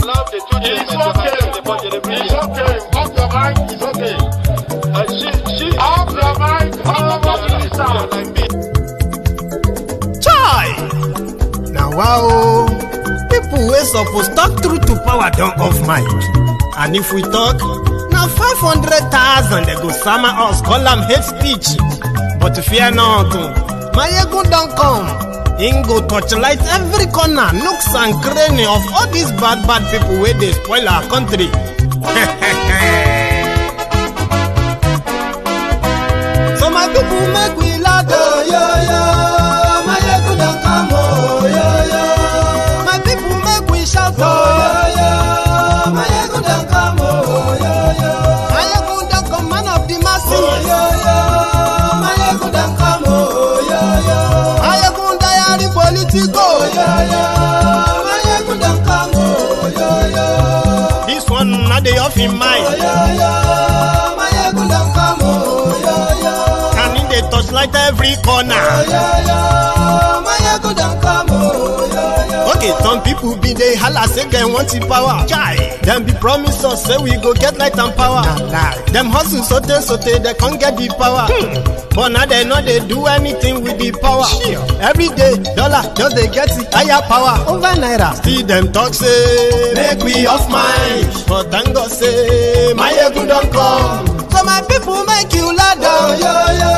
It's okay. Off your mic, it's okay. Off your mic, Chai! Now wow, people wey suppose talk truth to power don't off mic. And if we talk, now 500,000 they go summer us, call them hate speech. But fear not, Maiyegun don't come. Him go torchlight every corner, nooks and cranny of all these bad people where they spoil our country. So my people make we laugh, oh, yo yo. Maiyegun don't come, oh, yo yo. My people make we shout, oh, yo yo. Maiyegun don't come, oh, yo yo. Maiyegun don't come, man of the masses, oh, yo yo. Maiyegun don't come, oh, yo yo. Maiyegun diary Politico, oh, yo yo. Maiyegun don't come, oh, yo yo. This one not the off in mind, oh, yo yo. Maiyegun don't come, oh, yo yo. Can in the touchlight every corner, oh, yo yo. Maiyegun don't come, oh, yo yo. Okay, some people be they holla say they want the power. Chai, them be promise us say we go get light and power. Nah. Them hustle sote they can't get the power. But now they know they do anything with the power. Sure. Every day, dollar just they get the higher power over naira. See them talk say make we off mind, but thank God say Maiyegun don't come. So my people make you laugh, oh, yo yo.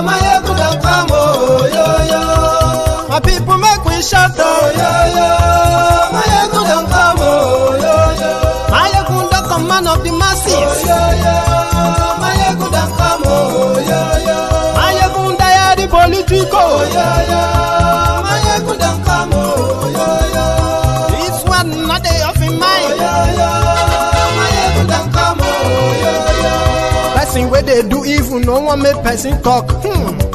Maiyegun don't come, oh, yo yo. My people make we shout, oh, yo yo. Maiyegun don't come, oh, yo yo. Maiyegun don't come, man of the masses, oh, yo yo. Maiyegun don't come, oh, yo yo. Maiyegun diary Politico, oh, yo yo. Maiyegun don't come, oh, yo yo. This one not they off in mind, oh, yo yo. Maiyegun don't come, oh, yo yo. Person where they do evil, no one make person talk.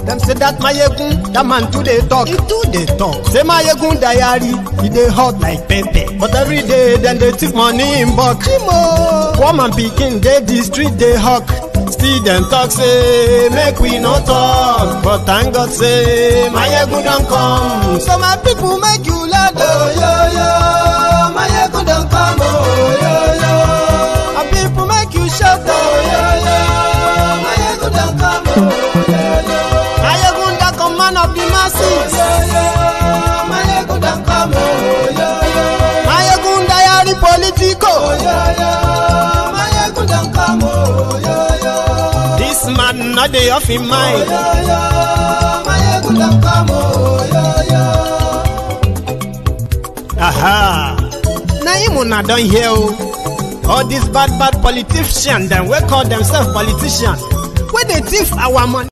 Them say that Maiyegun, that man too they talk. He too they talk. Say Maiyegun diary, he they hot like pepper. But every day then they take money in bulk. Poor man picking, they the street they hawk. Still them talk say make we no talk. But thank God say Maiyegun don't come. So my people make you laugh, oh yo yo. Maiyegun don't come, oh yo yo. My people make you shout, oh yo yo. Maiyegun don't come, oh yo yo. Maiyegun don't come, man of the masses, oh yo yo. Maiyegun don't come, oh yo yo. Maiyegun diary Politico, oh yo yo. Maiyegun don't come, oh yo yo. This man not the off in mind, oh yo yo. Maiyegun don't come, oh yo yo. Aha. Now you not done here, oh. All these bad politicians, then we call themselves politicians. Where they thief our money.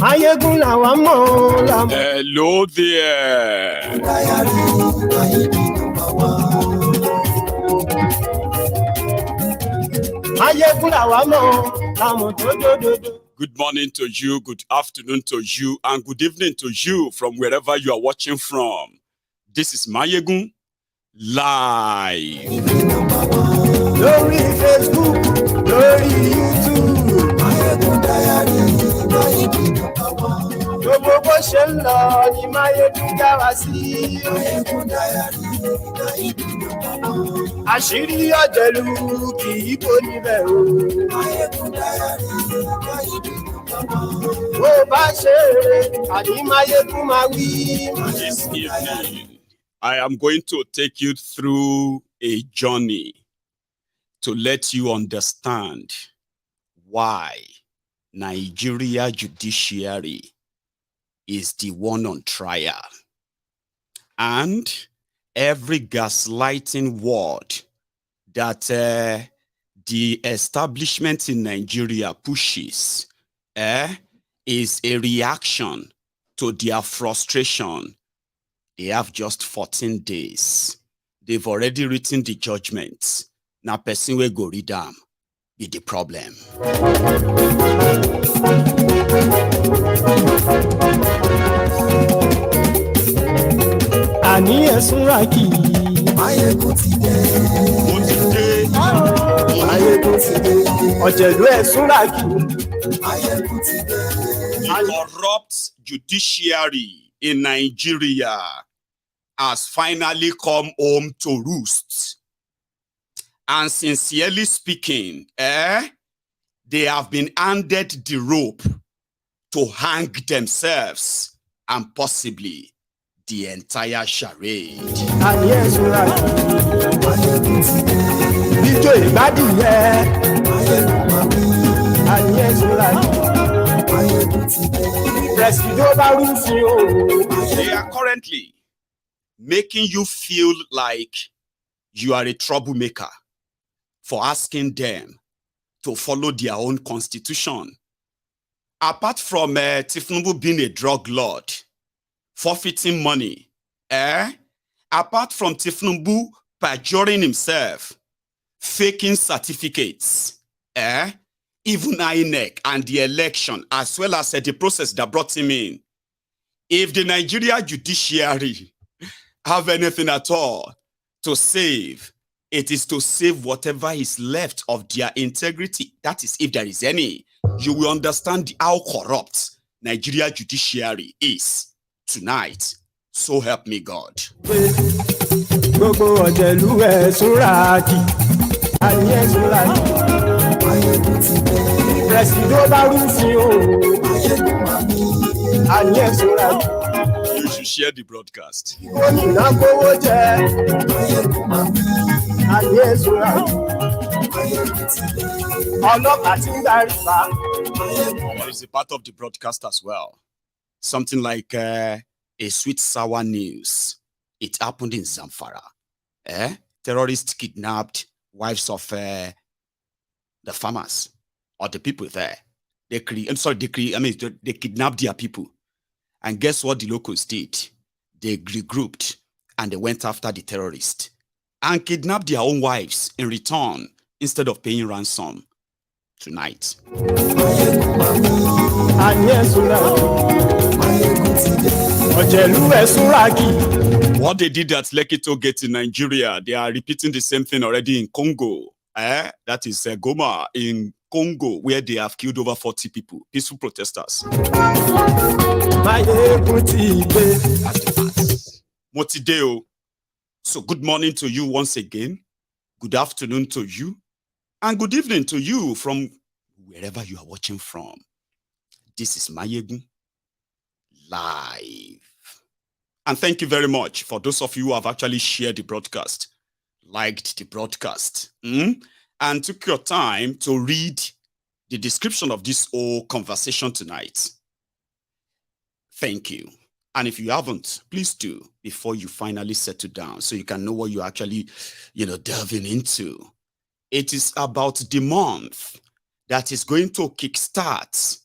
Maiyegun làwa mọ̀ la. Hello there. Maiyegun làwa mọ̀ la mọ̀ tó dòdòdò. Good morning to you, good afternoon to you, and good evening to you from wherever you are watching from. This is Maiyegun live. Lórí Facebook, lórí YouTube, Maiyegun diary, Maiyegun gbogbo bó ṣe ń lọ ni Maiyegun já wa sí. Maiyegun diary, Maiyegun àṣírí ọ̀jẹ̀lú kì í bò níbẹ̀ o. Maiyegun diary, Maiyegun bó bá ṣe àní Maiyegun máa wí. This evening, I am going to take you through a journey to let you understand why Nigeria Judiciary is the one on trial. And every gaslighting word that the establishment in Nigeria pushes is a reaction to their frustration. They have just 14 days. They've already written the judgment. Now, person will go read them. Be the problem. Àní ẹ̀sùn rákì. Maiyegun ti dé. Ó ti dé. The corrupt judiciary in Nigeria has finally come home to roost. And sincerely speaking, they have been handed the rope to hang themselves and possibly the entire charade. And yes, they are currently making you feel like you are a troublemaker for asking them to follow their own constitution. Apart from Tinubu being a drug lord, forfeiting money, apart from Tinubu perjuring himself, faking certificates, even INEC and the election, as well as the process that brought him in, if the Nigeria judiciary have anything at all to save, it is to save whatever is left of their integrity. That is, if there is any. You will understand how corrupt Nigeria judiciary is tonight. So help me God. You should share the broadcast. There is a part of the broadcast as well. Something like a sweet sour news. It happened in Zamfara. Terrorists kidnapped wives of the farmers or the people there. They kidnapped their people. And guess what the locals did? They regrouped and they went after the terrorists and kidnapped their own wives in return instead of paying ransom. Tonight. What they did at Lekki Gate in Nigeria, they are repeating the same thing already in Congo. That is Goma in Congo, where they have killed over 40 people, peaceful protesters. Motideo. So good morning to you once again. Good afternoon to you. And good evening to you from wherever you are watching from. This is Maiyegun live. And thank you very much for those of you who have actually shared the broadcast, liked the broadcast, and took your time to read the description of this whole conversation tonight. Thank you. And if you haven't, please do before you finally settle down so you can know what you're actually, delving into. It is about the month that is going to kickstart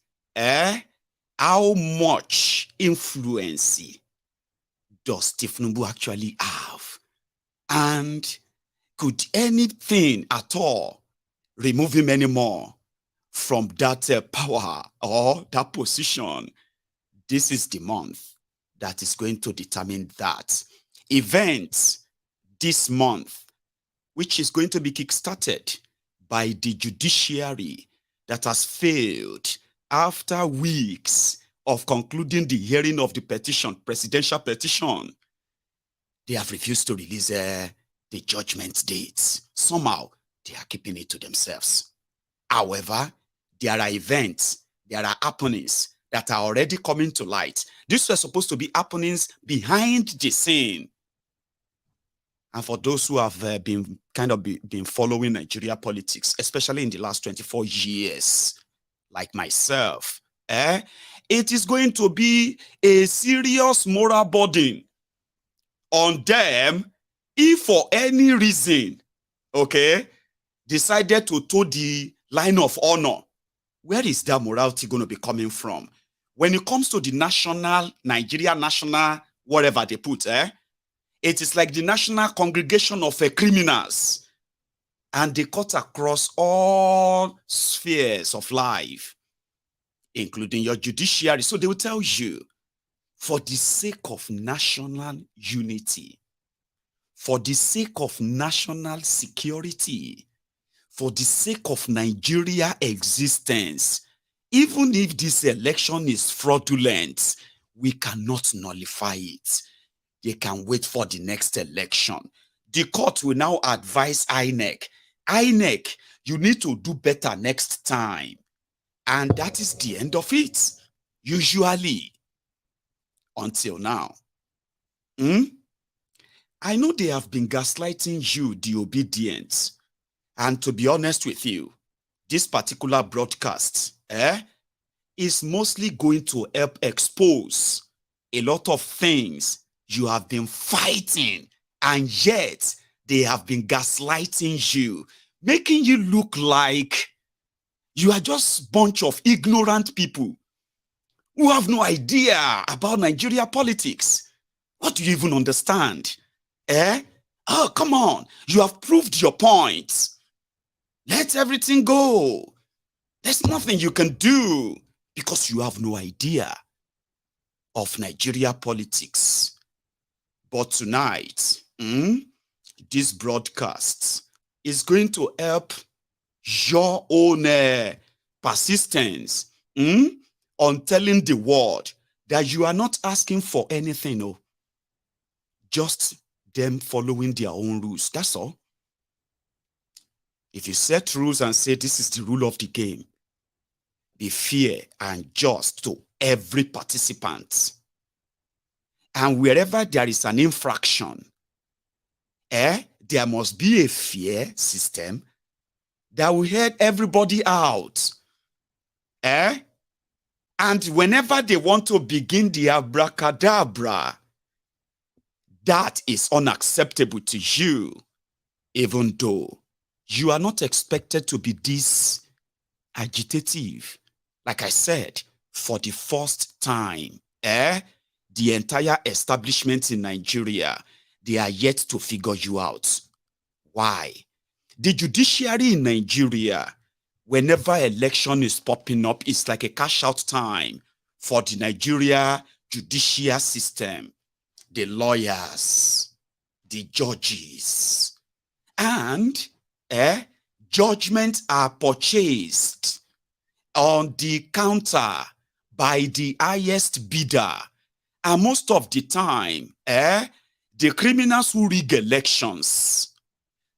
how much influence does Tinubu actually have? And could anything at all remove him anymore from that power or that position? This is the month that is going to determine that. Events this month, which is going to be kickstarted by the judiciary that has failed after weeks of concluding the hearing of the petition, presidential petition. They have refused to release the judgment dates. Somehow, they are keeping it to themselves. However, there are events, there are happenings that are already coming to light. These were supposed to be happenings behind the scene. And for those who have been following Nigeria politics, especially in the last 24 years, like myself, it is going to be a serious moral burden on them if for any reason, decided to toe the line of honor. Where is that morality going to be coming from? When it comes to the Nigeria national, whatever they put, it is like the national congregation of criminals. And they cut across all spheres of life, including your judiciary. So they will tell you, for the sake of national unity, for the sake of national security, for the sake of Nigeria existence, even if this election is fraudulent, we cannot nullify it. They can wait for the next election. The court will now advise INEC, you need to do better next time. And that is the end of it, usually, until now. I know they have been gaslighting you, the obedient. And to be honest with you, this particular broadcast is mostly going to help expose a lot of things you have been fighting, and yet they have been gaslighting you, making you look like you are just a bunch of ignorant people who have no idea about Nigeria politics. What do you even understand? Oh, come on. You have proved your point. Let everything go. There's nothing you can do because you have no idea of Nigeria politics. But tonight, this broadcast is going to help your own persistence on telling the world that you are not asking for anything, no. Just them following their own rules. That's all. If you set rules and say this is the rule of the game, be fair and just to every participant. And wherever there is an infraction, there must be a fair system that will help everybody out. And whenever they want to begin the abracadabra, that is unacceptable to you, even though you are not expected to be this agitative. Like I said, for the first time, the entire establishment in Nigeria, they are yet to figure you out. Why? The judiciary in Nigeria, whenever election is popping up, it's like a cash out time for the Nigeria judicial system, the lawyers, the judges, and judgments are purchased on the counter by the highest bidder. And most of the time, the criminals who rig elections,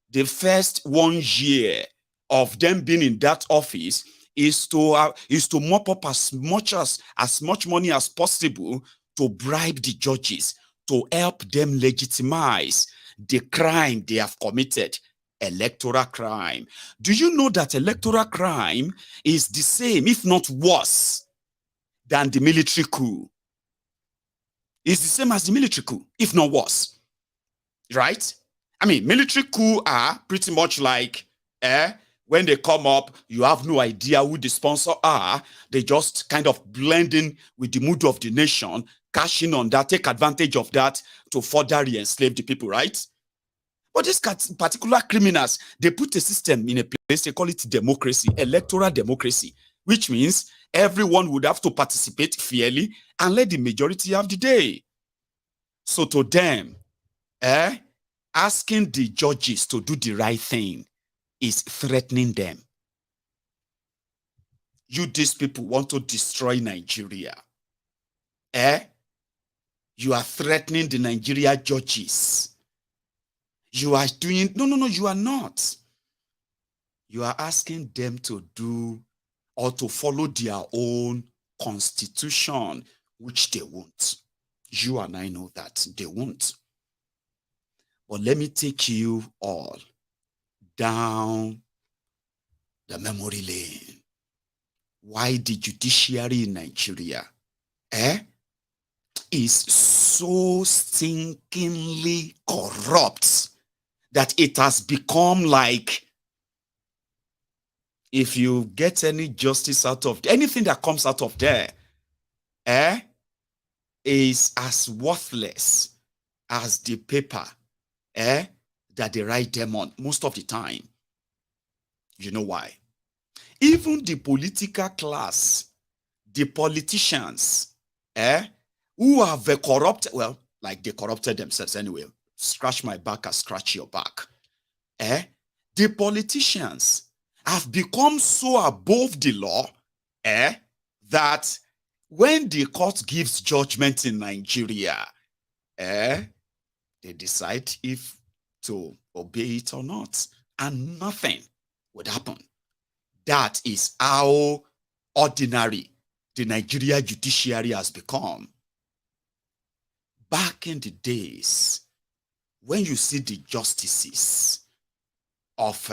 the first 1 year of them being in that office is to mop up as much money as possible to bribe the judges, to help them legitimize the crime they have committed, electoral crime. Do you know that electoral crime is the same, if not worse, than the military coup? It's the same as the military coup, if not worse. Right? I mean, military coup are pretty much like, when they come up, you have no idea who the sponsor are. They just kind of blend in with the mood of the nation, cash in on that, take advantage of that to further re-enslave the people, right? But these particular criminals, they put a system in a place, they call it democracy, electoral democracy, which means everyone would have to participate fairly and let the majority have the day. So to them, asking the judges to do the right thing is threatening them. These people want to destroy Nigeria. You are threatening the Nigeria judges. You are doing, no, you are not. You are asking them to do or to follow their own constitution, which they won't. You and I know that they won't. But let me take you all down the memory lane. Why the judiciary in Nigeria is so stinkingly corrupt that it has become like, if you get any justice out of anything that comes out of there, is as worthless as the paper that they write them on most of the time. You know why? Even the political class, the politicians, who have corrupted, well, like they corrupted themselves anyway. Scratch my back, I scratch your back. The politicians have become so above the law that when the court gives judgment in Nigeria, they decide if to obey it or not, and nothing would happen. That is how ordinary the Nigeria judiciary has become. Back in the days, when you see the justices of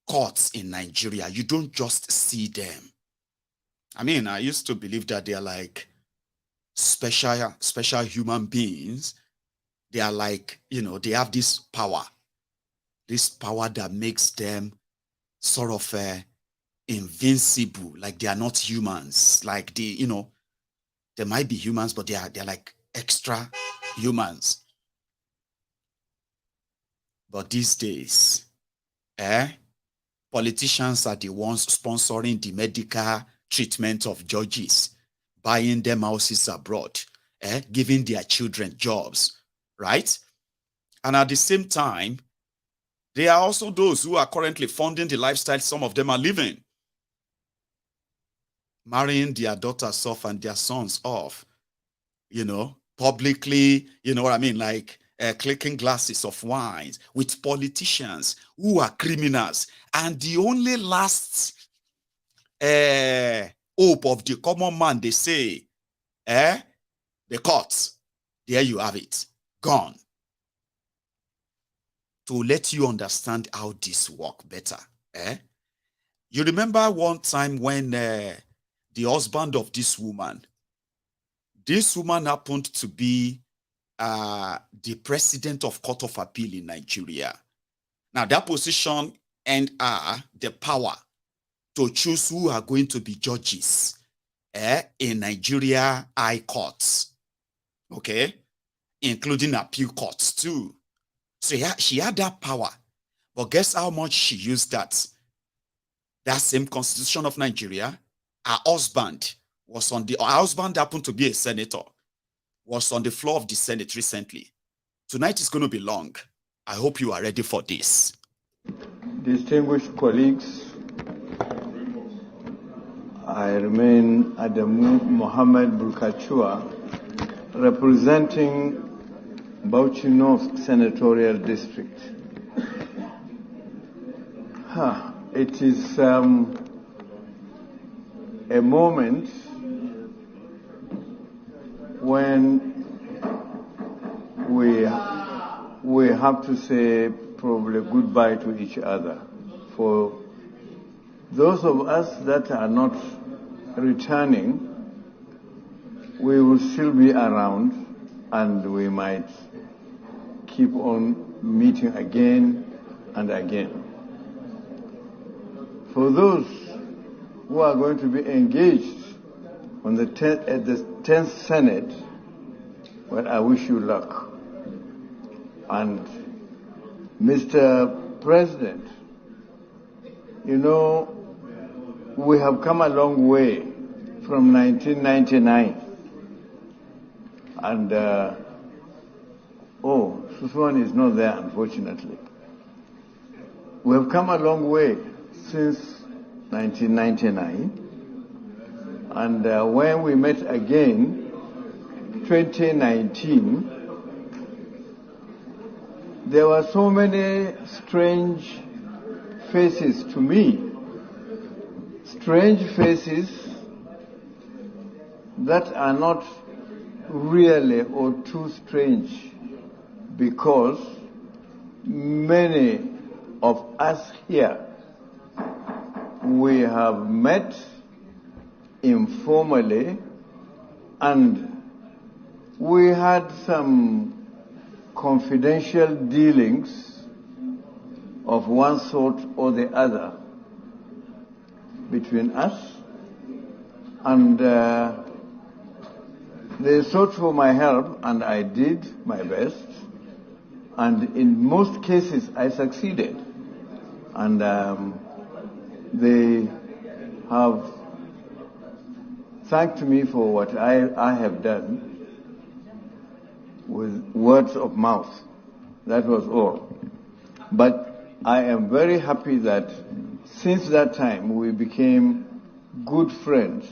courts in Nigeria, you don't just see them. I mean, I used to believe that they are like special human beings. They are like, you know, they have this power that makes them sort of invincible, like they are not humans. Like they, you know, they might be humans, but they're like extra humans. But these days, politicians are the ones sponsoring the medical treatment of judges, buying them houses abroad, giving their children jobs, right? And at the same time, there are also those who are currently funding the lifestyle some of them are living, marrying their daughters off and their sons off, you know, publicly, you know what I mean, like clicking glasses of wine with politicians who are criminals. And the only last hope of the common man, they say, the courts, there you have it, gone. To let you understand how this work better, you remember one time when the husband of this woman happened to be the president of Court of Appeal in Nigeria. Now that position and the power to choose who are going to be judges in Nigeria high courts, okay, including appeal courts too. So yeah, she had that power, but guess how much she used that same constitution of Nigeria? Her husband happened to be a senator, was on the floor of the Senate recently. Tonight is going to be long. I hope you are ready for this. Distinguished colleagues, I remain Adamu Mohammed Bulkachua, representing Bauchi North Senatorial District. It is a moment when we have to say probably goodbye to each other. For those of us that are not returning, we will still be around and we might keep on meeting again and again. For those who are going to be engaged on at the 10th Senate, well, I wish you luck. And Mr. President, you know, we have come a long way from 1999. And, Susuan is not there, unfortunately. We have come a long way since 1999. And when we met again, 2019, there were so many strange faces to me. Strange faces that are not really or too strange, because many of us here, we have met informally and we had some confidential dealings of one sort or the other between us, and they sought for my help, and I did my best, and in most cases I succeeded, and they have thanked me for what I have done with words of mouth. That was all. But I am very happy that Since that time, we became good friends,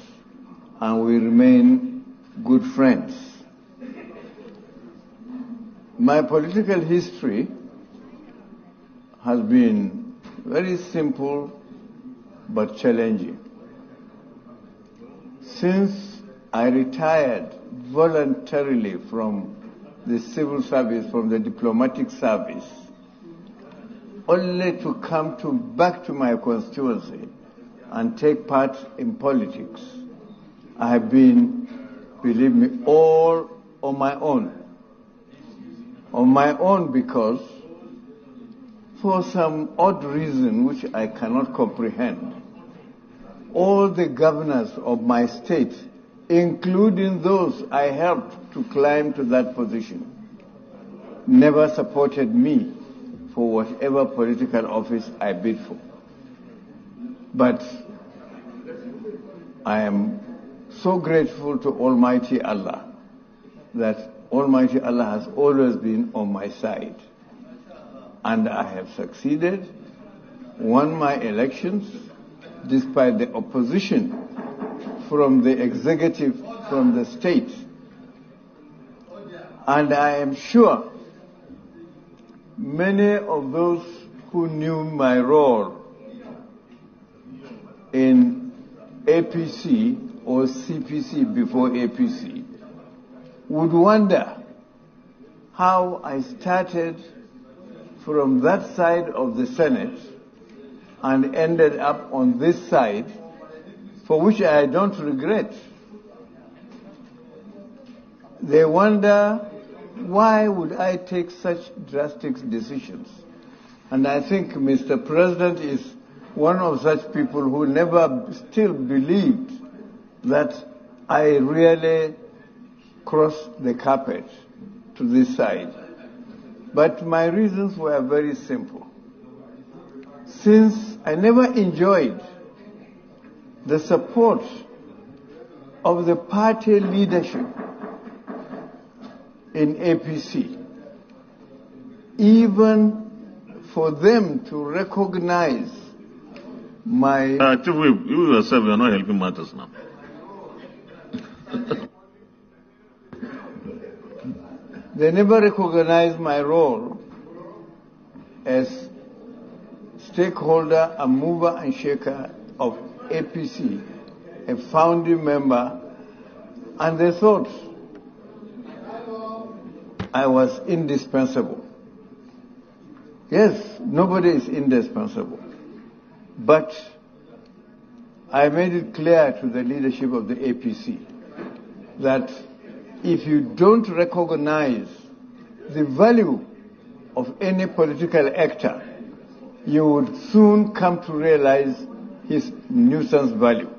and we remain good friends. My political history has been very simple but challenging. Since I retired voluntarily from the civil service, from the diplomatic service, only to come back to my constituency and take part in politics, I have been, believe me, all on my own. On my own because, for some odd reason which I cannot comprehend, all the governors of my state, including those I helped to climb to that position, never supported me for whatever political office I bid for. But I am so grateful to Almighty Allah that Almighty Allah has always been on my side. And I have succeeded, won my elections, despite the opposition from the executive, from the state. And I am sure many of those who knew my role in APC or CPC before APC would wonder how I started from that side of the Senate and ended up on this side, for which I don't regret. They wonder, why would I take such drastic decisions? And I think Mr. President is one of such people who never still believed that I really crossed the carpet to this side. But my reasons were very simple. Since I never enjoyed the support of the party leadership in APC, even for them to recognize my... Chief Whip, you yourself, you are not helping matters now. They never recognized my role as stakeholder and mover and shaker of APC, a founding member, and they thought I was indispensable. Yes, nobody is indispensable. But I made it clear to the leadership of the APC that if you don't recognize the value of any political actor, you would soon come to realize his nuisance value.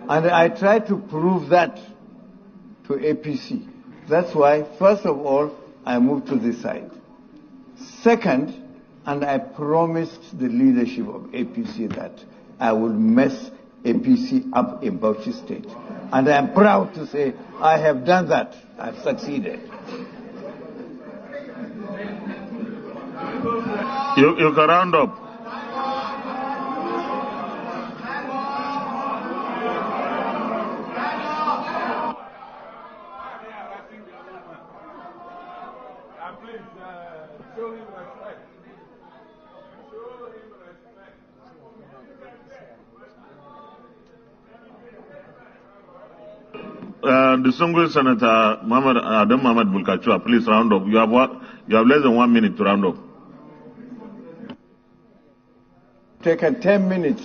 And I tried to prove that to APC. That's why, first of all, I moved to this side. Second, and I promised the leadership of APC that I would mess APC up in Bauchi State. And I'm proud to say I have done that. I've succeeded. You can round up. Distinguished Senator Adam Mohamed Bulkachua, please round up. You have less than 1 minute to round up. Taken 10 minutes.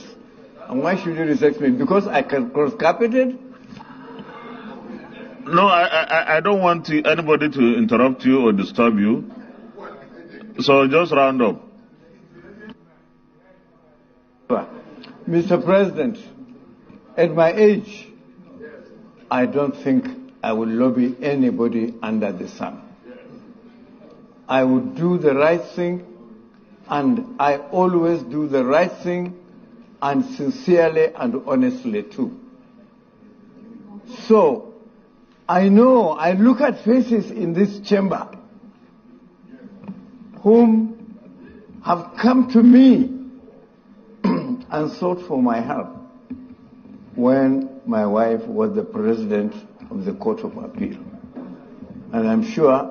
And why should you reject me? Because I can cross-carpeted? No, I don't want anybody to interrupt you or disturb you. So just round up. Mr. President, at my age, I don't think I will lobby anybody under the sun. I would do the right thing, and I always do the right thing, and sincerely and honestly too. So, I know, I look at faces in this chamber whom have come to me and sought for my help when my wife was the president of the Court of Appeal. And I'm sure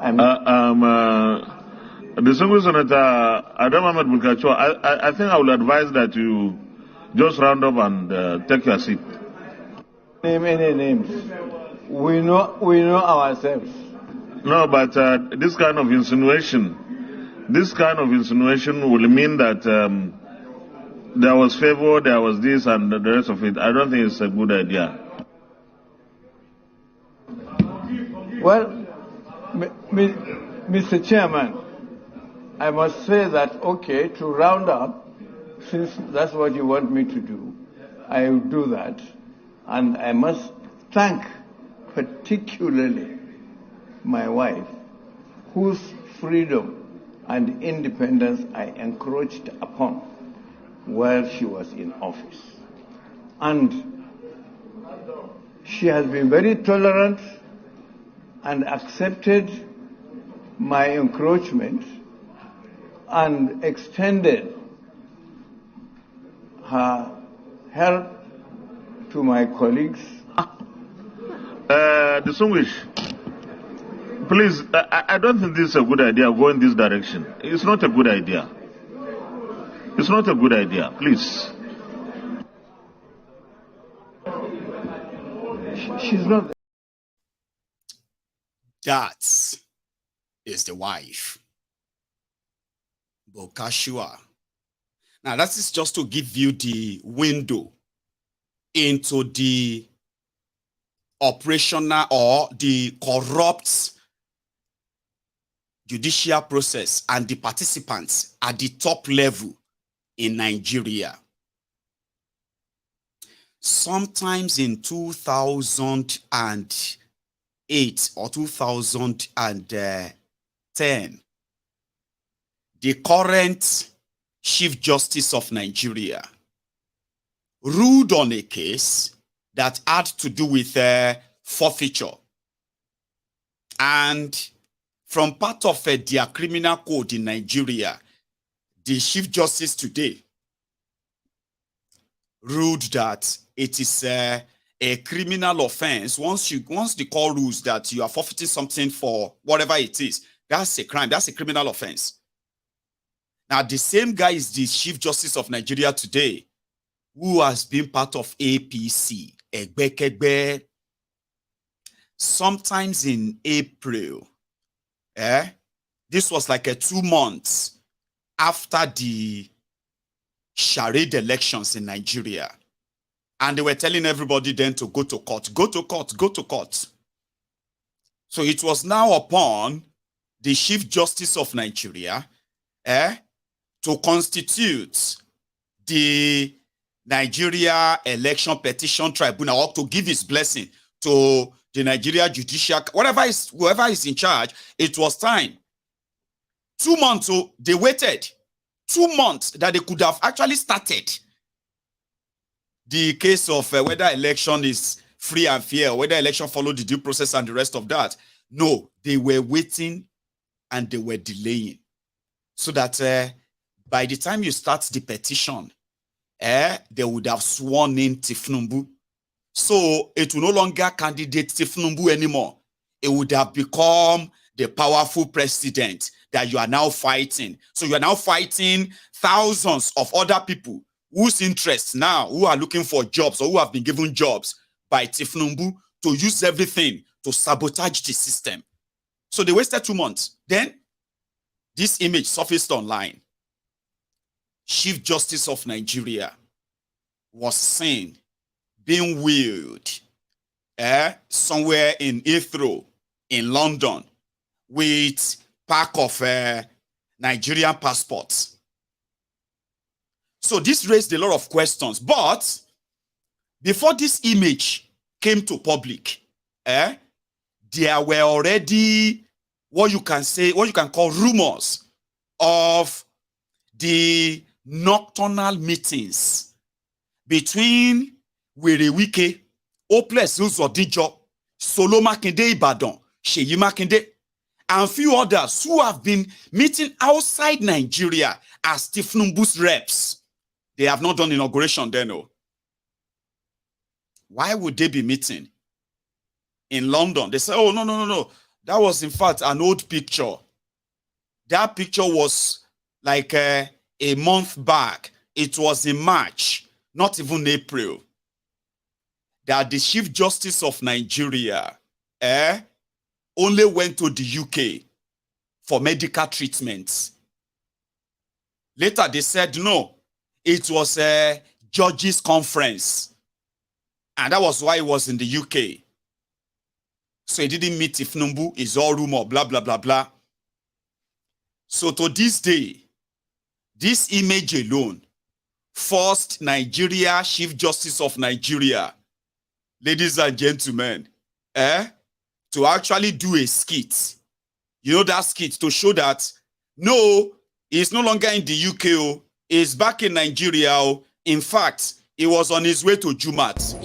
Distinguished Senator Adam Ahmed Bulkacho, I think I will advise that you just round up and take your seat. Name any names. We know ourselves. No, but this kind of insinuation will mean that there was favor, there was this and the rest of it. I don't think it's a good idea. Well, Mr. Chairman, I must say that, okay, to round up, since that's what you want me to do, I will do that. And I must thank particularly my wife, whose freedom and independence I encroached upon while she was in office. And she has been very tolerant and accepted my encroachment and extended her help to my colleagues. Distinguished, please, I don't think this is a good idea, go in this direction. It's not a good idea. It's not a good idea, please. She's not. That is the wife. Bokashua. Now, that is just to give you the window into the operational or the corrupt judicial process and the participants at the top level in Nigeria. Sometimes in 2008 or 2010, the current Chief Justice of Nigeria ruled on a case that had to do with forfeiture. And from part of their criminal code in Nigeria, the Chief Justice today ruled that it is a criminal offense. Once the court rules that you are forfeiting something for whatever it is, that's a crime, that's a criminal offense. Now, the same guy is the Chief Justice of Nigeria today, who has been part of APC, Egbekegbe. Sometimes in April, this was like 2 months after the Charade elections in Nigeria. And they were telling everybody then to go to court, go to court, go to court. So it was now upon the Chief Justice of Nigeria to constitute the Nigeria Election Petition Tribunal, or to give his blessing to the Nigeria Judiciary, whoever is in charge. It was time. 2 months, so they waited 2 months that they could have actually started the case of whether election is free and fair, whether election followed the due process and the rest of that. No, they were waiting and they were delaying, so that by the time you start the petition, they would have sworn in Tinubu. So it will no longer candidate Tinubu anymore. It would have become the powerful president that you are now fighting. So you are now fighting thousands of other people whose interests now, who are looking for jobs or who have been given jobs by Tinubu to use everything to sabotage the system. So they wasted 2 months. Then this image surfaced online. Chief Justice of Nigeria was seen being wheeled somewhere in Heathrow in London with pack of Nigerian passports. So this raised a lot of questions. But before this image came to public, there were already what you can call rumors of the nocturnal meetings between Werewike, Hopeless Uzodijo, Solo Makinde Ibadan, Seyi Makinde, and few others who have been meeting outside Nigeria as Tinubu's reps They have not done inauguration then, no. Why would they be meeting in London? They say, oh, no. That was, in fact, an old picture. That picture was like a month back. It was in March, not even April. That the Chief Justice of Nigeria only went to the UK for medical treatments. Later, they said, no, it was a judges' conference. And that was why it was in the UK. So he didn't meet Tinubu, it's all rumor, blah, blah, blah, blah. So to this day, this image alone forced Nigeria, Chief Justice of Nigeria, ladies and gentlemen, to actually do a skit. You know that skit to show that, no, he's no longer in the UK, he's back in Nigeria. In fact, he was on his way to Jumat.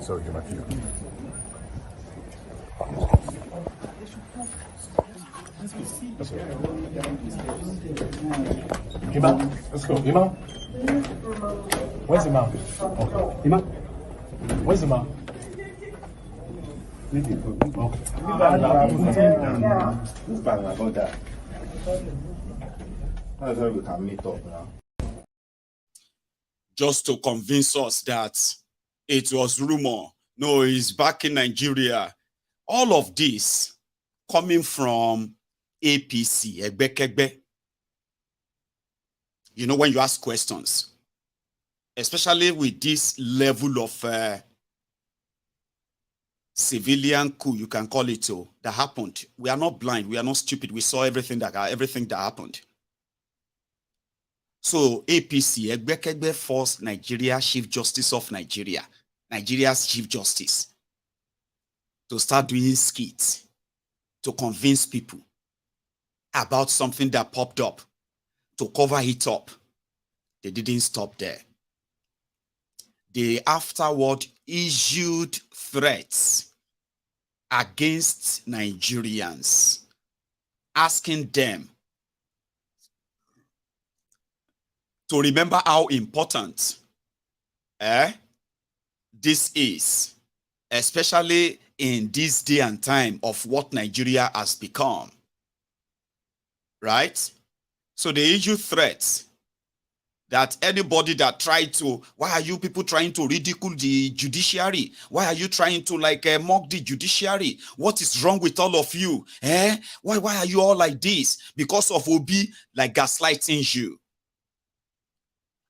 Sorry, get back to you. Ima, let's go. Ima? Where's Ima? Okay. Ima? Where's Ima? Just to convince us that it was rumor. No, he's back in Nigeria. All of this coming from APC, Egbekegbe. You know, when you ask questions, especially with this level of civilian coup, you can call it, that happened. We are not blind. We are not stupid. We saw everything that happened. So APC, Egbekegbe forced Nigeria Chief Justice of Nigeria, Nigeria's Chief Justice, to start doing skits to convince people about something that popped up, to cover it up. They didn't stop there. They afterward issued threats against Nigerians, asking them to remember how important this is, especially in this day and time of what Nigeria has become. Right? So they issue threats that anybody that tried to, why are you people trying to ridicule the judiciary? Why are you trying to mock the judiciary? What is wrong with all of you? Why are you all like this? Because of Obi gaslighting you.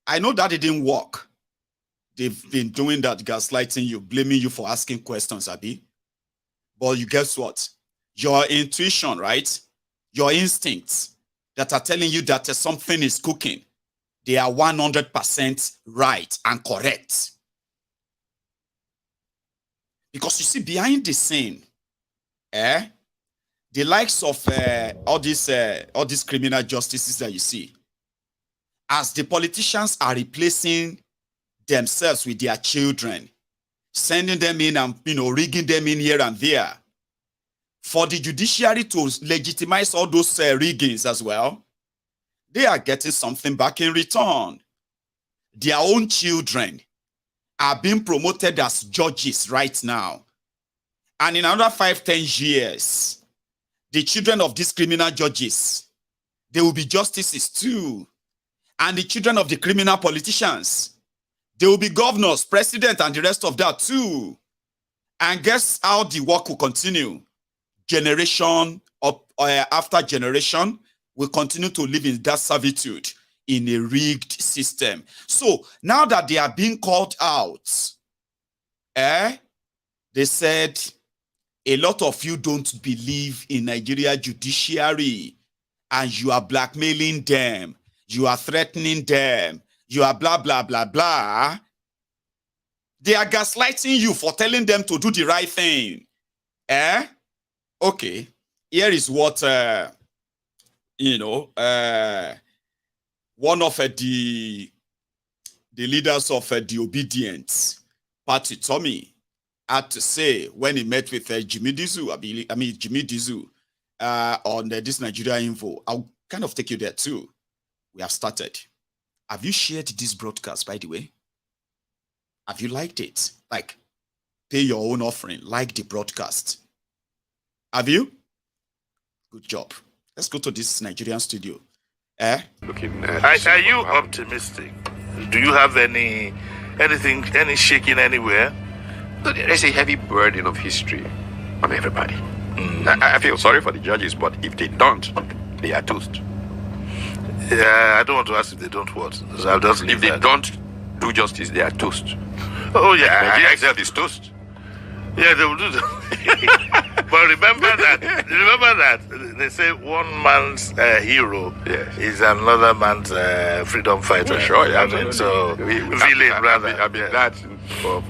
I know that it didn't work. They've been doing that, gaslighting you, blaming you for asking questions, Abi. But you guess what? Your intuition, right? Your instincts that are telling you that something is cooking, they are 100% right and correct. Because you see, behind the scene, the likes of all these criminal justices that you see, as the politicians are replacing themselves with their children, sending them in and rigging them in here and there, for the judiciary to legitimize all those riggings as well, they are getting something back in return. Their own children are being promoted as judges right now. And in another 5-10 years, the children of these criminal judges, they will be justices too. And the children of the criminal politicians, they will be governors, president, and the rest of that too. And guess how the work will continue? Generation after generation will continue to live in that servitude in a rigged system. So now that they are being called out, they said, a lot of you don't believe in Nigeria judiciary and you are blackmailing them. You are threatening them. You are blah, blah, blah, blah. They are gaslighting you for telling them to do the right thing. Okay. Here is what, one of the leaders of the Obedience Party, Tommy, had to say when he met with Jimmy Dizu, Jimmy Dizu, on this Nigeria Info. I'll kind of take you there too. We have started. Have you shared this broadcast, by the way? Have you liked it? Like, pay your own offering, like the broadcast. Have you? Good job. Let's go to this Nigerian studio. Are you optimistic? Do you have any shaking anywhere? There's a heavy burden of history on everybody. I feel sorry for the judges, but if they don't, they are toast. Yeah, I don't want to ask if they don't what. So I'll just if they don't do justice, they are toast. Oh yeah, Nigeria itself is toast. Yeah, they will do that. But remember that they say one man's hero is another man's freedom fighter. Sure, yeah. So villain rather. I mean that for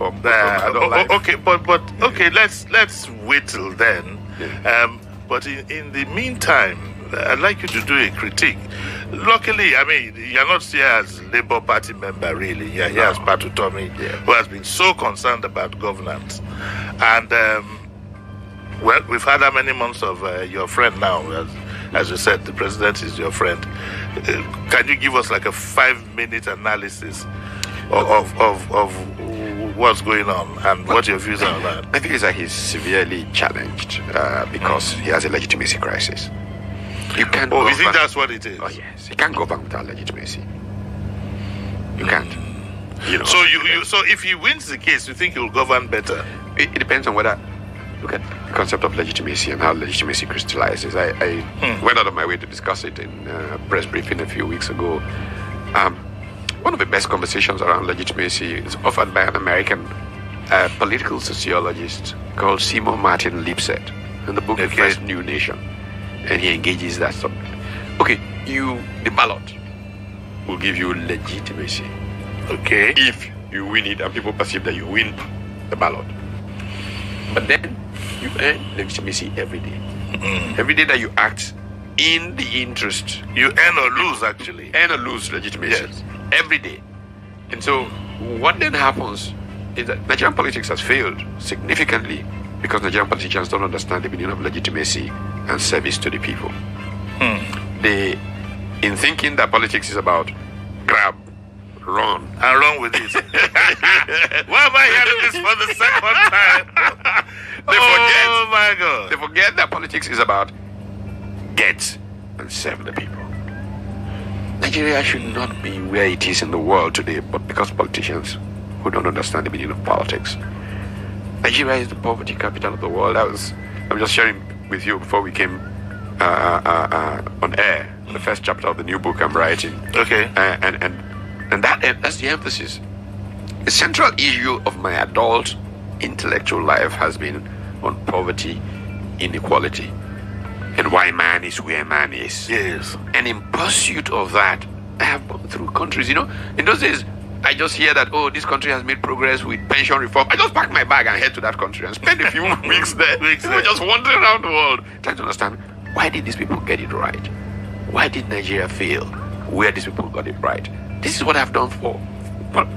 okay, but okay, let's wait till then. Yeah. But in the meantime, I'd like you to do a critique. Luckily, I mean, you're not here as Labour Party member, really. You're here as Patu Tommy, who has been so concerned about governance. And, well, we've had how many months of your friend now? As you said, the president is your friend. Can you give us like a 5-minute analysis of what's going on and what your views are on that? I think it's that he's severely challenged because he has a legitimacy crisis. You can't. Oh, you think that's what it is? Oh yes, you can't govern without legitimacy. You can't. You know. So if he wins the case, you think he'll govern better? It depends on whether. Look at the concept of legitimacy and how legitimacy crystallizes. I went out of my way to discuss it in a press briefing a few weeks ago. One of the best conversations around legitimacy is offered by an American political sociologist called Seymour Martin Lipset in the book The First New Nation. And he engages that subject. Okay, the ballot will give you legitimacy. Okay. If you win it and people perceive that you win the ballot. But then you earn legitimacy every day. Every day that you act in the interest. You earn or lose, actually. Earn or lose legitimacy. Yes. Every day. And so what then happens is that Nigerian politics has failed significantly because Nigerian politicians don't understand the meaning of legitimacy and service to the people. They, in thinking that politics is about grab, run, and run with it. Why am I hearing this for the second time? Oh my God! They forget that politics is about get and serve the people. Nigeria should not be where it is in the world today, but because politicians who don't understand the meaning of politics. Nigeria is the poverty capital of the world. I'm just sharing with you before we came on air, the first chapter of the new book I'm writing. Okay. And that's the emphasis. The central issue of my adult intellectual life has been on poverty, inequality, and why man is where man is. Yes. And in pursuit of that, I have gone through countries. You know, in those days, I just hear that, oh, this country has made progress with pension reform. I just pack my bag and head to that country and spend a few weeks there. Just wandering around the world, trying to understand, why did these people get it right? Why did Nigeria fail? Where these people got it right? This is what I've done for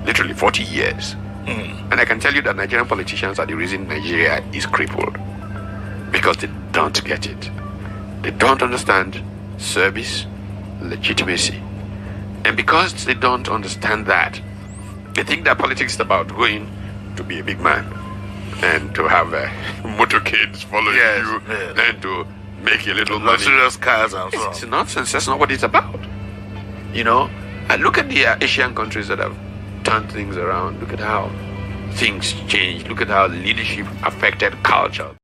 literally 40 years. And I can tell you that Nigerian politicians are the reason Nigeria is crippled. Because they don't get it. They don't understand service, legitimacy. And because they don't understand that, they think that politics is about going to be a big man and to have motorcades following you and to make a little money. Luxurious cars and so on. It's nonsense. That's not what it's about. You know, look at the Asian countries that have turned things around. Look at how things changed. Look at how leadership affected culture.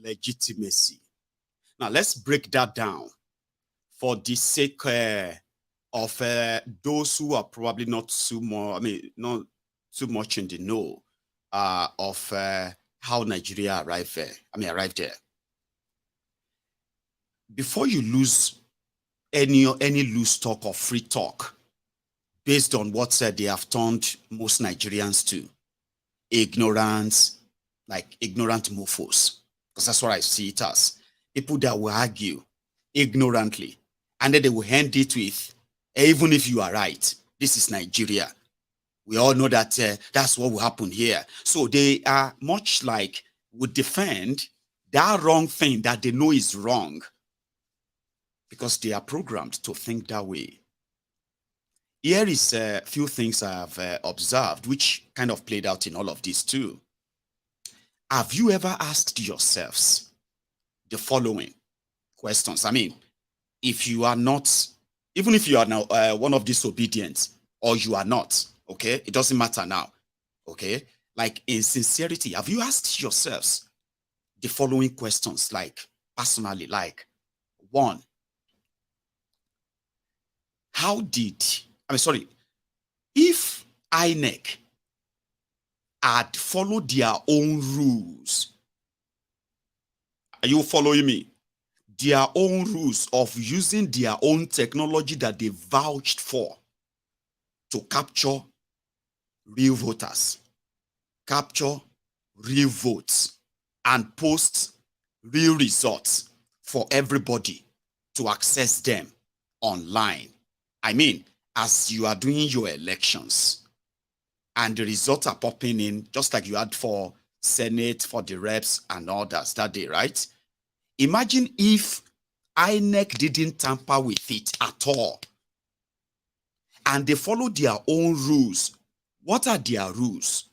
Legitimacy. Now let's break that down for the sake of those who are probably not too much in the know of how Nigeria arrived there. Before you lose any loose talk or free talk, based on what they have turned most Nigerians to. Ignorance, like ignorant mofos. Because that's what I see it as. People that will argue ignorantly, and then they will end it with, even if you are right, this is Nigeria. We all know that that's what will happen here. So they are much like would defend that wrong thing that they know is wrong because they are programmed to think that way. Here is a few things I have observed, which kind of played out in all of this too. Have you ever asked yourselves the following questions? I mean, if you are not, even if you are now one of disobedient, or you are not, okay, it doesn't matter now, okay? Like in sincerity, have you asked yourselves the following questions, like personally, like 1, if INEC had followed their own rules, are you following me? Their own rules of using their own technology that they vouched for to capture real voters, capture real votes, and post real results for everybody to access them online. I mean, as you are doing your elections and the results are popping in, just like you had for Senate, for the reps and others that day, right? Imagine if INEC didn't tamper with it at all and they followed their own rules. What are their rules?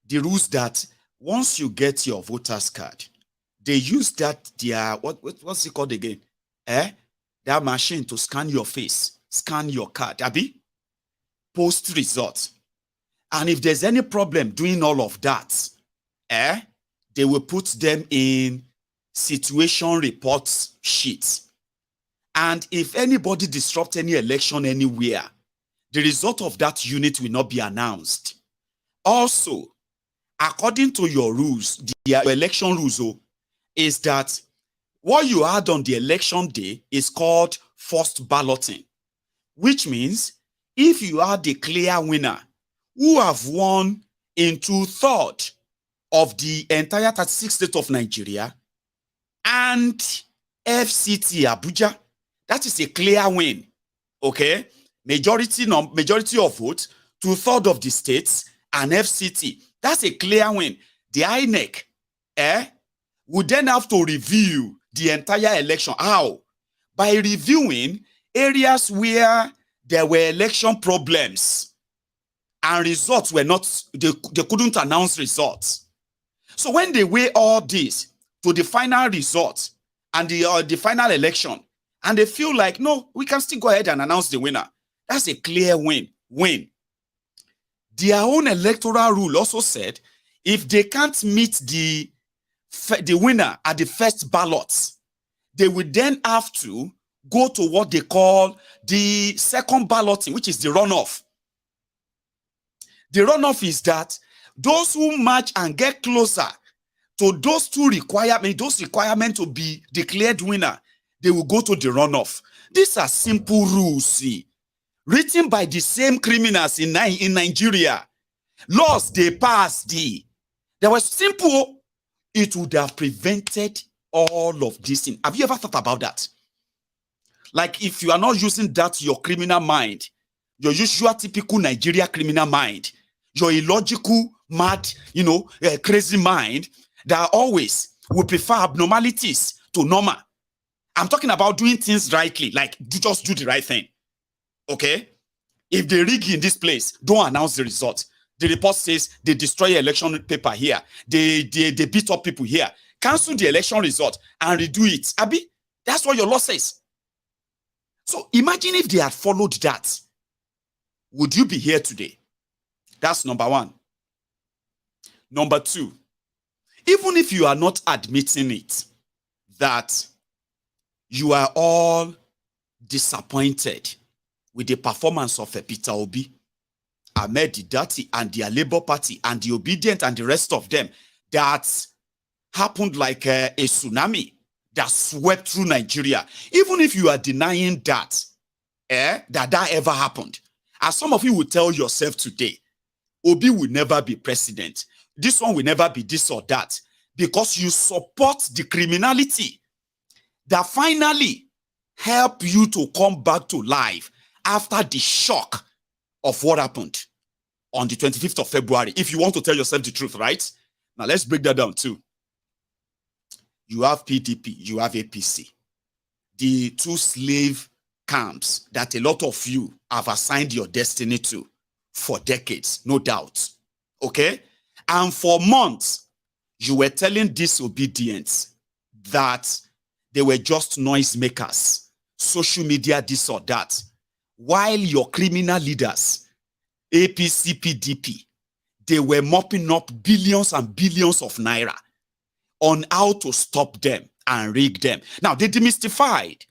The rules that once you get your voter's card, they use that what's it called again? That machine to scan your face, scan your card, Abi, post results. And if there's any problem doing all of that, they will put them in situation reports sheets. And if anybody disrupts any election anywhere, the result of that unit will not be announced. Also, according to your rules, the election rules is that what you had on the election day is called first balloting, which means if you are the clear winner who have won in 2/3 of the entire 36 states of Nigeria and FCT Abuja, that is a clear win, okay? Majority of votes, 2/3 of the states and FCT. That's a clear win. The INEC would then have to review the entire election. How? By reviewing areas where there were election problems and results were not, they couldn't announce results. So when they weigh all this to the final result and the final election, and they feel like, no, we can still go ahead and announce the winner, that's a clear win. Their own electoral rule also said, if they can't meet the winner at the first ballot, they would then have to go to what they call the second balloting, which is the runoff. The runoff is that those who match and get closer to those requirements to be declared winner, they will go to the runoff. These are simple rules, see, written by the same criminals in Nigeria. Laws they passed, they were simple. It would have prevented all of this thing. Have you ever thought about that? Like if you are not using that, your criminal mind, your usual typical Nigeria criminal mind, your illogical, mad, crazy mind that always will prefer abnormalities to normal. I'm talking about doing things rightly, like just do the right thing. Okay? If they rig in this place, don't announce the result. The report says they destroy election paper here. They beat up people here. Cancel the election result and redo it. Abi, that's what your law says. So imagine if they had followed that. Would you be here today? That's number one. Number two, even if you are not admitting it, that you are all disappointed with the performance of Peter Obi, Ahmed Didati, and their Labour Party, and the Obedient, and the rest of them, that happened like a tsunami that swept through Nigeria. Even if you are denying that, that ever happened, As some of you will tell yourself today, Obi will never be president. This one will never be this or that. Because you support the criminality that finally help you to come back to life after the shock of what happened on the 25th of February. If you want to tell yourself the truth, right? Now let's break that down too. You have PDP, you have APC. The two slave camps that a lot of you have assigned your destiny to for decades, no doubt. Okay? And for months, you were telling disobedience that they were just noisemakers, social media, this or that, while your criminal leaders, APC, PDP, they were mopping up billions and billions of naira on how to stop them and rig them. Now, they demystified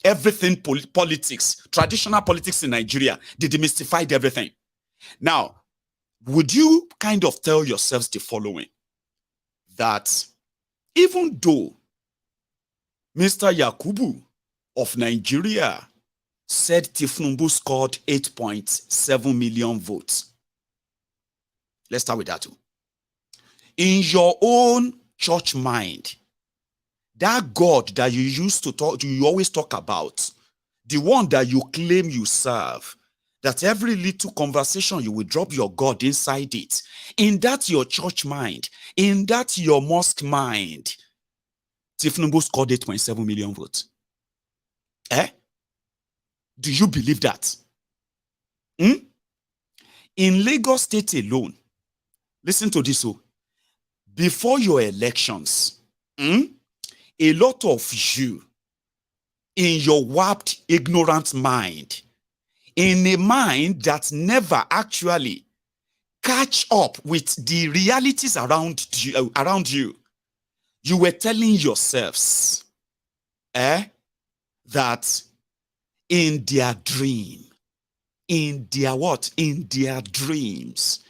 everything politics, traditional politics in Nigeria. They demystified everything. Now, would you kind of tell yourselves the following? That even though Mr. Yakubu of Nigeria said Tinubu scored 8.7 million votes. Let's start with that too. In your own church mind, that God that you used to talk, you always talk about, the one that you claim you serve, that every little conversation you will drop your God inside it, in that your church mind, in that your mosque mind, Tinubu scored 8.7 million votes. Eh? Do you believe that? In Lagos State alone, listen to this. Before your elections, a lot of you, in your warped, ignorant mind, in a mind that never actually catch up with the realities around you, you were telling yourselves that in their dream, in their what? In their dreams,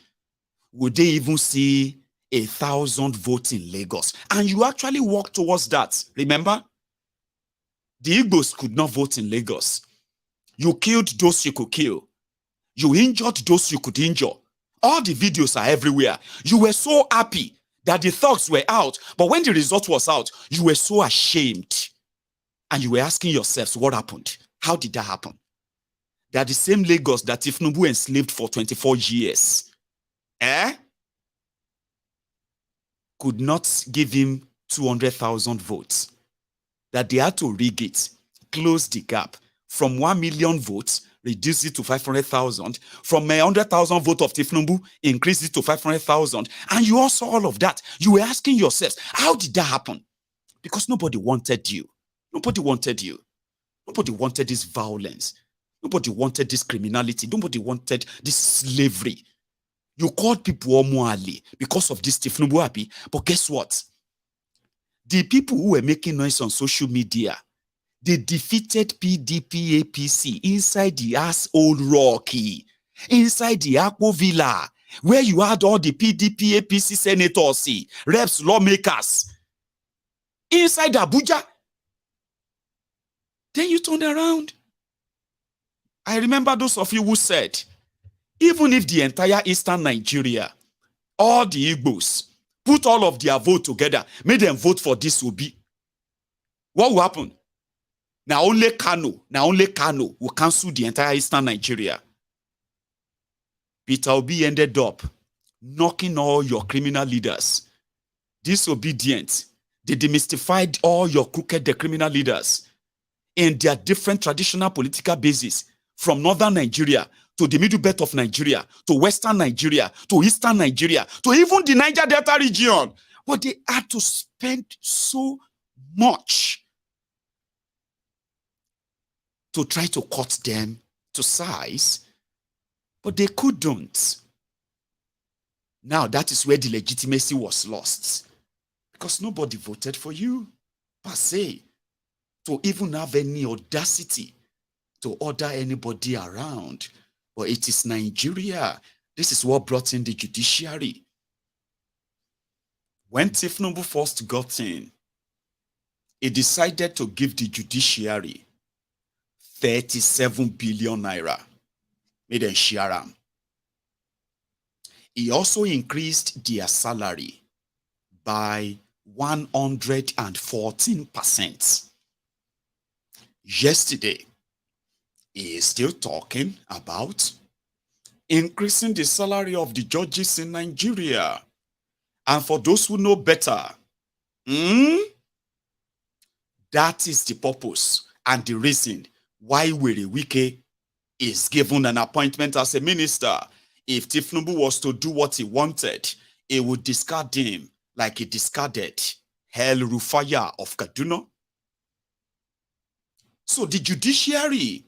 would they even see 1,000 votes in Lagos? And you actually walked towards that. Remember? The Igbos could not vote in Lagos. You killed those you could kill. You injured those you could injure. All the videos are everywhere. You were so happy that the thugs were out. But when the result was out, you were so ashamed. And you were asking yourselves, what happened? How did that happen? They are the same Lagos that Tinubu enslaved for 24 years. Could not give him 200,000 votes. That they had to rig it, close the gap from 1 million votes, reduce it to 500,000. From 100,000 votes of Tinubu, increase it to 500,000. And you all saw all of that. You were asking yourselves, how did that happen? Because nobody wanted you. Nobody wanted you. Nobody wanted this violence. Nobody wanted this criminality. Nobody wanted this slavery. You called people Omuali because of this Tinubu happy. But guess what? The people who were making noise on social media, they defeated PDP APC inside the asshole Rocky, inside the Akpo Villa, where you had all the PDP APC senators, reps, lawmakers, inside Abuja. Then you turned around. I remember those of you who said, even if the entire Eastern Nigeria, all the Igbos, put all of their vote together, made them vote for this Obi, what will happen? Now only Kano will cancel the entire Eastern Nigeria. Peter Obi ended up knocking all your criminal leaders. Disobedient. They demystified all your crooked criminal leaders in their different traditional political bases, from northern Nigeria to the middle belt of Nigeria, to western Nigeria, to eastern Nigeria, to even the Niger Delta region. But they had to spend so much to try to cut them to size, but they couldn't. Now that is where the legitimacy was lost, because nobody voted for you, per se, to even have any audacity to order anybody around. But it is Nigeria. This is what brought in the judiciary. When Tinubu first got in, he decided to give the judiciary 37 billion naira. made them share them. He also increased their salary by 114%. Yesterday, he is still talking about increasing the salary of the judges in Nigeria. And for those who know better, that is the purpose and the reason why Wike is given an appointment as a minister. If Tinubu was to do what he wanted, he would discard him like he discarded El Rufaya of Kaduna. So the judiciary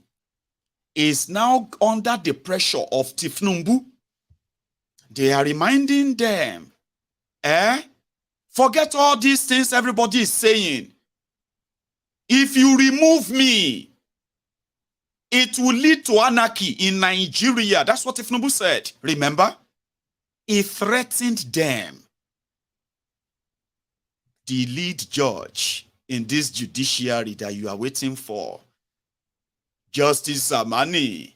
is now under the pressure of Tinubu. They are reminding them, forget all these things everybody is saying. If you remove me, it will lead to anarchy in Nigeria. That's what Tinubu said. Remember? He threatened them. The lead judge in this judiciary that you are waiting for, Justice Zamani,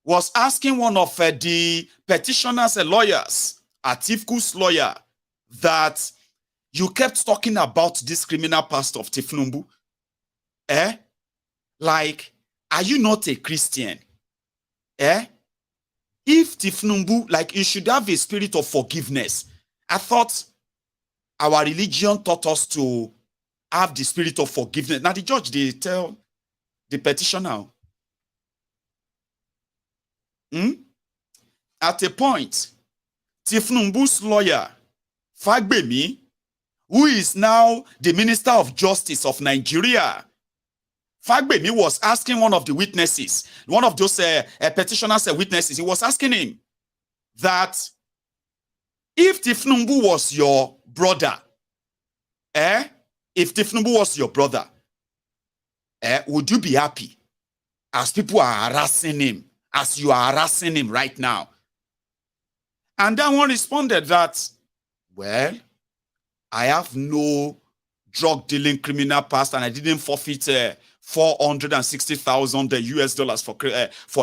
was asking one of the petitioners and lawyers, Atifku's lawyer, that you kept talking about this criminal past of Tinubu. Like, are you not a Christian? If Tinubu, like, you should have a spirit of forgiveness. I thought our religion taught us to have the spirit of forgiveness. Now the judge, they tell the petitioner, at a point, Tinubu's lawyer, Fagbemi, who is now the Minister of Justice of Nigeria, Fagbemi was asking one of the witnesses, one of those petitioners and witnesses, he was asking him that if Tinubu was your brother, if Tinubu was your brother, would you be happy as people are harassing him, as you are harassing him right now? And that one responded that, well, I have no drug dealing criminal past and I didn't forfeit 460,000 US dollars for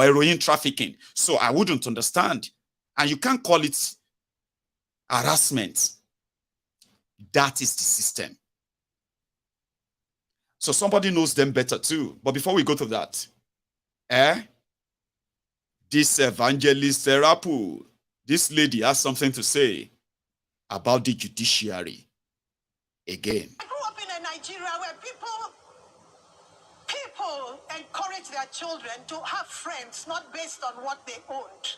heroin trafficking. So I wouldn't understand. And you can't call it harassment. That is the system. So somebody knows them better too. But before we go to that, this evangelist Rapu, this lady has something to say about the judiciary. Again. I grew up in a Nigeria where people encourage their children to have friends not based on what they owned,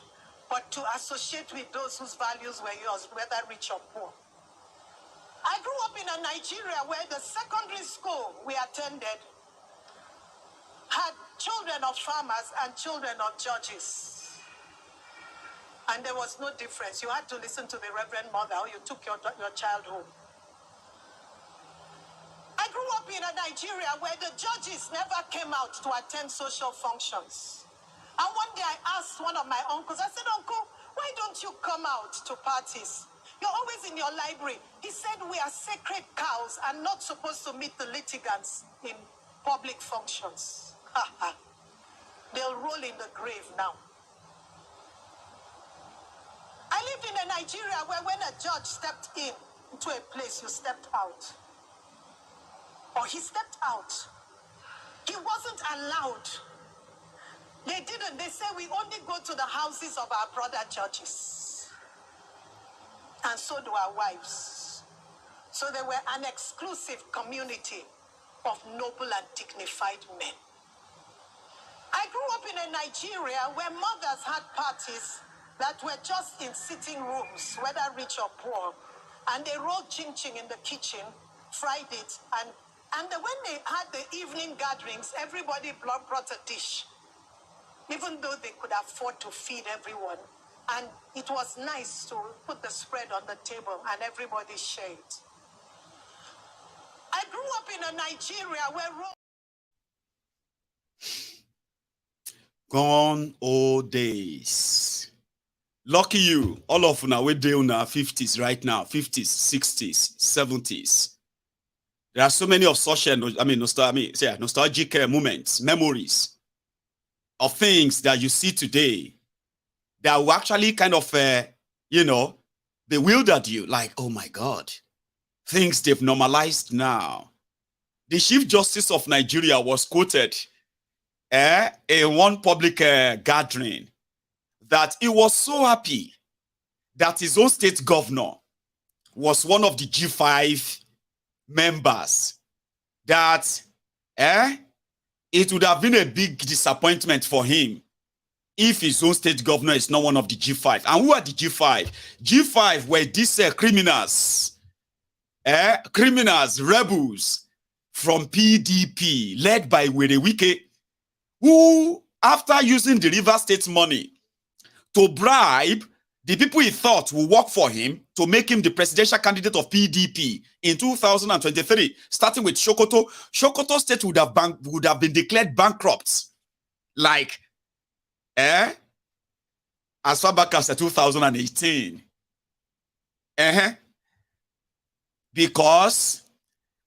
but to associate with those whose values were yours, whether rich or poor. I grew up in a Nigeria where the secondary school we attended had children of farmers and children of judges. And there was no difference. You had to listen to the Reverend Mother or you took your child home. I grew up in a Nigeria where the judges never came out to attend social functions. And one day I asked one of my uncles, I said, Uncle, why don't you come out to parties? You're always in your library. He said, we are sacred cows and not supposed to meet the litigants in public functions. They'll roll in the grave now. I lived in a Nigeria where when a judge stepped into a place, you stepped out. Or he stepped out. He wasn't allowed. They didn't. They said we only go to the houses of our brother judges. And so do our wives. So they were an exclusive community of noble and dignified men. I grew up in a Nigeria where mothers had parties that were just in sitting rooms, whether rich or poor. And they rolled ching-ching in the kitchen, fried it, and when they had the evening gatherings, everybody brought a dish, even though they could afford to feed everyone. And it was nice to put the spread on the table and everybody shared. I grew up in a Nigeria where... Gone old days. Lucky you, all of you we're doing our 50s right now, 50s, 60s, 70s. There are so many of such, nostalgic moments, memories. of things that you see today that will actually kind of, bewildered you. Like, oh my God, things they've normalized now. The Chief Justice of Nigeria was quoted in one public gathering that he was so happy that his own state governor was one of the G5 members, that it would have been a big disappointment for him if his own state governor is not one of the G5. And who are the G5? G5 were these criminals, rebels from PDP, led by Werewike, who, after using the River State money to bribe the people he thought would work for him to make him the presidential candidate of PDP in 2023, starting with Sokoto. Sokoto State would have been declared bankrupt, like, as far back as 2018. Because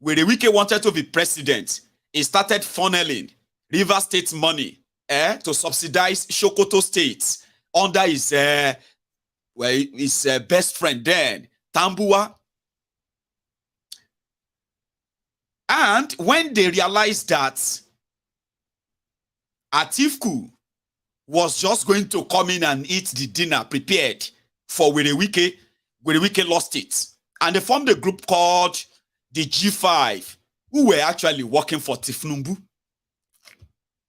Werewike wanted to be president, he started funneling River State money to subsidize Sokoto State under his best friend then, Tambuwa. And when they realized that Atiku was just going to come in and eat the dinner prepared for Werewike, Werewike lost it. And they formed a group called the G5, who were actually working for Tinubu.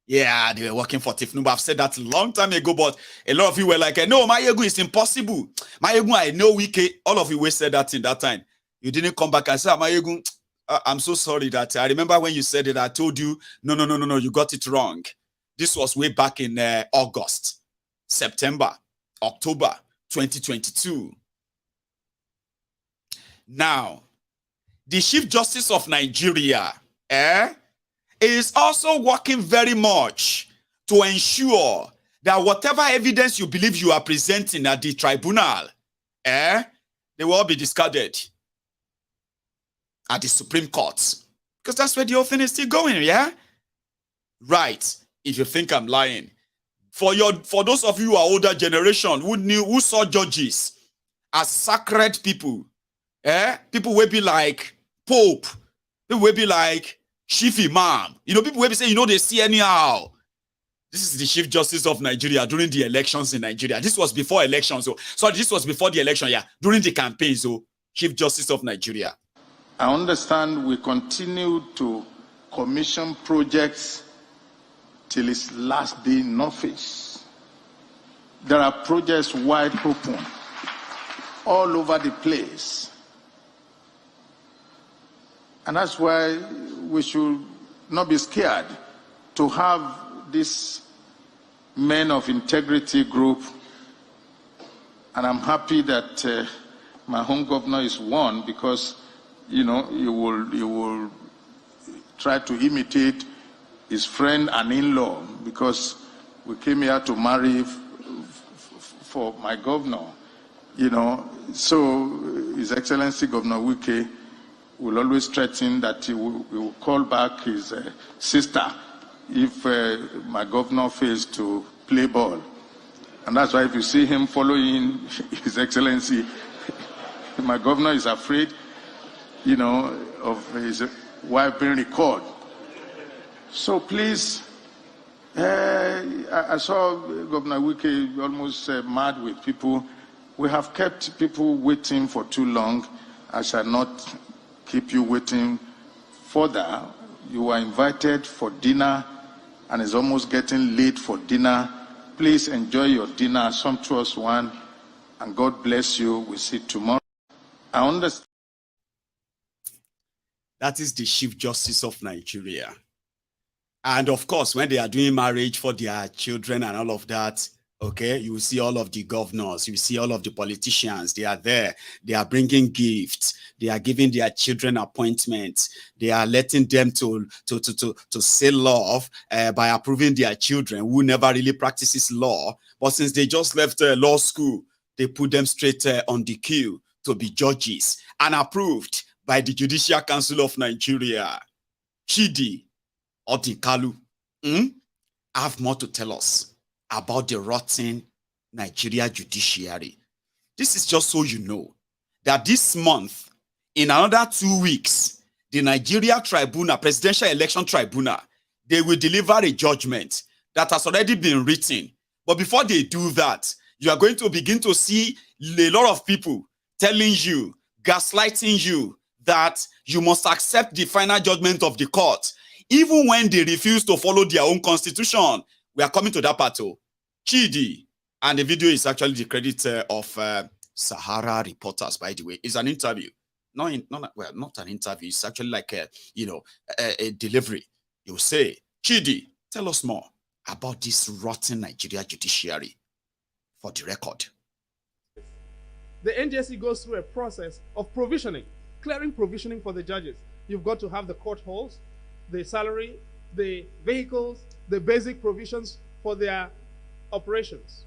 Yeah, they were working for Tinubu. I've said that a long time ago, but a lot of you were like, no, Maiyegun is impossible. Maiyegun, I know Wike. All of you were said that in that time. You didn't come back and say, Maiyegun, I'm so sorry that I remember when you said it, I told you, no, you got it wrong. This was way back in August, September, October 2022. Now, the Chief Justice of Nigeria is also working very much to ensure that whatever evidence you believe you are presenting at the tribunal, they will all be discarded at the Supreme Court. Because that's where the whole thing is still going, yeah? Right. If you think I'm lying. For those of you who are older generation, who saw judges as sacred people, people will be like Pope, people will be like Chief Imam. People will be saying, they see anyhow. This is the Chief Justice of Nigeria during the elections in Nigeria. This was before elections. So this was before the election, yeah. During the campaign, so Chief Justice of Nigeria. I understand we continue to commission projects till its last day in office. There are projects wide open all over the place. And that's why we should not be scared to have this men of integrity group. And I'm happy that my home governor is one, because, you will try to imitate his friend and in-law, because we came here to marry for my governor, So His Excellency Governor Wike will always threaten that he will call back his sister if my governor fails to play ball. And that's why if you see him following His Excellency, my governor is afraid, of his wife being recalled. So please, I saw Governor Wike almost mad with people. We have kept people waiting for too long. I shall not keep you waiting further. You are invited for dinner, and it's almost getting late for dinner. Please enjoy your dinner, a sumptuous one, and God bless you. We'll see tomorrow. I understand. That is the Chief Justice of Nigeria. And of course, when they are doing marriage for their children and all of that, okay, you will see all of the governors, you see all of the politicians, they are there. They are bringing gifts. They are giving their children appointments. They are letting them to say love by approving their children who never really practices law. But since they just left law school, they put them straight on the queue to be judges and approved by the Judicial Council of Nigeria. Chidi Otikalu. have more to tell us about the rotten Nigeria judiciary. This is just so you know that this month, in another 2 weeks, the Nigeria Tribunal, Presidential Election Tribunal, they will deliver a judgment that has already been written. But before they do that, you are going to begin to see a lot of people telling you, gaslighting you, that you must accept the final judgment of the court, even when they refuse to follow their own constitution. We are coming to that part. Chidi, and the video is actually the credit of Sahara Reporters, by the way. It's an interview. Not an interview. It's actually like a delivery. You say, Chidi, tell us more about this rotten Nigeria judiciary for the record. The NJC goes through a process of provisioning, clearing provisioning for the judges. You've got to have the court halls, the salary, the vehicles, the basic provisions for their operations.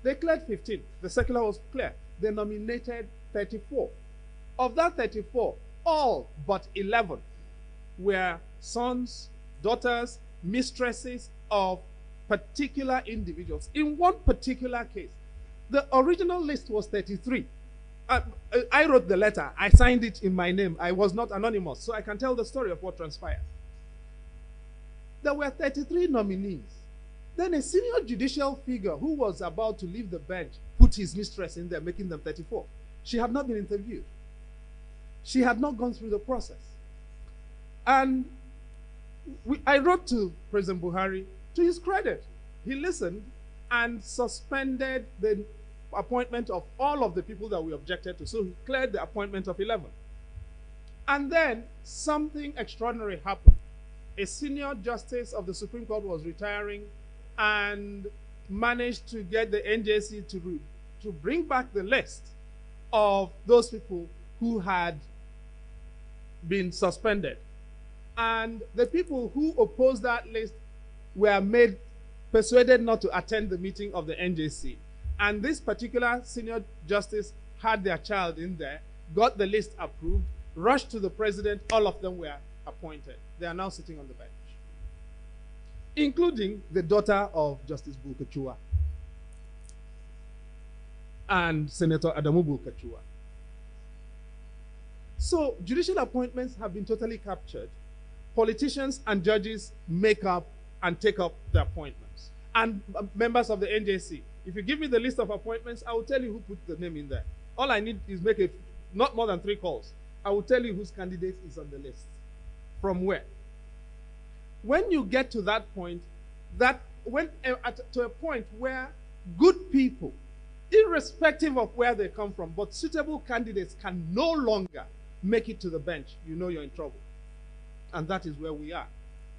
They cleared 15. The circular was clear. They nominated 34. Of that 34, all but 11 were sons, daughters, mistresses of particular individuals. In one particular case, the original list was 33. I wrote the letter. I signed it in my name. I was not anonymous, so I can tell the story of what transpired. There were 33 nominees. Then a senior judicial figure who was about to leave the bench put his mistress in there, making them 34. She had not been interviewed. She had not gone through the process. And I wrote to President Buhari, to his credit. He listened and suspended the appointment of all of the people that we objected to. So he cleared the appointment of 11. And then something extraordinary happened. A senior justice of the Supreme Court was retiring and managed to get the NJC to bring back the list of those people who had been suspended. And the people who opposed that list were persuaded not to attend the meeting of the NJC. And this particular senior justice had their child in there, got the list approved, rushed to the president, all of them were appointed. They are now sitting on the bench, including the daughter of Justice Bulkachua and Senator Adamu Bulkachua. So judicial appointments have been totally captured. Politicians and judges make up and take up the appointments. And members of the NJC. If you give me the list of appointments, I will tell you who put the name in there. All I need is make it not more than 3 calls. I will tell you whose candidate is on the list. From where. When you get to that point, to a point where good people, irrespective of where they come from, but suitable candidates can no longer make it to the bench, you know you're in trouble. And that is where we are.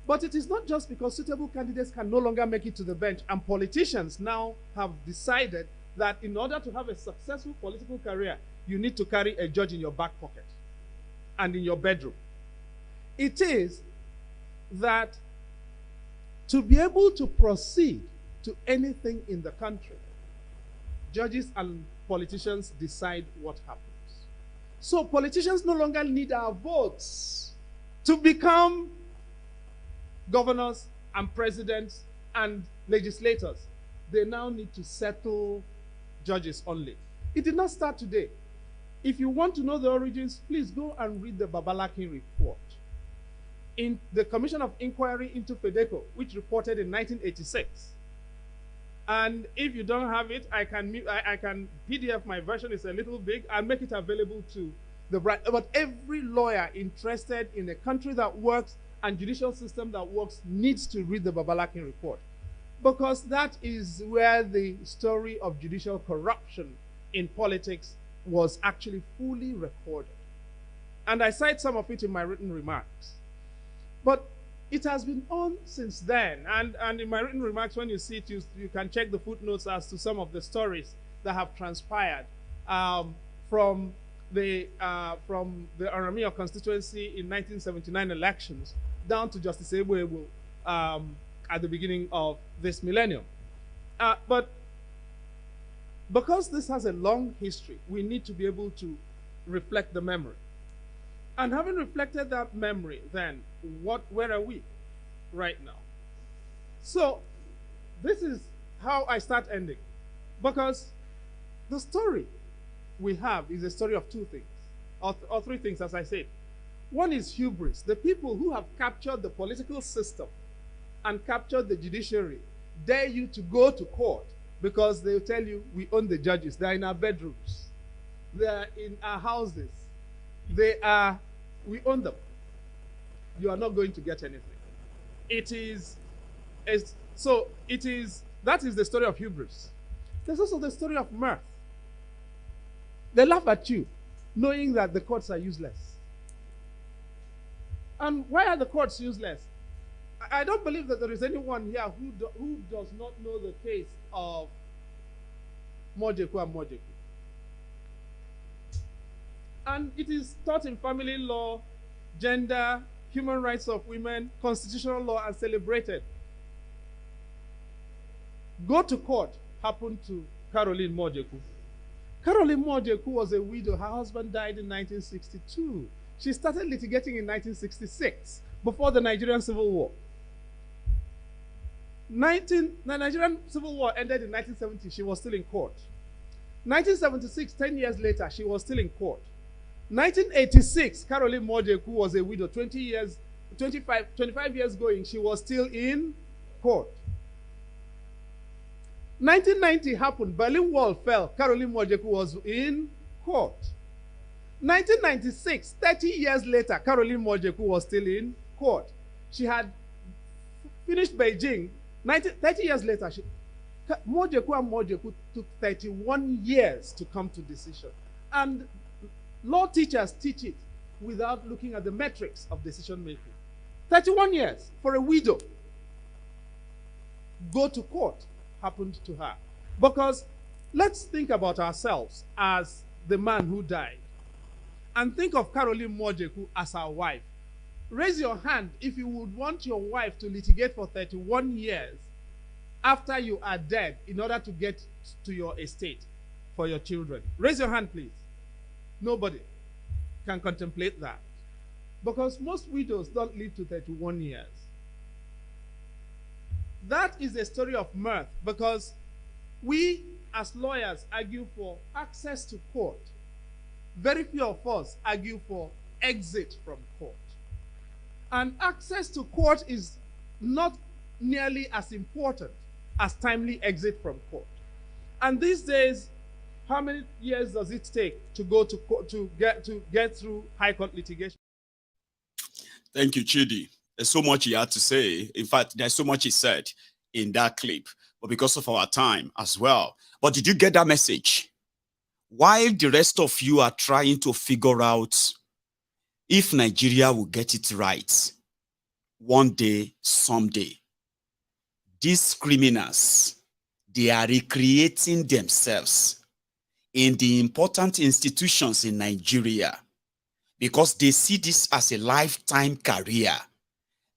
But it is not just because suitable candidates can no longer make it to the bench, and politicians now have decided that in order to have a successful political career, you need to carry a judge in your back pocket and in your bedroom. It is that to be able to proceed to anything in the country, judges and politicians decide what happens. So politicians no longer need our votes to become governors and presidents and legislators. They now need to settle judges only. It did not start today. If you want to know the origins, please go and read the Babalaki report. In the Commission of Inquiry into Fedeco, which reported in 1986. And if you don't have it, I can PDF my version. It's a little big. I'll make it available to the but every lawyer interested in a country that works and judicial system that works needs to read the Babalaki report, because that is where the story of judicial corruption in politics was actually fully recorded. And I cite some of it in my written remarks. But it has been on since then. And in my written remarks, when you see it, you can check the footnotes as to some of the stories that have transpired from the Aramia constituency in 1979 elections down to Justice Ebuebu at the beginning of this millennium. But because this has a long history, we need to be able to reflect the memory. And having reflected that memory, then where are we right now? So this is how I start ending. Because the story we have is a story of two things, or three things, as I said. One is hubris. The people who have captured the political system and captured the judiciary dare you to go to court because they'll tell you, we own the judges. They're in our bedrooms. They're in our houses. We own them. You are not going to get anything. That is the story of hubris. There's also the story of mirth. They laugh at you, knowing that the courts are useless. And why are the courts useless? I don't believe that there is anyone here who does not know the case of Maiyegun and Maiyegun. And it is taught in family law, gender, human rights of women, constitutional law, and celebrated. Go to court happened to Caroline Maiyegun. Caroline Maiyegun was a widow. Her husband died in 1962. She started litigating in 1966, before the Nigerian Civil War. The Nigerian Civil War ended in 1970. She was still in court. 1976, 10 years later, she was still in court. 1986, Caroline Maiyegun was a widow. 25 years going, she was still in court. 1990 happened. Berlin Wall fell. Caroline Maiyegun was in court. 1996, 30 years later, Caroline Maiyegun was still in court. She had finished Beijing. 30 years later, Maiyegun took 31 years to come to decision. And law teachers teach it without looking at the metrics of decision making. 31 years for a widow. Go to court happened to her. Because let's think about ourselves as the man who died. And think of Caroline Maiyegun as our wife. Raise your hand if you would want your wife to litigate for 31 years after you are dead in order to get to your estate for your children. Raise your hand, please. Nobody can contemplate that. Because most widows don't live to 31 years. That is a story of mirth, because we as lawyers argue for access to court. Very few of us argue for exit from court. And access to court is not nearly as important as timely exit from court. And these days, how many years does it take to go to court, to get through high court litigation? Thank you, Chidi. There's so much he had to say. In fact, there's so much he said in that clip, but because of our time as well. But did you get that message? While the rest of you are trying to figure out if Nigeria will get it right one day, someday, these criminals, they are recreating themselves in the important institutions in Nigeria because they see this as a lifetime career,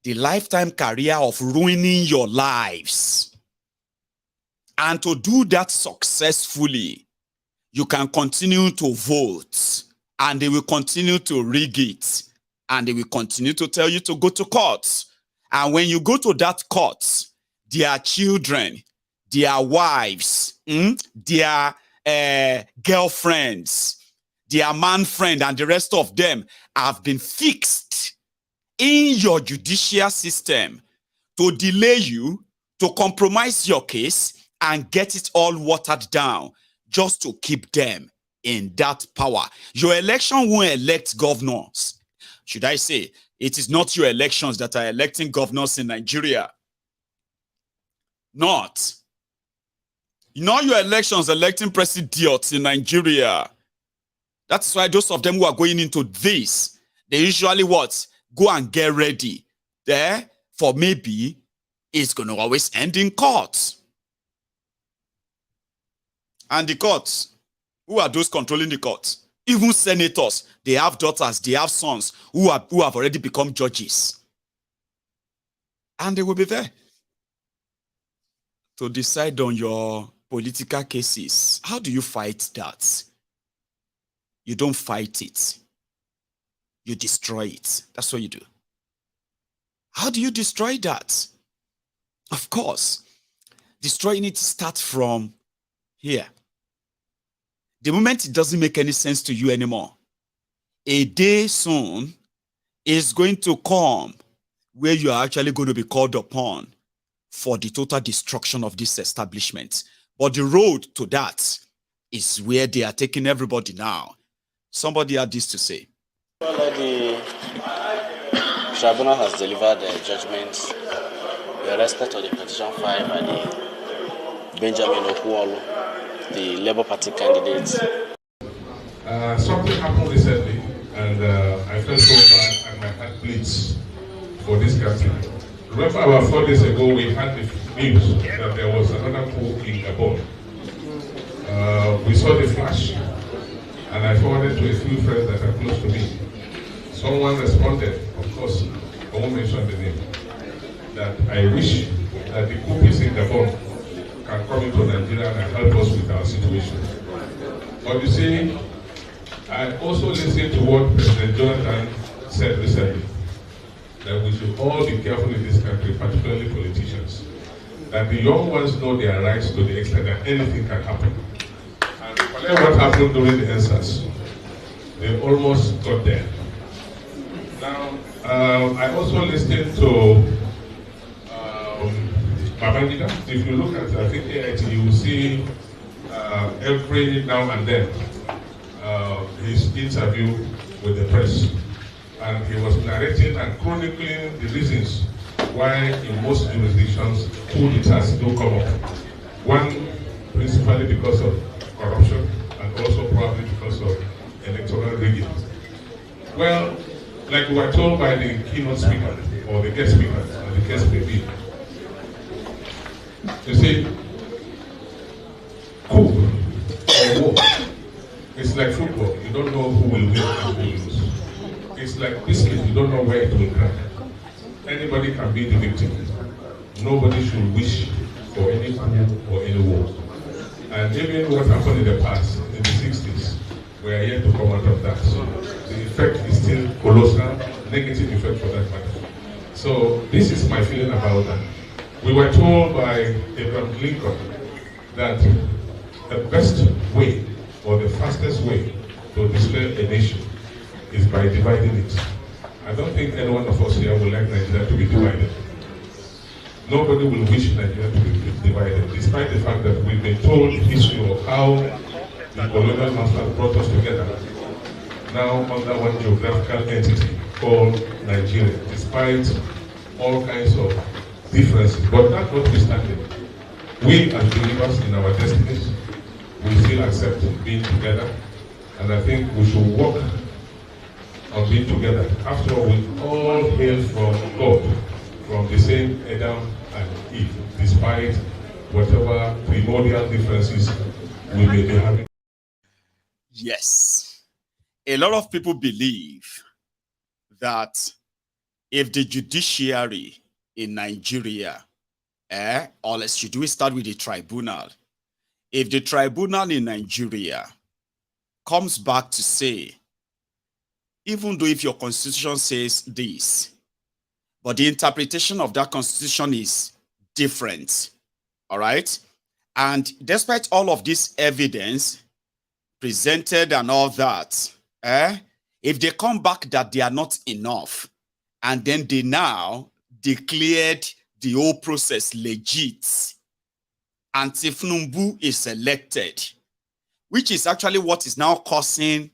the lifetime career of ruining your lives. And to do that successfully, you can continue to vote, and they will continue to rig it, and they will continue to tell you to go to court. And when you go to that court, their children, their wives, their girlfriends, their man friend, and the rest of them have been fixed in your judicial system to delay you, to compromise your case, and get it all watered down just to keep them in that power. Your election won't elect governors. Should I say, it is not your elections that are electing governors in Nigeria. Not your elections electing presidents in Nigeria. That's why those of them who are going into this, they usually what? Go and get ready there for maybe it's going to always end in court. And the courts, who are those controlling the courts? Even senators, they have daughters, they have sons who have already become judges. And they will be there to decide on your political cases. How do you fight that? You don't fight it. You destroy it. That's what you do. How do you destroy that? Of course, destroying it starts from here. The moment it doesn't make any sense to you anymore, a day soon is going to come where you are actually going to be called upon for the total destruction of this establishment. But the road to that is where they are taking everybody now. Somebody had this to say. Well, the tribunal has delivered a judgment with respect to the petition filed by the Benjamin Okuolu, the Labour Party candidate. Something happened recently, and I felt so bad, and my heart bleeds for this country. Remember, about 4 days ago, we had the news that there was another coup in Gabon. We saw the flash, and I forwarded to a few friends that are close to me. Someone responded, of course, I won't mention the name, that I wish that the coupists in Gabon can come into Nigeria and help us with our situation. But you see, I also listened to what President Jonathan said recently, that we should all be careful in this country, particularly politicians, that the young ones know their rights to the extent that anything can happen. And what happened during the NSAS, they almost got there. Now, I also listened to Babangida. If you look at, I think, AIT, you will see every now and then his interview with the press. And he was narrating and chronicling the reasons why in most jurisdictions coup d'etats do come up. One, principally because of corruption, and also probably because of electoral rigging. Well, like we were told by the keynote speaker, or the guest speaker, or the guest may you see, coup or war, it's like football. You don't know who will win and who will lose. It's like biscuit, you don't know where it will crack. Anybody can be the victim. Nobody should wish for any coup or any war. And even what happened in the past, in the 60s, we are yet to come out of that. The effect is still colossal, negative effect for that matter. So this is my feeling about that. We were told by Abraham Lincoln that the best way or the fastest way to destroy a nation is by dividing it. I don't think any one of us here would like Nigeria to be divided. Nobody will wish Nigeria to be divided, despite the fact that we've been told the history of how the colonial masters brought us together, now under one geographical entity called Nigeria, despite all kinds of differences. But that notwithstanding, we as believers in our destinies, we still accept being together, and I think we should work on being together. After all, we all hail from God, from the same Adam and Eve, despite whatever primordial differences we may be having. Yes. A lot of people believe that if the judiciary in Nigeria, or should we start with the tribunal? If the tribunal in Nigeria comes back to say, even though if your constitution says this, but the interpretation of that constitution is different, all right? And despite all of this evidence presented and all that, if they come back that they are not enough, and then they now declared the whole process legit, and Tinubu is elected, which is actually what is now causing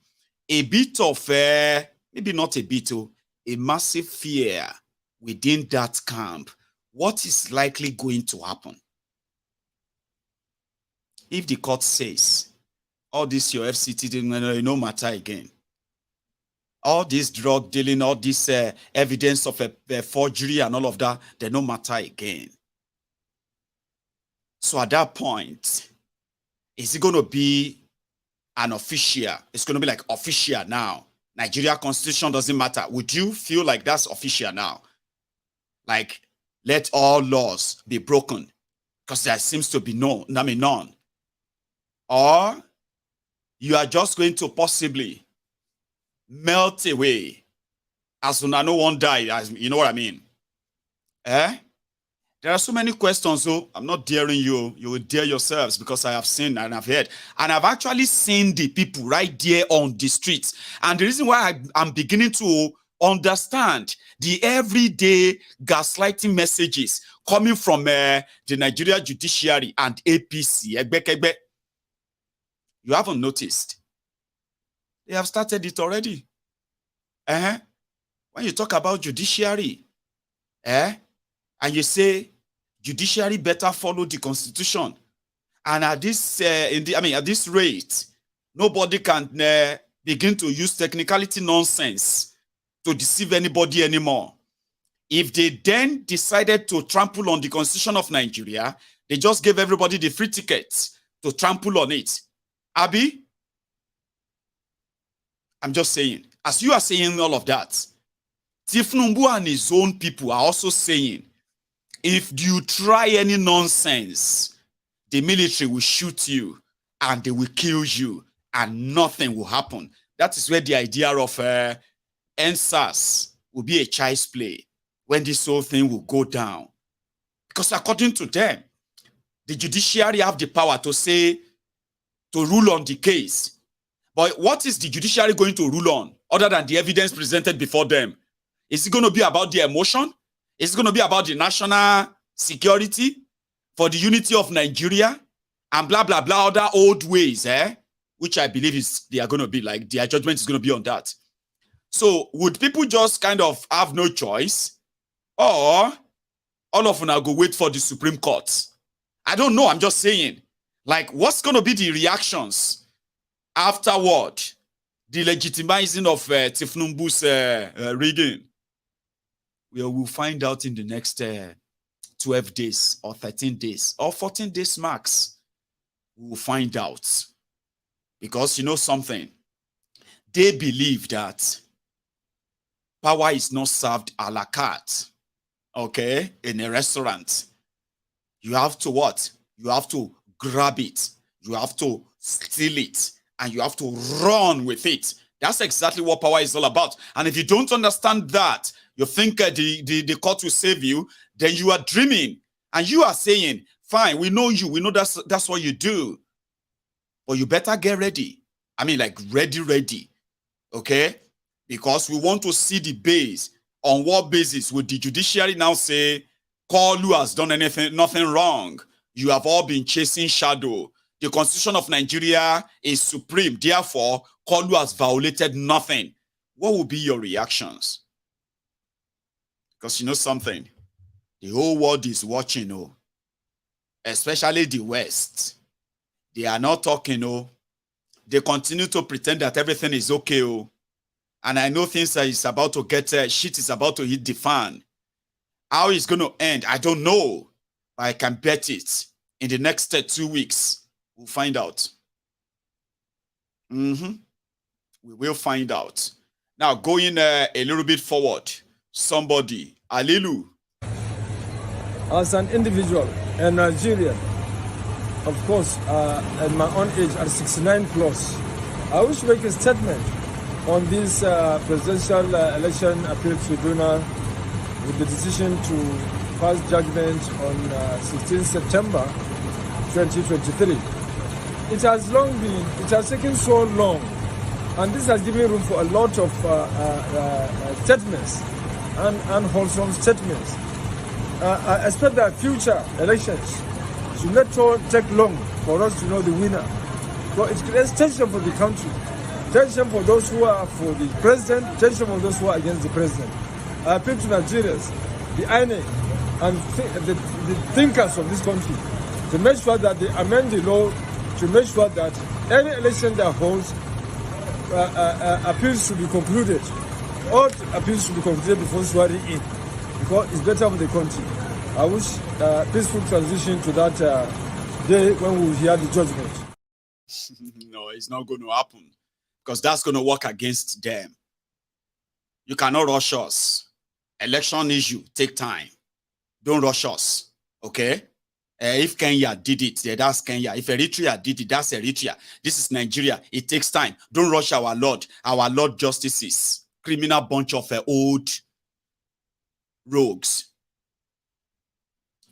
a bit of, maybe not a bit, a massive fear within that camp. What is likely going to happen? If the court says, all this your FCT, no matter again. All this drug dealing, all this evidence of a forgery and all of that, they no matter again. So at that point, is it going to be an official? It's going to be like official now. Nigeria constitution doesn't matter. Would you feel like that's official now? Like, let all laws be broken because there seems to be none. Or you are just going to possibly melt away as soon as no one died, as you know what I mean. There are so many questions, so I'm not daring you. You will dare yourselves because I have seen and I've heard. And I've actually seen the people right there on the streets. And the reason why I'm beginning to understand the everyday gaslighting messages coming from the Nigeria Judiciary and APC. You haven't noticed. They have started it already. When you talk about judiciary, and you say judiciary better follow the constitution, and at this at this rate, nobody can begin to use technicality nonsense to deceive anybody anymore. If they then decided to trample on the constitution of Nigeria, they just gave everybody the free ticket to trample on it. Abi, I'm just saying, as you are saying all of that, Tinubu and his own people are also saying, if you try any nonsense, the military will shoot you and they will kill you and nothing will happen. That is where the idea of NSAS will be a child's play, when this whole thing will go down. Because according to them, the judiciary have the power to say, to rule on the case. But what is the judiciary going to rule on other than the evidence presented before them? Is it going to be about the emotion? Is it going to be about the national security for the unity of Nigeria and blah, blah, blah, other old ways, which I believe they are going to be like, their judgment is going to be on that. So would people just kind of have no choice? Or all of them now go wait for the Supreme Court? I don't know. I'm just saying. Like, what's going to be the reactions afterward? The legitimizing of Tinubu's rigging? We'll find out in the next 12 days or 13 days or 14 days max. We'll find out. Because you know something? They believe that power is not served a la carte, okay, in a restaurant. You have to what? You have to grab it. You have to steal it. And you have to run with it. That's exactly what power is all about. And if you don't understand that, you think the court will save you, then you are dreaming. And you are saying, fine, we know you. We know that's what you do. But you better get ready. I mean, like ready. Okay? Because we want to see the base. On what basis would the judiciary now say, Kalu has done nothing wrong? You have all been chasing shadow. The constitution of Nigeria is supreme. Therefore, Kalu has violated nothing. What will be your reactions? Because you know something? The whole world is watching, especially the West. They are not talking, They continue to pretend that everything is okay, And I know things is about to get, shit is about to hit the fan. How it's going to end, I don't know. But I can bet it. In the next 2 weeks, we'll find out. We will find out. Now, going a little bit forward. Somebody, Alilu. As an individual, a Nigerian, of course, at my own age, at 69 plus, I wish to make a statement on this presidential election appeal tribunal with the decision to pass judgment on 16 September 2023. It has taken so long, and this has given room for a lot of statements and unwholesome statements. I expect that future elections should not take long for us to know the winner. So it creates tension for the country, tension for those who are for the president, tension for those who are against the president. I appeal to Nigerians, the INEC, and the thinkers of this country to make sure that they amend the law to make sure that any election that holds appeals should be concluded. All appeals should be concluded before swearing in, because it's better for the country. I wish peaceful transition to that day when we will hear the judgment. No, it's not going to happen, because that's going to work against them. You cannot rush us. Election issue, take time. Don't rush us, okay? If Kenya did it, that's Kenya. If Eritrea did it, that's Eritrea. This is Nigeria. It takes time. Don't rush our Lord justices. Criminal bunch of old rogues.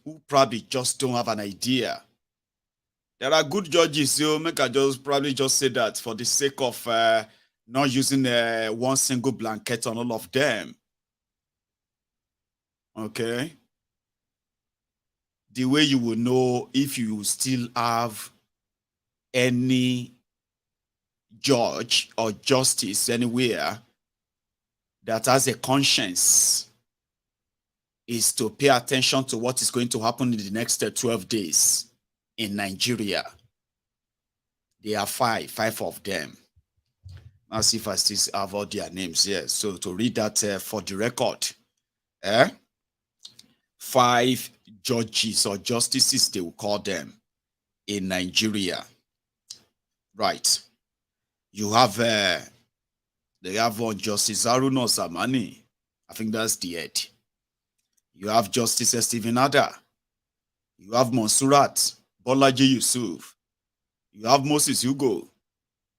who probably just don't have an idea. There are good judges, so make I just probably just say that for the sake of not using one single blanket on all of them. Okay. The way you will know if you still have any judge or justice anywhere that has a conscience is to pay attention to what is going to happen in the next 12 days in Nigeria. There are five of them. I'll see if I still have all their names here. So to read that for the record, 5 judges or justices, they will call them, in Nigeria. Right. You have, they have one Justice Haruna Zamani. I think that's the head. You have Justice Stephen Ada. You have Monsurat Bolaji Yusuf. You have Moses Hugo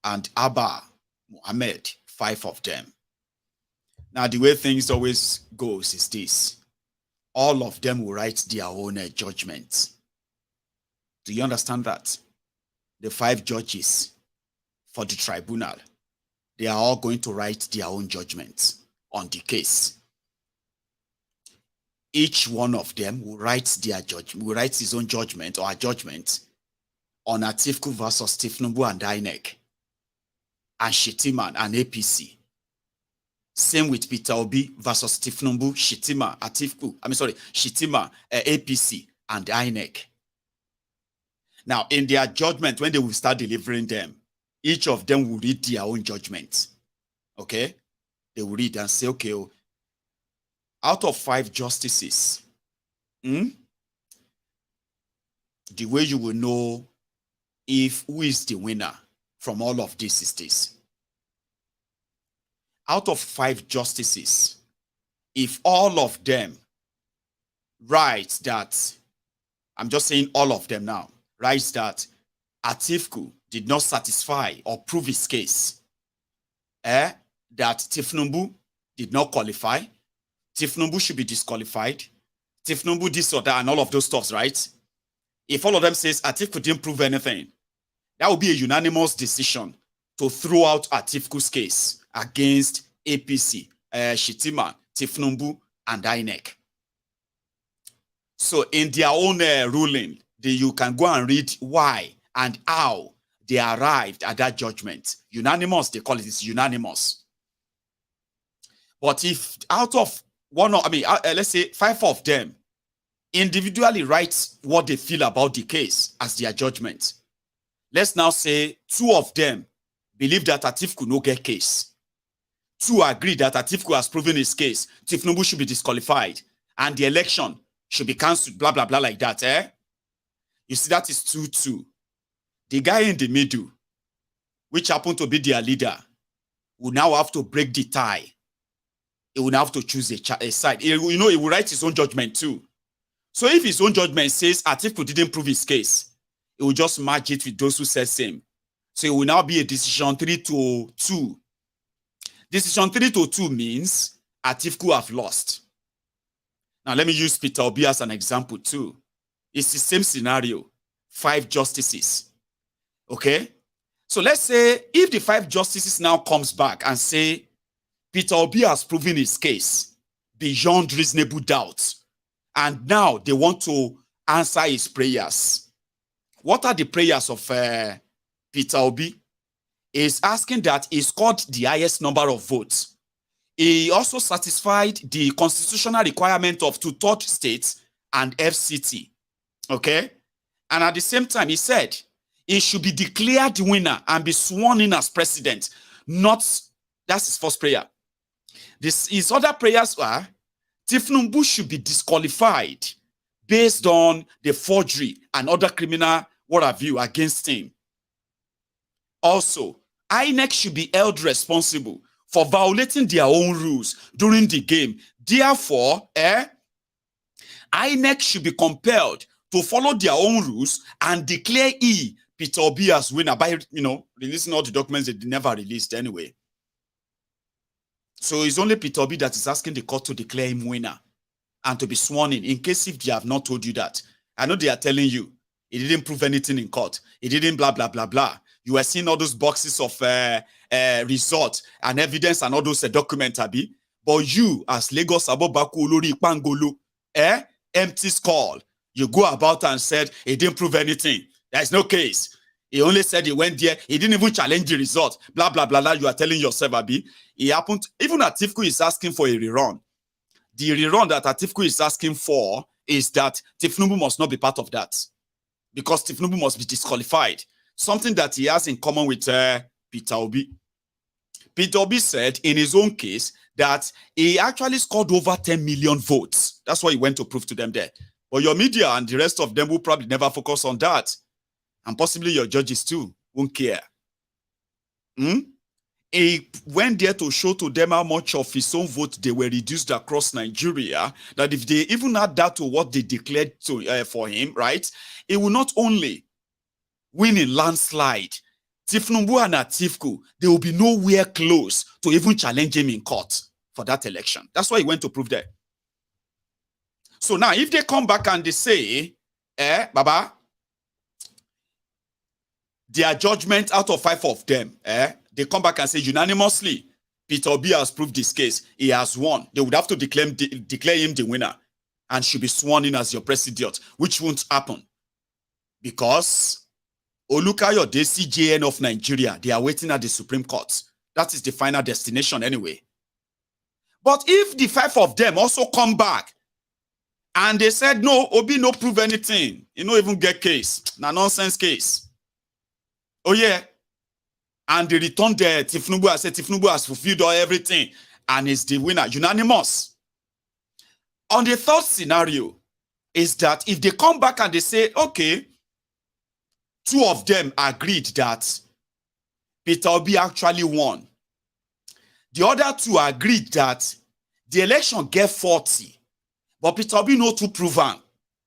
and Abba Mohammed, 5 of them. Now, the way things always goes is this. All of them will write their own judgment. Do you understand that? The 5 judges for the tribunal, they are all going to write their own judgment on the case. Each one of them will write their judgment, will write his own judgment or a judgment on Atiku versus Tinubu and INEC, and Shettima and APC. Same with Peter Obi versus Tinubu, Shettima, Shettima, APC, and INEC. Now, in their judgment, when they will start delivering them, each of them will read their own judgment. Okay? They will read and say, okay, out of 5 justices, the way you will know if who is the winner from all of this is this. Out of 5 justices, if all of them write that, I'm just saying all of them now, writes that Atiku did not satisfy or prove his case, that Tinubu did not qualify, Tinubu should be disqualified, Tinubu this or that, and all of those stuffs, right? If all of them says Atiku didn't prove anything, that would be a unanimous decision to throw out Atiku's case against APC, Shettima, Tinubu, and INEC. So in their own ruling, you can go and read why and how they arrived at that judgment. Unanimous, they call it, it's unanimous. But if out of let's say 5 of them individually write what they feel about the case as their judgment. Let's now say 2 of them believe that Atiku no get case. 2 agree that Atiku has proven his case. Tinubu should be disqualified and the election should be cancelled, blah, blah, blah, like that, You see, that is 2-2. The guy in the middle, which happened to be their leader, will now have to break the tie. He will now have to choose a side. He will write his own judgment too. So if his own judgment says Atiku didn't prove his case, he will just match it with those who said same. So it will now be a decision 3-2. Decision 3-2 means Atiku have lost. Now let me use Peter Obi as an example too. It's the same scenario. 5 justices. Okay? So let's say if the 5 justices now comes back and say Peter Obi has proven his case beyond reasonable doubt, and now they want to answer his prayers. What are the prayers of Peter Obi? Is asking that he scored the highest number of votes. He also satisfied the constitutional requirement of 2/3 states and FCT. Okay? And at the same time, he said he should be declared winner and be sworn in as president. That's his first prayer. His other prayers are Tinubu should be disqualified based on the forgery and other criminal what have you against him. Also, INEC should be held responsible for violating their own rules during the game. Therefore, INEC should be compelled to follow their own rules and declare Peter Obi as winner by, releasing all the documents that they never released anyway. So it's only Peter Obi that is asking the court to declare him winner. and to be sworn in case if they have not told you that. I know they are telling you, he didn't prove anything in court. He didn't blah, blah, blah, blah. You were seeing all those boxes of results and evidence and all those documents, Abi. But you, as Lagos Abobaku Olori Pangolo, empty skull, you go about and said he didn't prove anything. There's no case. He only said he went there. He didn't even challenge the result. Blah, blah, blah, blah. You are telling yourself, Abi. It happened. Even Atiku is asking for a rerun. The rerun that Atiku is asking for is that Tinubu must not be part of that. Because Tinubu must be disqualified. Something that he has in common with Peter Obi. Peter Obi said in his own case that he actually scored over 10 million votes. That's what he went to prove to them there. But your media and the rest of them will probably never focus on that. And possibly your judges too won't care. He went there to show to them how much of his own vote they were reduced across Nigeria, that if they even add that to what they declared to, for him, right, it will not only win in landslide, Tinubu and Atiku, they will be nowhere close to even challenge him in court for that election. That's why he went to prove that. So now, if they come back and they say, Baba, their judgment out of 5 of them, they come back and say unanimously, Peter Obi has proved this case. He has won. They would have to declare him the winner and should be sworn in as your president, which won't happen. Because Olukayode CJN of Nigeria, they are waiting at the Supreme Court. That is the final destination anyway. But if the 5 of them also come back and they said, no, Obi no prove anything, you no even get case, na nonsense case. Oh yeah. And they returned there, Tinubu has said Tinubu has fulfilled everything and is the winner, unanimous. On the third scenario is that if they come back and they say, okay, 2 of them agreed that Peter Obi actually won. The other 2 agreed that the election get 40, but Peter Obi no to prove am.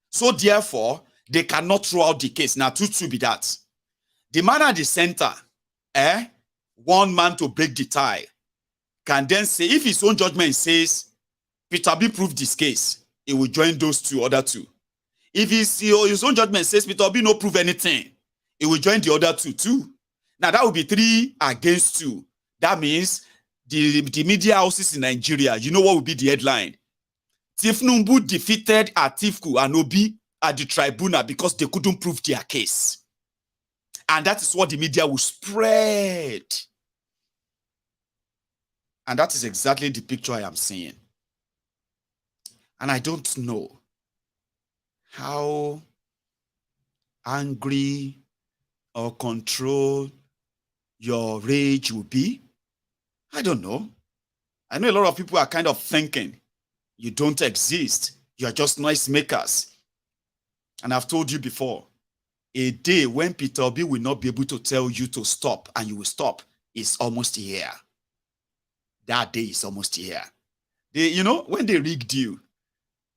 So therefore, they cannot throw out the case. Now, 2 be that. The man at the center, one man to break the tie, can then say, if his own judgment says, Peter Obi proved this case, he will join those other 2. If his own judgment says Peter Obi no prove anything, he will join the other 2 too. Now that would be 3 against 2. That means the media houses in Nigeria, you know what would be the headline? Tinubu defeated Atiku and Obi at the tribunal because they couldn't prove their case. And that is what the media will spread. And that is exactly the picture I am seeing. And I don't know how angry or controlled your rage will be. I don't know. I know a lot of people are kind of thinking you don't exist. You are just noisemakers. And I've told you before, a day when Peter Obi will not be able to tell you to stop and you will stop is almost here. That day is almost here. You know, when they rigged you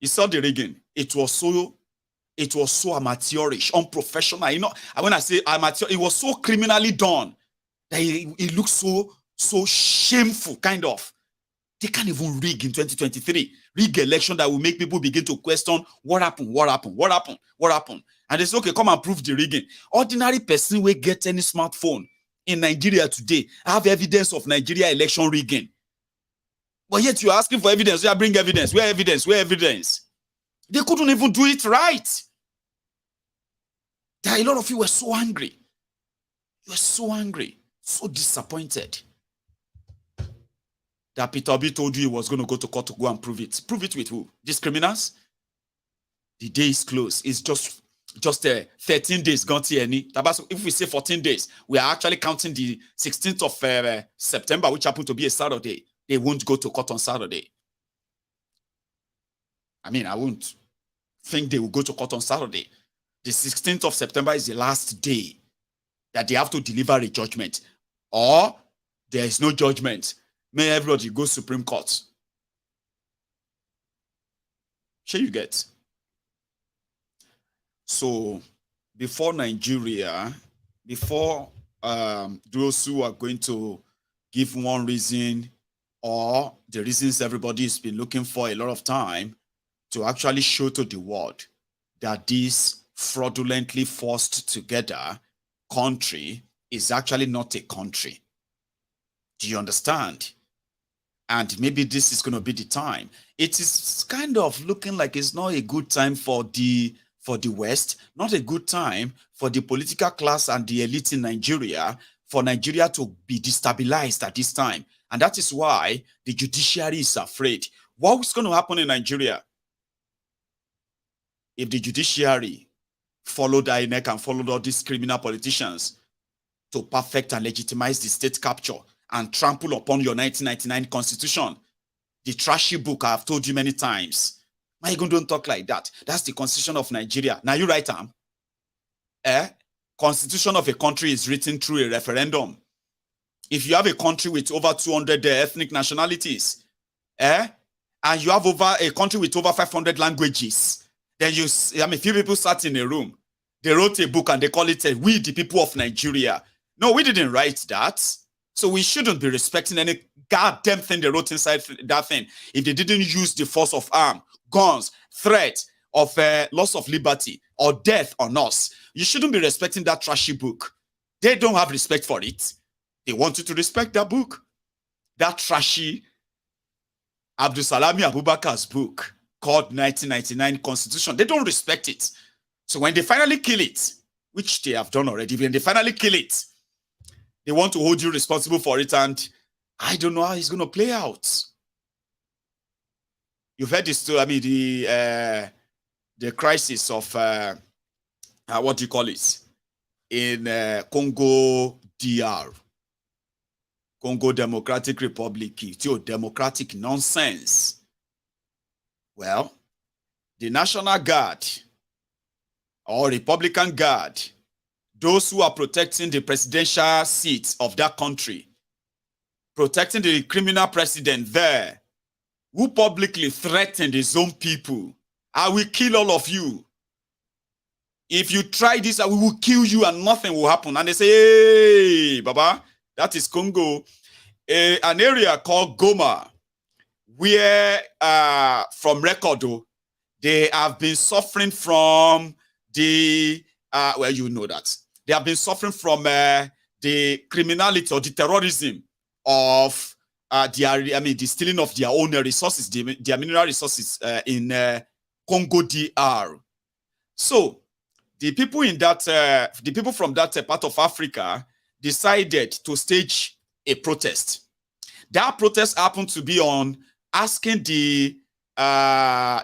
saw the rigging. It was so amateurish, unprofessional. You know, when I say amateur, it was so criminally done that it looks so shameful, kind of. They can't even rig in 2023. Rig election that will make people begin to question what happened. And they say, okay, come and prove the rigging. Ordinary person will get any smartphone in Nigeria today, have evidence of Nigeria election rigging. But yet you're asking for evidence. Yeah, bring evidence. Where evidence? Where evidence? They couldn't even do it right. There are a lot of you were so angry. You were so angry, so disappointed that Peter Obi told you he was going to go to court to go and prove it. Prove it with who? These criminals? The day is closed. It's just 13 days gone to any. If we say 14 days, we are actually counting the 16th of September, which happened to be a Saturday. They won't go to court on Saturday. I mean, I won't think they will go to court on Saturday. The 16th of September is the last day that they have to deliver a judgment. Or there is no judgment. May everybody go Supreme Court. Sure you get. So, before Nigeria, before those who are going to give one reason or the reasons everybody has been looking for a lot of time, to actually show to the world that this fraudulently forced together country is actually not a country. Do you understand? And maybe this is going to be the time. It is kind of looking like it's not a good time for the West, not a good time for the political class and the elite in Nigeria, for Nigeria to be destabilized at this time. And that is why the judiciary is afraid. What's going to happen in Nigeria if the judiciary followed INEC and followed all these criminal politicians to perfect and legitimize the state capture and trample upon your 1999 constitution? The trashy book I've told you many times. Maiyegun, don't talk like that. That's the constitution of Nigeria. Now you write constitution of a country is written through a referendum. If you have a country with over 200 ethnic nationalities, and you have over a country with over 500 languages, then few people sat in a room. They wrote a book and they call it We the People of Nigeria. No, we didn't write that. So we shouldn't be respecting any goddamn thing they wrote inside that thing. If they didn't use the force of arm, guns, threat of loss of liberty or death on us, you shouldn't be respecting that trashy book. They don't have respect for it. They want you to respect that book. That trashy Abdul Salami Abubakar's book called 1999 Constitution. They don't respect it. So when they finally kill it, which they have done already, when they finally kill it, they want to hold you responsible for it, and I don't know how it's going to play out. You've heard this too. I mean, the crisis of what do you call it in Congo DR, Congo Democratic Republic. It's your democratic nonsense. Well, the National Guard or Republican Guard, those who are protecting the presidential seats of that country, protecting the criminal president there, who publicly threatened his own people, I will kill all of you. If you try this, I will kill you and nothing will happen. And they say, hey, Baba, that is Congo. An area called Goma, where from record, they have been suffering from the, well, you know that. They have been suffering from the criminality or the terrorism of the stealing of their own resources, their mineral resources in Congo DR. So the people in that, the people from that part of Africa decided to stage a protest. That protest happened to be on asking the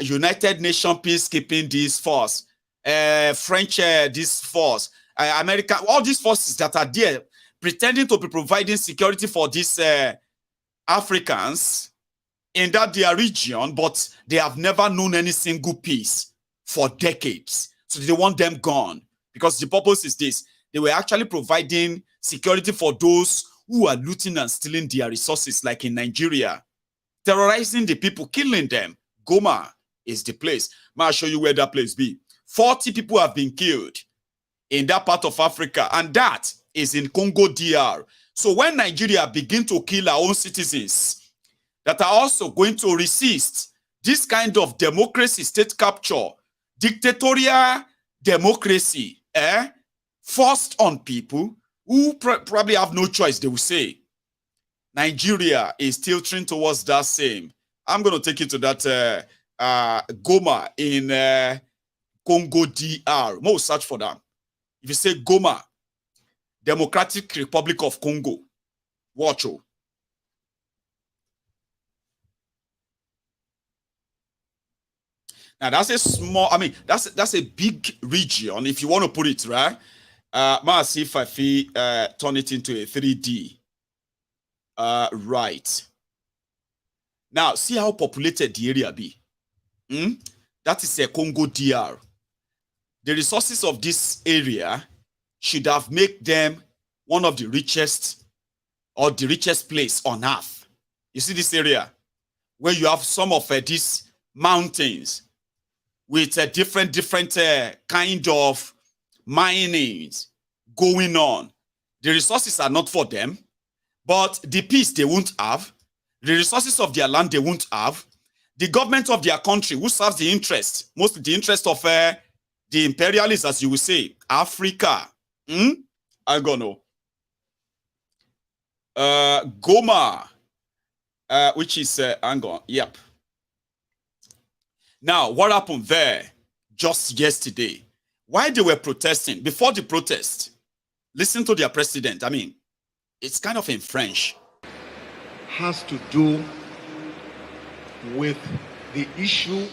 United Nations peacekeeping this force, French this force, America, all these forces that are there pretending to be providing security for these Africans in that their region, but they have never known any single peace for decades. So they want them gone because the purpose is this. They were actually providing security for those who are looting and stealing their resources, like in Nigeria, terrorizing the people, killing them. Goma is the place. I'll show you where that place be. 40 people have been killed in that part of Africa, and that is in Congo DR. So when Nigeria begin to kill our own citizens that are also going to resist this kind of democracy, state capture, dictatorial democracy, forced on people who probably have no choice, they will say. Nigeria is tilting towards that same. I'm going to take you to that Goma in Congo DR. More search for that. If you say Goma, Democratic Republic of Congo, watch out. Now that's a small, I mean, that's a big region if you want to put it, right? Let's see if I turn it into a 3D. Right. Now, see how populated the area be. That is a Congo DR. The resources of this area should have made them one of the richest or the richest place on earth. You see this area where you have some of these mountains with different kind of mining going on. The resources are not for them, but the peace they won't have, the resources of their land they won't have, the government of their country, who serves the interest, mostly the interest of the imperialists, as you will say, Africa. I don't know. Goma, which is Angon. Yep. Now, what happened there just yesterday? Why they were protesting? Before the protest, listen to their president. I mean, it's kind of in French. Has to do with the issue.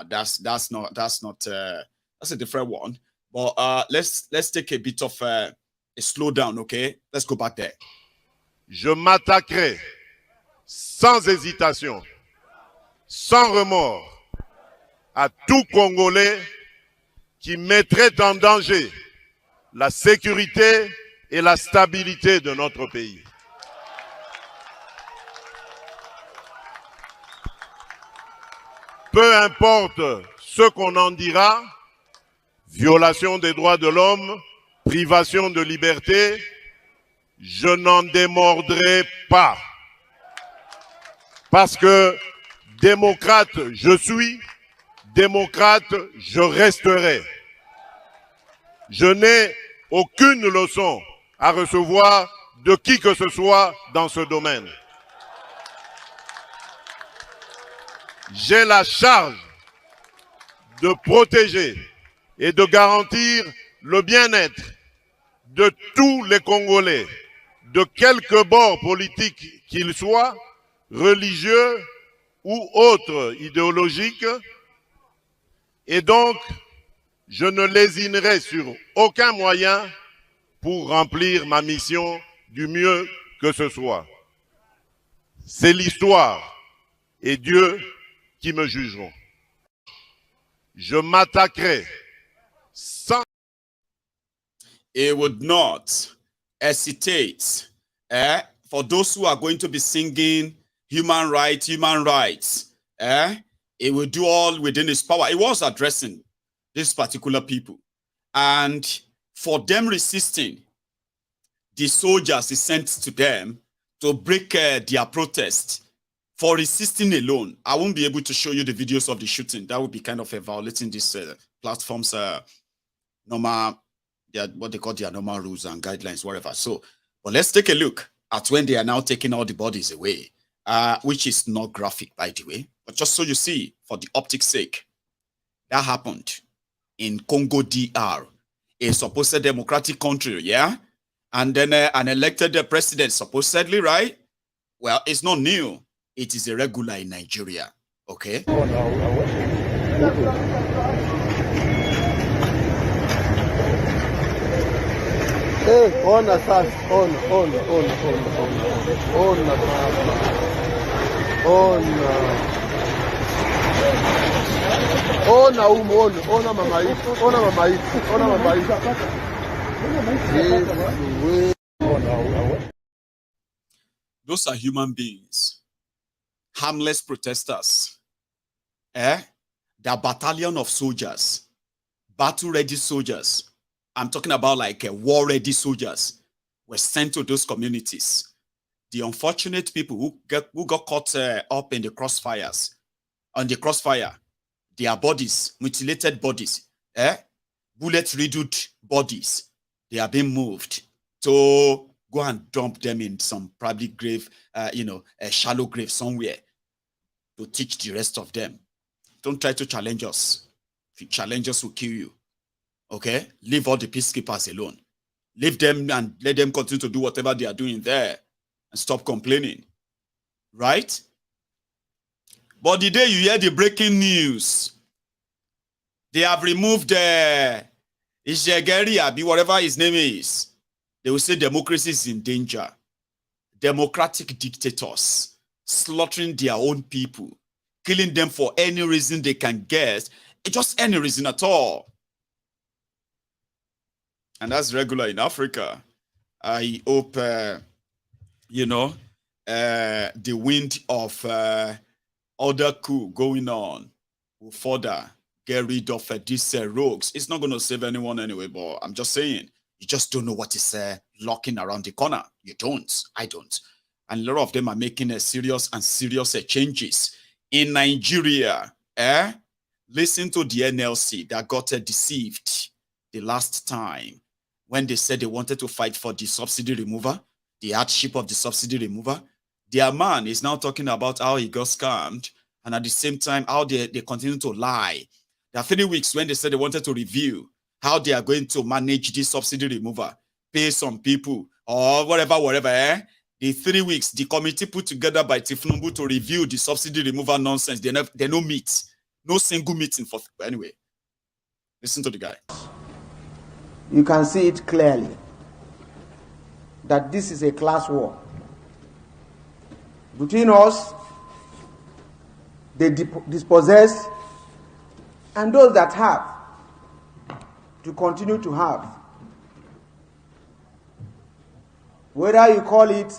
That's a different one. But let's take a bit of a slowdown, okay? Let's go back there. Je m'attaquerai sans hésitation, sans remords, à tout Congolais qui mettrait en danger la sécurité et la stabilité de notre pays. Peu importe ce qu'on en dira, violation des droits de l'homme, privation de liberté, je n'en démordrai pas. Parce que démocrate je suis, démocrate je resterai. Je n'ai aucune leçon à recevoir de qui que ce soit dans ce domaine. J'ai la charge de protéger et de garantir le bien-être de tous les Congolais, de quelque bord politique qu'ils soient, religieux ou autres idéologiques, et donc je ne lésinerai sur aucun moyen pour remplir ma mission du mieux que ce soit. C'est l'histoire et Dieu qui me jugeront. Je m'attaquerai sans... It would not hesitate for those who are going to be singing human rights, it will do all within his power. It was addressing these particular people. And for them resisting, the soldiers he sent to them to break their protest. For resisting alone, I won't be able to show you the videos of the shooting. That would be kind of violating this platform's normal, what they call their normal rules and guidelines, whatever. So, but let's take a look at when they are now taking all the bodies away, which is not graphic, by the way, but just so you see, for the optics sake, that happened in Congo DR, a supposed democratic country, yeah? And then an elected president, supposedly, right? Well, it's not new. It is irregular in Nigeria, okay? Hey, on asas, on. Those are human beings, harmless protesters. The battalion of soldiers, battle-ready soldiers. I'm talking about like war-ready soldiers were sent to those communities. The unfortunate people who got caught up in the crossfires, on the crossfire, their bodies, mutilated bodies, bullet-riddled bodies, they are being moved to go and dump them in some probably grave, a shallow grave somewhere to teach the rest of them. Don't try to challenge us. If you challenge us, we'll kill you. Okay? Leave all the peacekeepers alone. Leave them and let them continue to do whatever they are doing there and stop complaining. Right? But the day you hear the breaking news, they have removed Ishegeri Abi, whatever his name is. They will say democracy is in danger. Democratic dictators slaughtering their own people, killing them for any reason they can guess, just any reason at all. And that's regular in Africa. I hope, the wind of other coup going on will further get rid of these rogues. It's not going to save anyone anyway, but I'm just saying, you just don't know what is lurking around the corner. You don't. I don't. And a lot of them are making serious changes in Nigeria, listen to the NLC that got deceived the last time when they said they wanted to fight for the subsidy remover, the hardship of the subsidy remover. Their man is now talking about how he got scammed, and at the same time, how they continue to lie. There are 3 weeks when they said they wanted to review how they are going to manage this subsidy remover, pay some people, or whatever. The 3 weeks, the committee put together by Tinubu to review the subsidy removal nonsense, they no meet. No single meeting for... Anyway, listen to the guy. You can see it clearly that this is a class war. Between us, the dispossessed, and those that have to continue to have. Whether you call it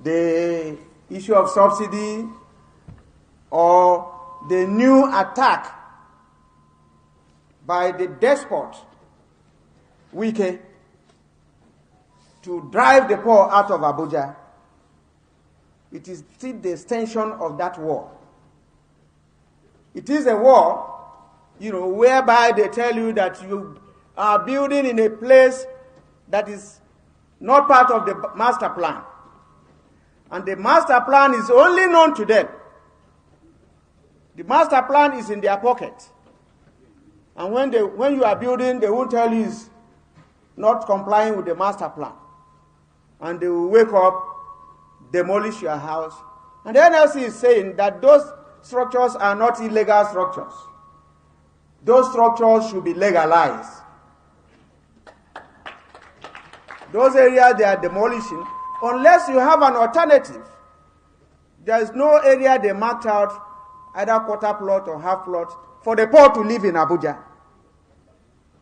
the issue of subsidy or the new attack by the despot, Wike, to drive the poor out of Abuja, it is still the extension of that war. It is a war, whereby they tell you that you are building in a place that is not part of the master plan. And the master plan is only known to them. The master plan is in their pocket. And when you are building, they won't tell you it's not complying with the master plan. And they will wake up, demolish your house. And the NLC is saying that those structures are not illegal structures. Those structures should be legalized. Those areas they are demolishing, unless you have an alternative, there is no area they marked out, either quarter plot or half plot, for the poor to live in Abuja.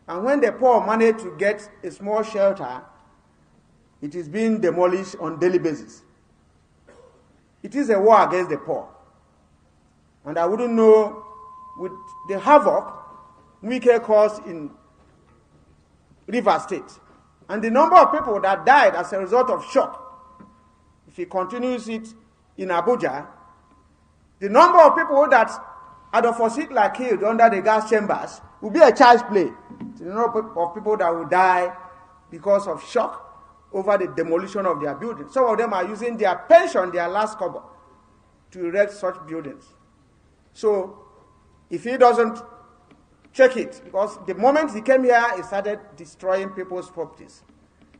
And when the poor manage to get a small shelter, it is being demolished on a daily basis. It is a war against the poor. And I wouldn't know, with the havoc Wike caused in Rivers State, and the number of people that died as a result of shock, if he continues it in Abuja, the number of people that Adolf Hitler killed under the gas chambers will be a child's play. The number of people that will die because of shock over the demolition of their buildings. Some of them are using their pension, their last cover, to erect such buildings. So, if he doesn't check it, because the moment he came here, he started destroying people's properties.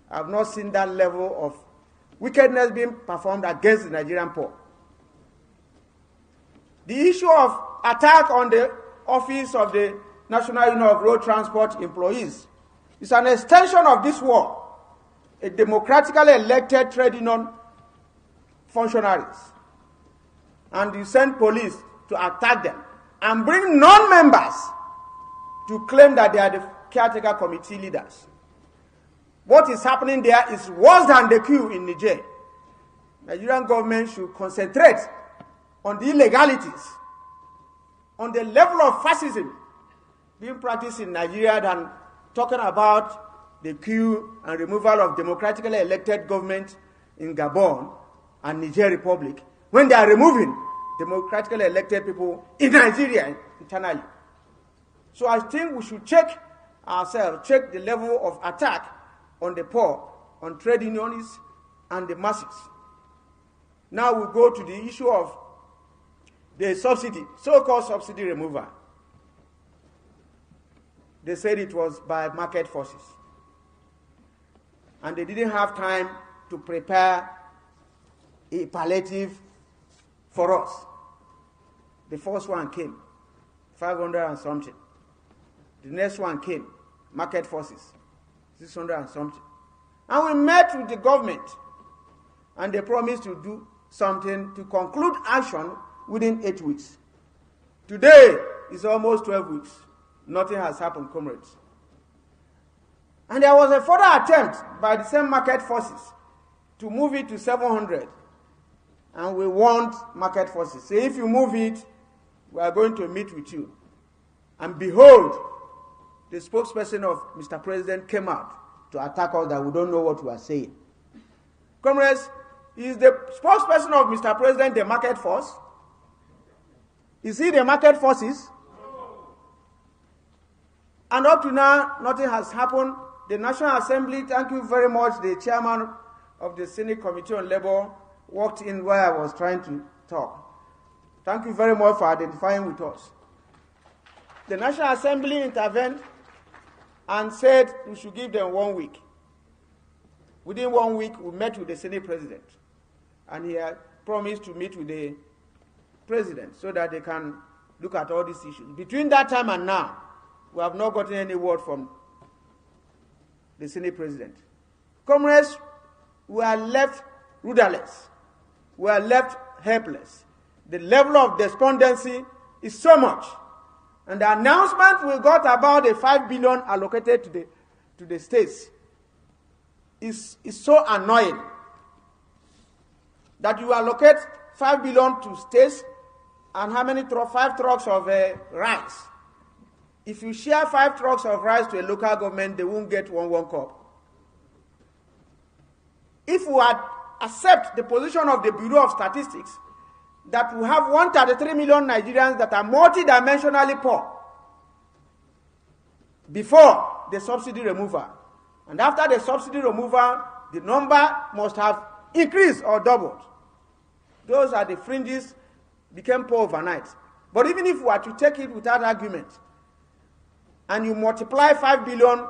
I have not seen that level of wickedness being performed against the Nigerian poor. The issue of attack on the office of the National Union of Road Transport Employees is an extension of this war. A democratically elected trade union functionaries. And you send police to attack them and bring non-members to claim that they are the caretaker committee leaders. What is happening there is worse than the coup in Niger. Nigerian government should concentrate on the illegalities, on the level of fascism being practiced in Nigeria than talking about the coup and removal of democratically elected government in Gabon and Niger Republic, when they are removing democratically elected people in Nigeria internally. So I think we should check ourselves, check the level of attack on the poor, on trade unionists, and the masses. Now we go to the issue of the subsidy, so-called subsidy removal. They said it was by market forces. And they didn't have time to prepare a palliative for us. The first one came, 500 and something. The next one came, market forces, 600 and something. And we met with the government, and they promised to do something to conclude action within 8 weeks. Today is almost 12 weeks. Nothing has happened, comrades. And there was a further attempt by the same market forces to move it to 700. And we want market forces. Say, if you move it, we are going to meet with you. And behold, the spokesperson of Mr. President came out to attack us that we don't know what we are saying. Comrades, is the spokesperson of Mr. President the market force? Is he the market forces? And up to now, nothing has happened. The National Assembly, thank you very much, the chairman of the Senate Committee on Labor walked in where I was trying to talk. Thank you very much for identifying with us. The National Assembly intervened and said we should give them 1 week. Within 1 week, we met with the Senate President, and he had promised to meet with the President so that they can look at all these issues. Between that time and now, we have not gotten any word from the Senate President. Comrades, we are left rudderless. We are left helpless. The level of despondency is so much. And the announcement we got about the 5 billion allocated to the states is so annoying that you allocate 5 billion to states and how many 5 trucks of rice. If you share 5 trucks of rice to a local government, they won't get one cup. If we had accept the position of the Bureau of Statistics that we have 133 million Nigerians that are multidimensionally poor before the subsidy removal, and after the subsidy removal, the number must have increased or doubled. Those are the fringes became poor overnight. But even if we were to take it without argument, and you multiply 5 billion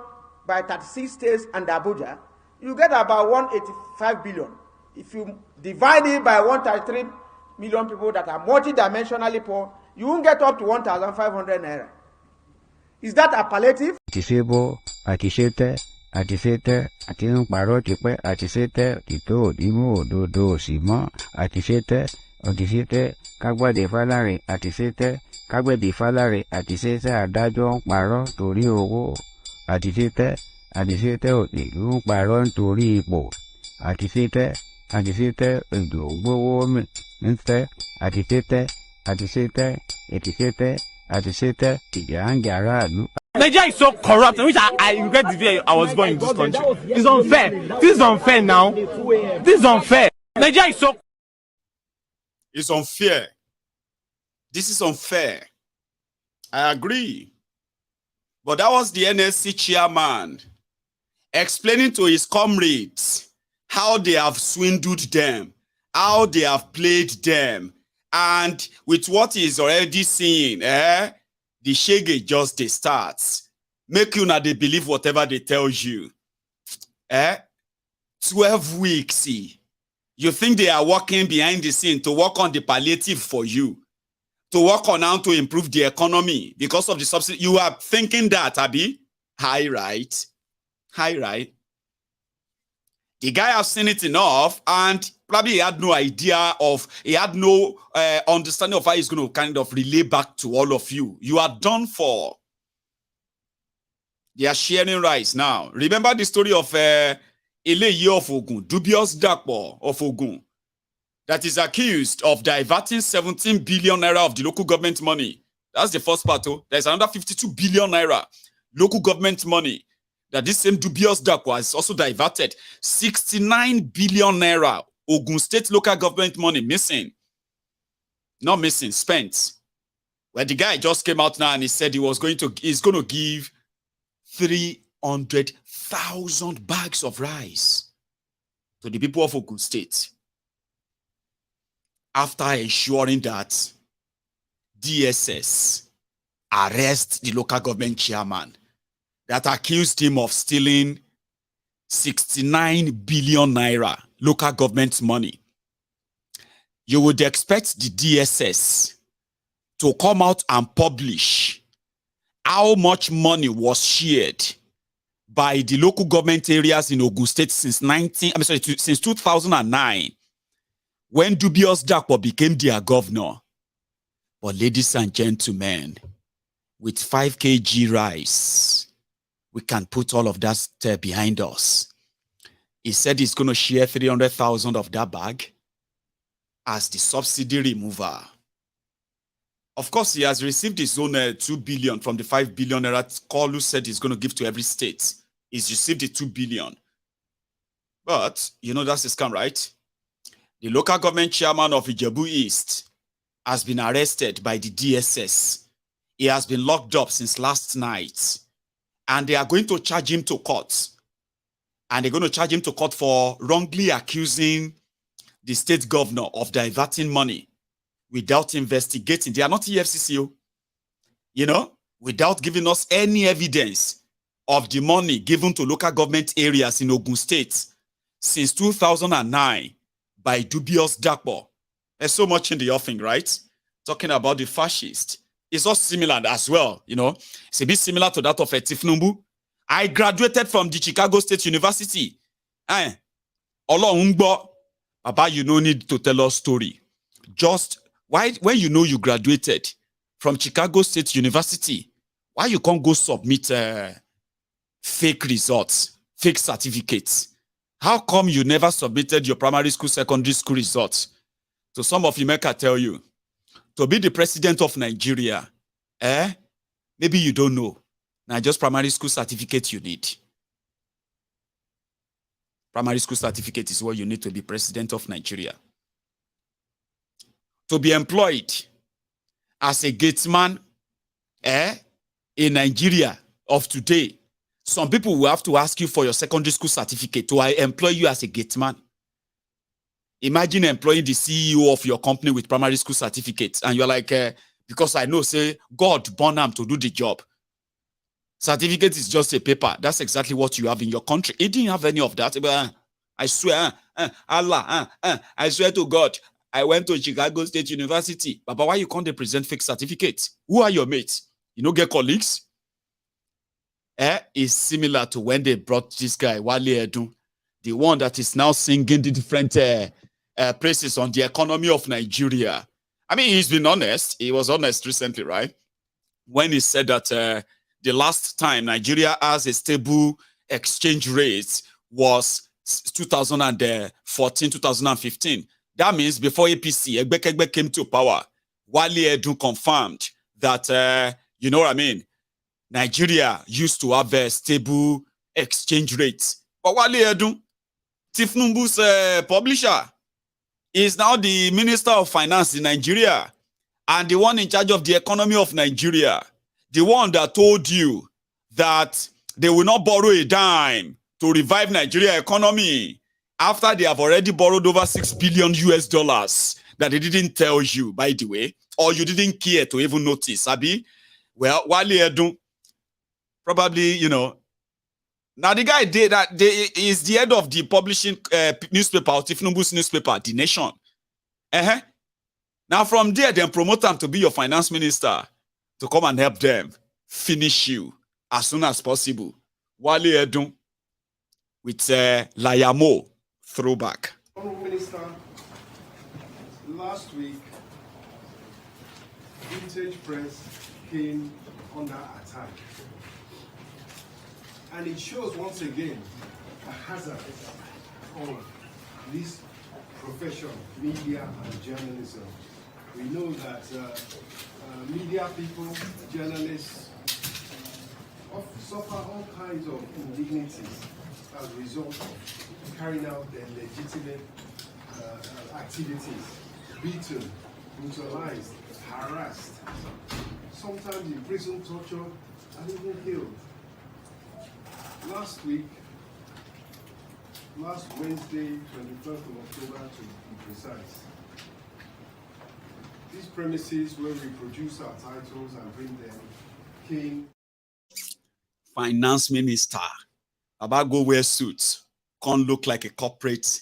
by 36 states and Abuja, you get about 185 billion. If you divide it by 133 million people that are multidimensionally poor, you won't get up to 1,500 naira. Is that a palliative? Àtisebo, àtisete, àtisete, àti ń parọ́ tipẹ́, àtisete, òtítọ́ òdìmú òdodo òsì mọ́, àtisete, òtítete, kágbọ́dé fáláre, àtisete, kágbẹ́bí fáláre, àtisete, adájọ́ ń parọ́ torí owó, àtisete, àtisete, òtìlú ń parọ́ nítorí ipò, àtisete, àtisete, èdò gbówó mi ńtẹ́, àtisete, àtisete, ètisete, àtisete, ìjà ń jà aráàlú. Nigeria is so corrupt, which I regret the day I was born in this country. It's unfair. This is unfair now. This is unfair. Nigeria is so... It's unfair. This is unfair. I agree. But that was the NSC chairman explaining to his comrades how they have swindled them, how they have played them, and with what he is already seeing, the shege just they starts. Make you not they believe whatever they tell you. 12 weeks, see. You think they are working behind the scene to work on the palliative for you, to work on how to improve the economy because of the subsidy. You are thinking that, Abi? High right. High right. The guy has seen it enough, and probably he had no idea of, he had no understanding of how he's going to kind of relay back to all of you. You are done for. They are sharing rice now. Remember the story of Eleye of Ogun, dubious Dapo of Ogun, that is accused of diverting 17 billion naira of the local government money. That's the first part. There's another 52 billion naira local government money that this same dubious Dapo has also diverted. 69 billion naira Ogun State local government money missing. Not missing, spent. Well, the guy just came out now and he said he's going to give 300,000 bags of rice to the people of Ogun State, after ensuring that DSS arrest the local government chairman that accused him of stealing 69 billion naira local government money. You would expect the DSS to come out and publish how much money was shared by the local government areas in Ogun State since 2009, when dubious Dapo became their governor. But ladies and gentlemen, with 5 kg rice, we can put all of that behind us. He said he's going to share 300,000 of that bag as the subsidy remover. Of course, he has received his own 2 billion from the 5 billion that Kolu said he's going to give to every state. He's received the 2 billion. But, you know, that's the scam, right? The local government chairman of Ijebu East has been arrested by the DSS. He has been locked up since last night. And they are going to charge him to court. And they're going to charge him to court for wrongly accusing the state governor of diverting money without investigating. They are not EFCC, you know, without giving us any evidence of the money given to local government areas in Ogun State since 2009 by dubious Dapo. There's so much in the offing, right? Talking about the fascist. It's all similar as well, you know. It's a bit similar to that of Tinubu. I graduated from the Chicago State University. Baba, you no need to tell us story. Just why, when you know you graduated from Chicago State University, why you can't go submit fake results, fake certificates? How come you never submitted your primary school, secondary school results? So some of you make I tell you, to be the president of Nigeria, maybe you don't know. Now just primary school certificate you need. Primary school certificate is what you need to be president of Nigeria. To be employed as a gatesman in Nigeria of today, some people will have to ask you for your secondary school certificate. Do I employ you as a gateman? Imagine employing the CEO of your company with primary school certificates, and you're like, because I know, say, God born him to do the job. Certificate is just a paper. That's exactly what you have in your country. It didn't have any of that. I swear, Allah, I swear to God, I went to Chicago State University. But why you can't present fake certificates? Who are your mates? You know, get colleagues? Is similar to when they brought this guy, Wale Edun, the one that is now singing the different praises on the economy of Nigeria. I mean, he's been honest. He was honest recently, right? When he said that the last time Nigeria has a stable exchange rate was 2014, 2015. That means before APC, Egbekegbe came to power, Wale Edun confirmed that, you know what I mean? Nigeria used to have a stable exchange rate. But Wale Edun, Tinubu's publisher, is now the Minister of Finance in Nigeria and the one in charge of the economy of Nigeria. The one that told you that they will not borrow a dime to revive Nigeria economy after they have already borrowed over $6 billion that they didn't tell you, by the way, or you didn't care to even notice, Abi. Well, Wale Edun, probably, you know, now the guy did that. Is the head of the publishing newspaper, Tinubu's newspaper, The Nation. Now from there, then promote him to be your finance minister to come and help them finish you as soon as possible. Wale Edun with Layamo throwback. Honourable Minister, last week, Vintage Press came under attack. And it shows once again a hazard of this profession, media and journalism. We know that media people, journalists, suffer all kinds of indignities as a result of carrying out their legitimate activities, beaten, brutalized, harassed, sometimes in prison, torture, and even killed. Last week, last Wednesday, 21st of October to be precise, these premises where we produce our titles and bring them came. Finance minister, about go wear suits, can't look like a corporate,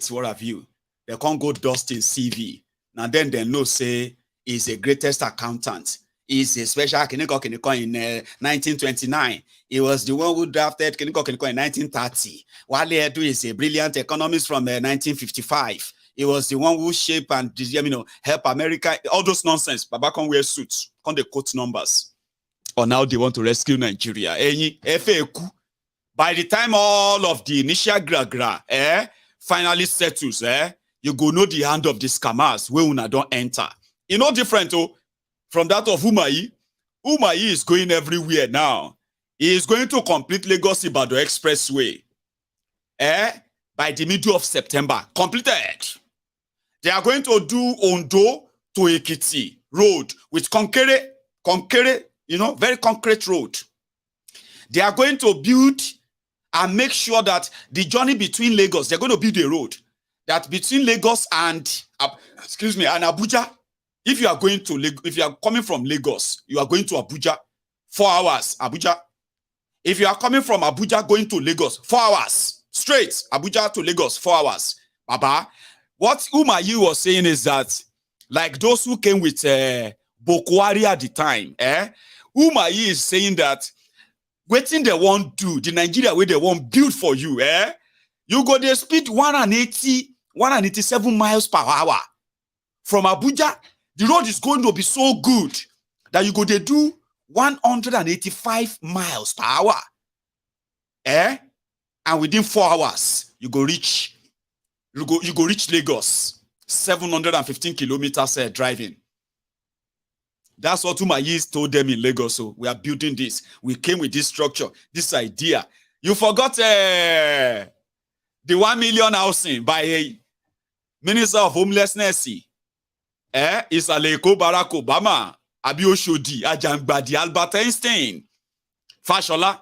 what have you. They can't go dust in CV. Now then they know say he's a greatest accountant. He's a special Kiniko in 1929. He was the one who drafted Kiniko in 1930. Wale Edun is a brilliant economist from 1955. He was the one who shaped and help America. All those nonsense. Baba can wear suits. Can they quote numbers? Or now they want to rescue Nigeria. By the time all of the initial gra finally settles, you go know the hand of the scammers where una don't enter. You know different from that of Umahi. Umahi is going everywhere now. He is going to complete Lagos-Ibadan Expressway. By the middle of September. Completed. They are going to do Ondo to Ekiti road with concrete, very concrete road. They are going to build and make sure that the journey between Lagos, they're going to build a road that between Lagos and, and Abuja, if you are going to, if you are coming from Lagos, you are going to Abuja, 4 hours, Abuja. If you are coming from Abuja going to Lagos, 4 hours, straight, Abuja to Lagos, 4 hours. Baba, what Umayi was saying is that, like those who came with Bokwari at the time, Umayi is saying that, waiting they won't do, the Nigeria way they won't build for you, you go the speed 187 miles per hour. From Abuja, the road is going to be so good that you go they do 185 miles per hour. And within 4 hours, you go reach Lagos, 715 kilometers driving. That's what Umayis told them in Lagos. So we are building this. We came with this structure, this idea. You forgot the 1 million housing by a Minister of Homelessness. It's Aleko Barack Obama, Abioshodi, Ajangbadi, Albert Einstein, Fashola,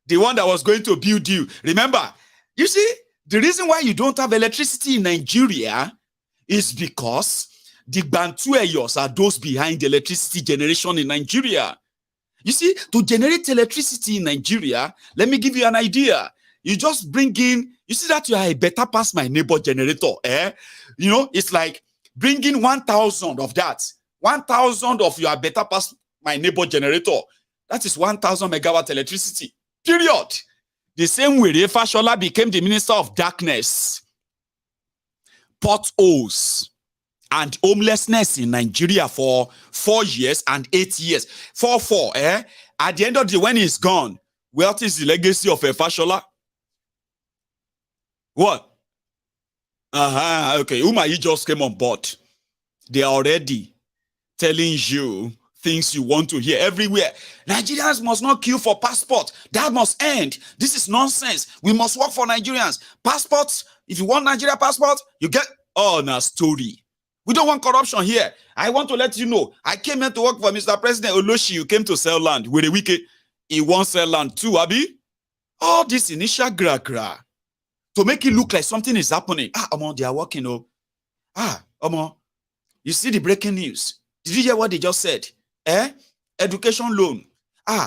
the one that was going to build you. Remember, you see, the reason why you don't have electricity in Nigeria is because the Bantu Eyos are those behind the electricity generation in Nigeria. You see, to generate electricity in Nigeria, let me give you an idea. You just bring in, you see that you are a better pass my neighbor generator. It's like bringing 1,000 of that. 1,000 of your better pass my neighbor generator. That is 1,000 megawatt electricity. Period. The same way, Fashola became the Minister of Darkness, potholes, and homelessness in Nigeria for 4 years and 8 years. 4. At the end of the day, when he's gone, what is the legacy of Fashola? What? Okay, Umayi just came on board. They are already telling you things you want to hear everywhere. Nigerians must not queue for passport. That must end. This is nonsense. We must work for Nigerians. Passports, if you want Nigeria passport, you get na story. We don't want corruption here. I want to let you know, I came here to work for Mr. President Oloshi. You came to sell land. With a wicked, he won't sell land too, Abi. All this initial gra to make it look like something is happening. They are working. You see the breaking news. Did you hear what they just said? Education loan.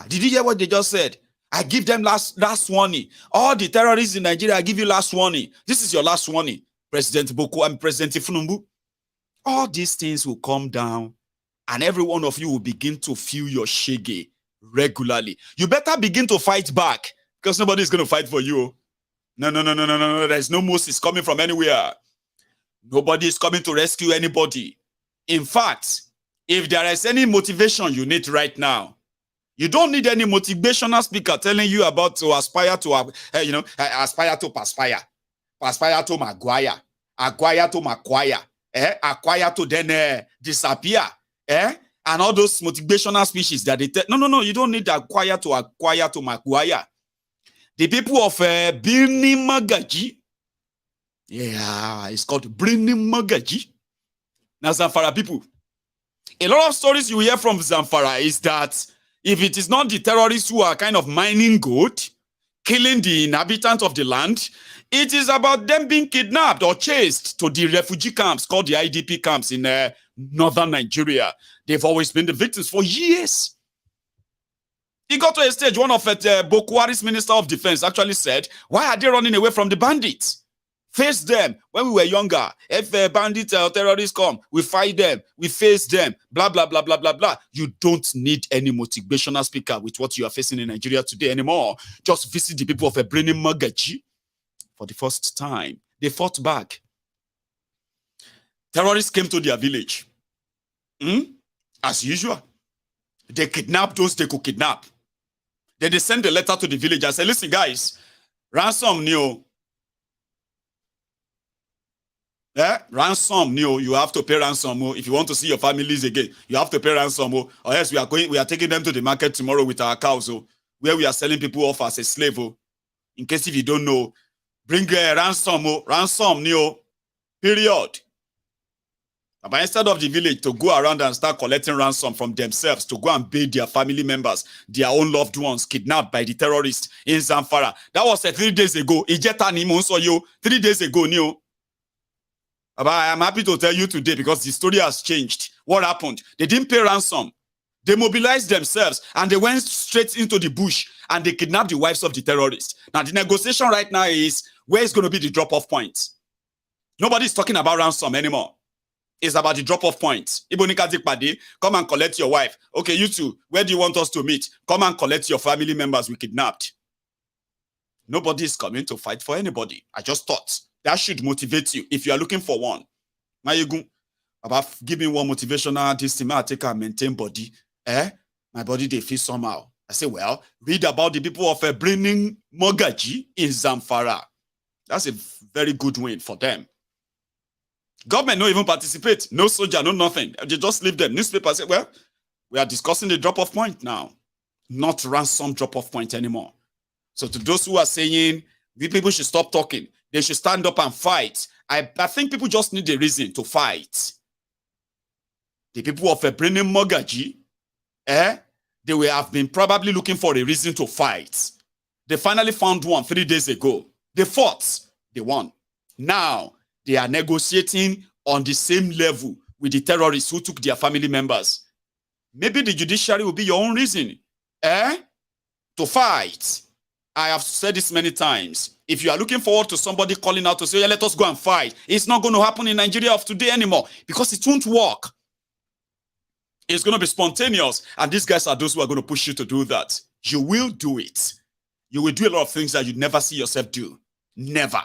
Did you hear what they just said? I give them last warning. All the terrorists in Nigeria, I give you last warning. This is your last warning, President Boko and President Tinubu. All these things will come down, and every one of you will begin to feel your shege regularly. You better begin to fight back, because nobody is going to fight for you. No. There's no Moses coming from anywhere. Nobody is coming to rescue anybody. In fact, if there is any motivation you need right now, you don't need any motivational speaker telling you about to aspire to, aspire to perspire, perspire to maguire, acquire to macquire, acquire to then disappear, and all those motivational speeches that they tell. No, you don't need acquire to maguire. The people of Birni Magaji, it's called Birni Magaji. Now, Zamfara people, a lot of stories you hear from Zamfara is that if it is not the terrorists who are kind of mining gold, killing the inhabitants of the land, it is about them being kidnapped or chased to the refugee camps called the IDP camps in northern Nigeria. They've always been the victims for years. He got to a stage, one of Bokwari's Minister of Defense actually said, why are they running away from the bandits? Face them. When we were younger, if bandits or terrorists come, we fight them, we face them, blah, blah, blah, blah, blah, blah. You don't need any motivational speaker with what you are facing in Nigeria today anymore. Just visit the people of Birni Magaji for the first time. They fought back. Terrorists came to their village. As usual. They kidnapped those they could kidnap. Then they sent a letter to the village and said, listen, guys, ransom new. Ransom new. You have to pay ransom. If you want to see your families again, you have to pay ransom. Or else we are taking them to the market tomorrow with our cows, where we are selling people off as a slave. In case if you don't know, bring a ransom new. Period. But instead of the village to go around and start collecting ransom from themselves to go and pay their family members, their own loved ones kidnapped by the terrorists in Zamfara. That was 3 days ago. 3 days ago, But I am happy to tell you today because the story has changed. What happened? They didn't pay ransom. They mobilized themselves and they went straight into the bush and they kidnapped the wives of the terrorists. Now, the negotiation right now is where is going to be the drop-off point. Nobody's talking about ransom anymore. It's about the drop-off point. Come and collect your wife. Okay, you two, where do you want us to meet? Come and collect your family members we kidnapped. Nobody is coming to fight for anybody. I just thought that should motivate you if you are looking for one. Maiyegun, about give me one motivational this thing, I take and maintain body. My body they feel somehow. I say, well, read about the people of bringing Mogaji in Zamfara. That's a very good win for them. Government don't even participate. No soldier, no nothing. They just leave them. Newspapers say, well, we are discussing the drop-off point now. Not ransom drop-off point anymore. So to those who are saying the people should stop talking, they should stand up and fight. I think people just need a reason to fight. The people of bringing Mogaji, they will have been probably looking for a reason to fight. They finally found one 3 days ago. They fought. They won. Now, they are negotiating on the same level with the terrorists who took their family members. Maybe the judiciary will be your own reason, to fight. I have said this many times. If you are looking forward to somebody calling out to say, yeah, let us go and fight, it's not going to happen in Nigeria of today anymore because it won't work. It's going to be spontaneous. And these guys are those who are going to push you to do that. You will do it. You will do a lot of things that you'd never see yourself do. Never.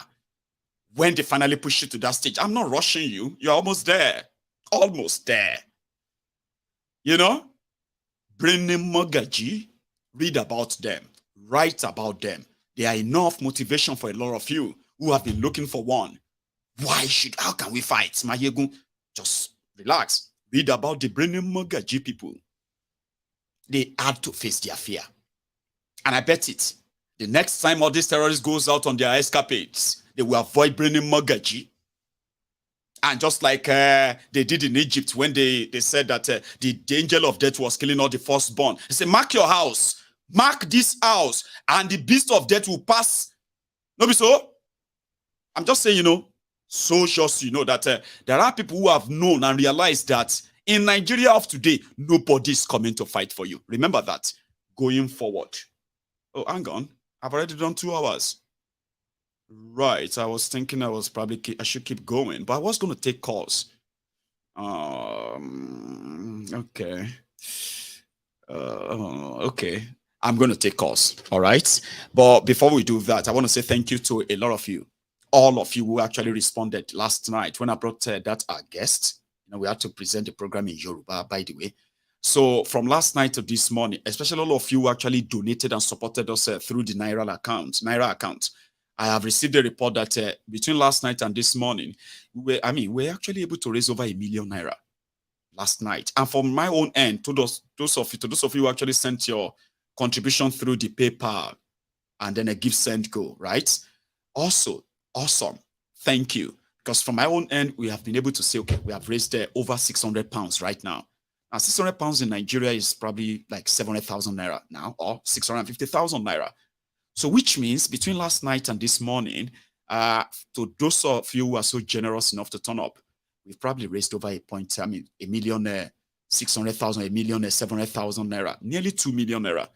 When they finally push you to that stage, I'm not rushing you. You're almost there. Almost there. You know? Bringing Mogaji, read about them. Write about them. They are enough motivation for a lot of you who have been looking for one. How can we fight? Maiyegun, just relax. Read about the bringing Mogaji people. They had to face their fear. And I bet it. The next time all these terrorists goes out on their escapades, they will avoid bringing Mogaji. And just like they did in Egypt when they said that the angel of death was killing all the firstborn. They say, mark your house. Mark this house. And the beast of death will pass. No be so? I'm just saying, so just that there are people who have known and realized that in Nigeria of today, nobody is coming to fight for you. Remember that going forward. Oh, hang on. I've already done 2 hours. Right. I was thinking I should keep going, but I was going to take calls. Okay. Okay. I'm going to take calls. All right. But before we do that, I want to say thank you to a lot of you. All of you who actually responded last night when I brought our guest. We had to present the program in Yoruba, by the way. So from last night to this morning, especially all of you who actually donated and supported us through the Naira account. I have received a report that between last night and this morning, we're actually able to raise over 1 million naira last night. And from my own end, to those of you who actually sent your contribution through the PayPal and then a give send go, right? Also, awesome. Thank you. Because from my own end, we have been able to say, okay, we have raised over £600 right now. Now, £600 in Nigeria is probably like 700,000 naira now, or 650,000 naira. So, which means between last night and this morning, to those of you who are so generous enough to turn up, we've probably raised over 1,600,000 naira, nearly 2 million naira.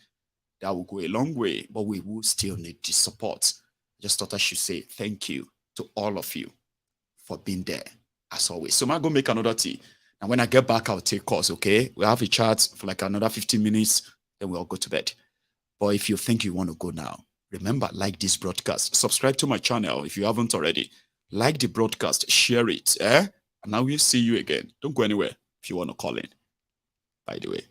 That will go a long way, but we will still need the support. I just thought I should say thank you to all of you for being there, as always. So I'm going to make another tea. And when I get back, I'll take calls, okay? We'll have a chat for like another 15 minutes, then we'll all go to bed. But if you think you want to go now, remember, like this broadcast. Subscribe to my channel if you haven't already. Like the broadcast, share it, And now we'll see you again. Don't go anywhere if you want to call in, by the way.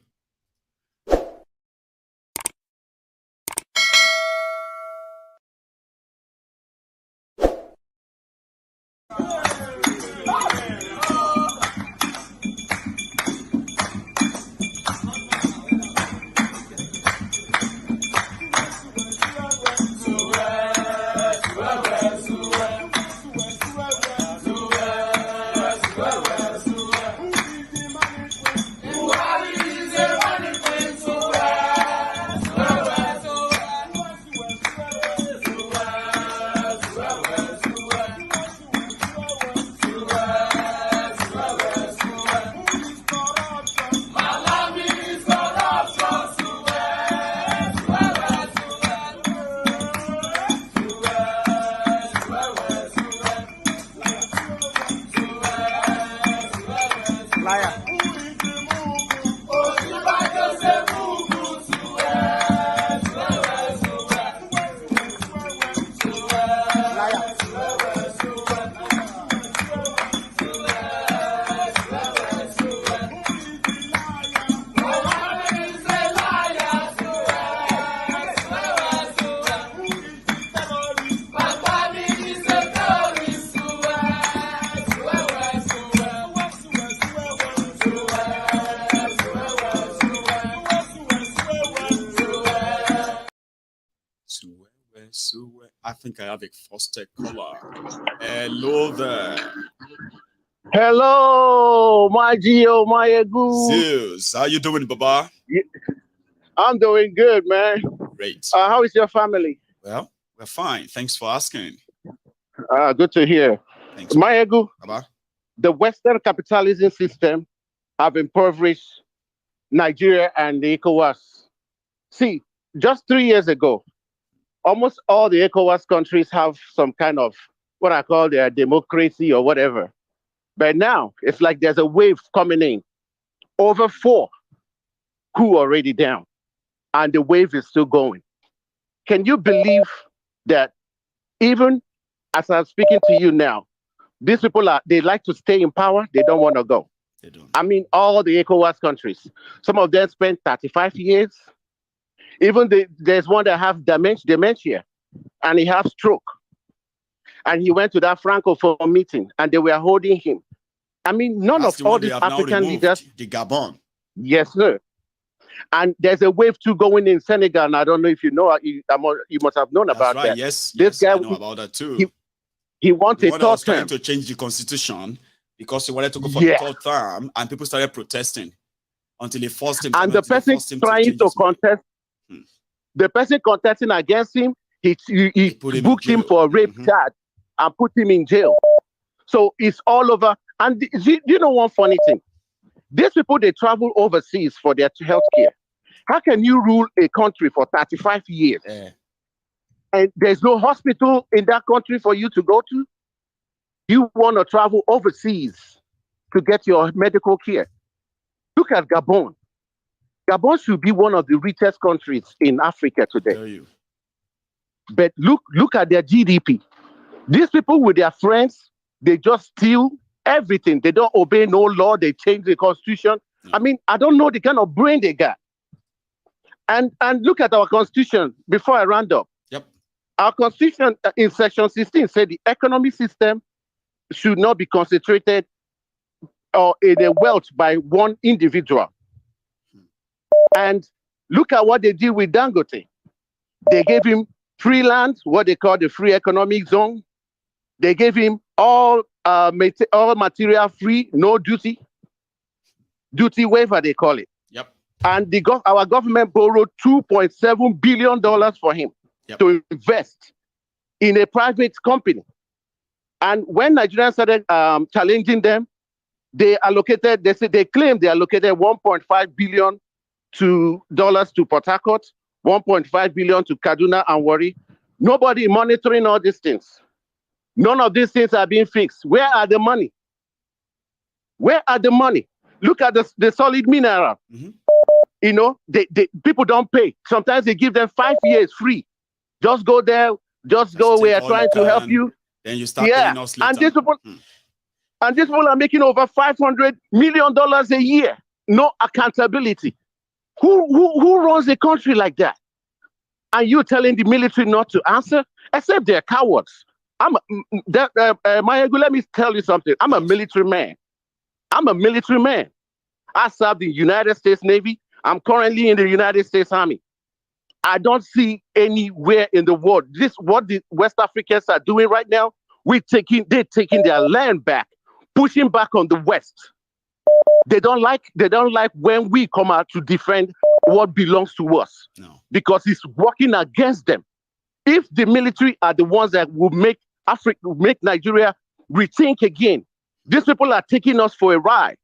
think I have a first caller. Hello there. Hello, my Gio, Maiyegun. Zeus, how you doing, Baba? I'm doing good, man. Great. How is your family? Well, we're fine. Thanks for asking. Good to hear. Thanks. Maiyegun, Baba? the Western capitalism system have impoverished Nigeria and the ECOWAS. See, just 3 years ago, almost all the ECOWAS countries have some kind of what I call their democracy or whatever. But now it's like there's a wave coming in. Over 4 coup already down, and the wave is still going. Can you believe that even as I'm speaking to you now, these people they like to stay in power, they don't want to go. They don't. I mean, all the ECOWAS countries, some of them spent 35 years. Even there's one that have dementia, and he has stroke. And he went to that Francophone meeting, and they were holding him. I mean, none of all these African leaders. The Gabon. Yes, sir. And there's a wave 2 going in Senegal. And I don't know if you know, you must have known about that. Yes, this guy, I know about that too. He wanted was trying to change the constitution because he wanted to go for the 3rd term, and people started protesting until he forced him. And the person trying to contest, the person contesting against him, he booked him for a rape charge and put him in jail. So it's all over. And you know one funny thing? These people, they travel overseas for their health care. How can you rule a country for 35 years? And there's no hospital in that country for you to go to? You want to travel overseas to get your medical care. Look at Gabon. Gabon should be one of the richest countries in Africa today. But look at their GDP. These people with their friends, they just steal everything. They don't obey no law. They change the constitution. I mean, I don't know the kind of brain they got. And look at our constitution before I round up. Our constitution in section 16 said the economic system should not be concentrated or in a wealth by one individual. And look at what they did with Dangote. They gave him free land, what they call the free economic zone. They gave him all material free, no duty waiver, they call it. And our government borrowed $2.7 billion for him to invest in a private company. And when Nigerians started challenging them, they claimed they allocated $1.5 billion to Port Harcourt, $1.5 billion to Kaduna and Warri. Nobody monitoring all these things. None of these things are being fixed. Where are the money? Where are the money? Look at the solid mineral. You know, people don't pay. Sometimes they give them 5 years free. Just go there, just go. We are trying to help you. Then you start paying us later. And these people are making over $500 million a year. No accountability. Who runs a country like that? And you telling the military not to answer? Except they're cowards. Maiyegun, let me tell you something. I'm a military man. I served in the United States Navy. I'm currently in the United States Army. I don't see anywhere in the world what the West Africans are doing right now. They're taking their land back, pushing back on the West. They don't like when we come out to defend what belongs to us. No. Because it's working against them. If the military are the ones that will make Nigeria rethink again, these people are taking us for a ride.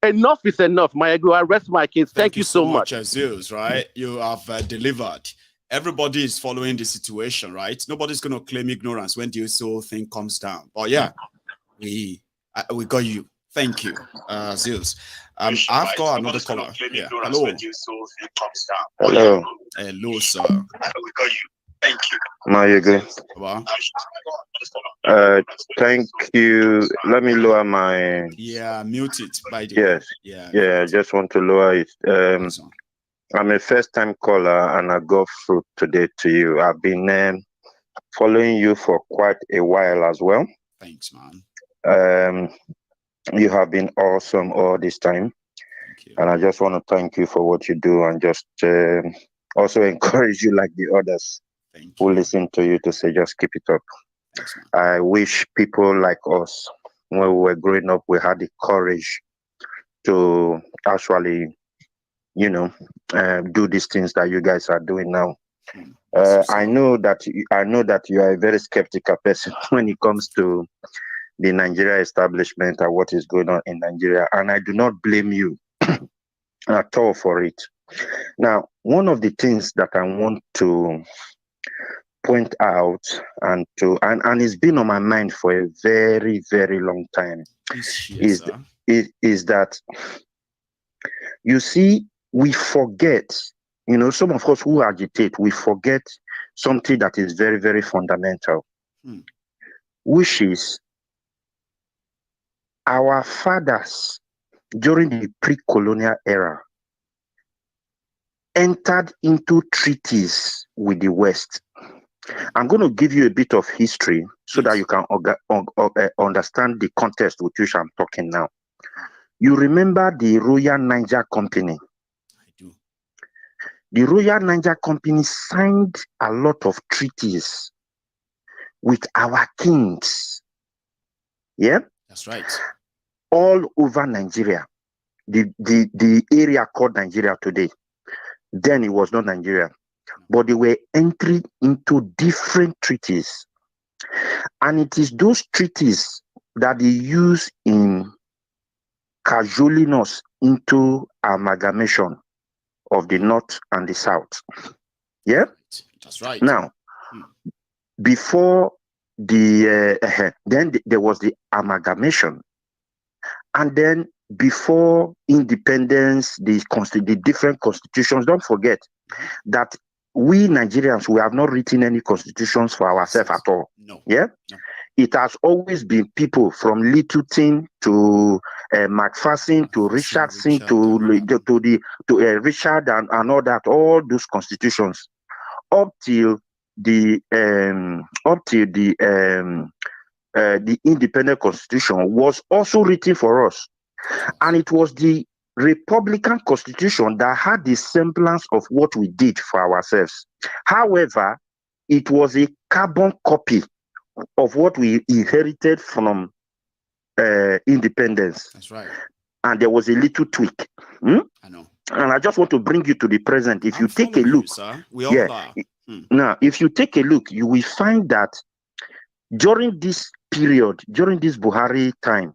Enough is enough, Maiyegun. I rest my case. Thank you so much. Zeus, right? You have delivered. Everybody is following the situation, right? Nobody's going to claim ignorance when this whole thing comes down. But yeah, we got you. Thank you, Zeus. I've got another caller. Yeah. Hello. Hello. Hello, sir. We got you. Thank you. Maiyegun. Wow. Thank you. Let me lower my. Yeah, mute it by the way. Yes. Yeah, I just want to lower it. I'm a first-time caller, and I go through today to you. I've been following you for quite a while as well. Thanks, man. You have been awesome all this time. And I just want to thank you for what you do and just also encourage you like the others. who listen to you to say, just keep it up. I wish people like us, when we were growing up, we had the courage to actually, do these things that you guys are doing now. I know that you are a very skeptical person when it comes to the Nigeria establishment and what is going on in Nigeria, and I do not blame you at all for it. Now, one of the things that I want to point out and it's been on my mind for a very, very long time is that, you see, we forget, some of us who agitate, we forget something that is very, very fundamental, which is our fathers during the pre-colonial era entered into treaties with the West. I'm going to give you a bit of history so that you can understand the context with which I'm talking now. You remember the Royal Niger Company? I do. The Royal Niger Company signed a lot of treaties with our kings. Yeah? That's right. All over Nigeria. The area called Nigeria today. Then it was not Nigeria. But they were entering into different treaties. And it is those treaties that they use in cajoling us into amalgamation of the North and the South. Yeah? That's right. Now, before then there was the amalgamation. And then before independence, the different constitutions, don't forget that we Nigerians, we have not written any constitutions for ourselves at all. No. Yeah? No. It has always been people from Littleton to Macpherson to Richardson to Richard and all that, all those constitutions up till the independent constitution was also written for us. And it was the Republican Constitution that had the semblance of what we did for ourselves. However, it was a carbon copy of what we inherited from independence. That's right. And there was a little tweak. I know. And I just want to bring you to the present. If you take a look, we all are. Now, if you take a look, you will find that during this period, during this Buhari time,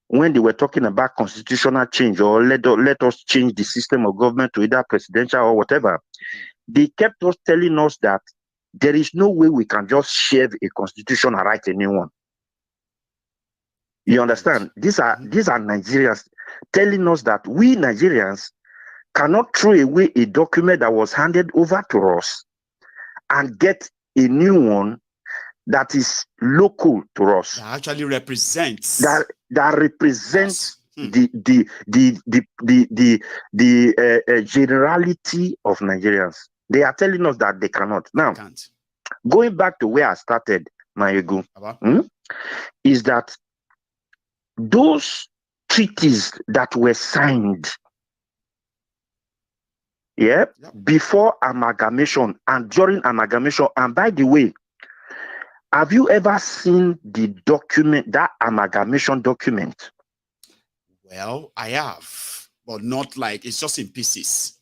when they were talking about constitutional change or let us change the system of government to either presidential or whatever, they kept us telling us that there is no way we can just shave a constitution and write a new one. You understand? These are Nigerians telling us that we Nigerians cannot throw away a document that was handed over to us and get a new one that is local to us. That actually represents. That represents the generality of Nigerians. They are telling us that they cannot. Now, going back to where I started, Maiyegun, is that those treaties that were signed, before amalgamation and during amalgamation, and by the way, have you ever seen the document, that amalgamation document? Well, I have, but not like, it's just in pieces.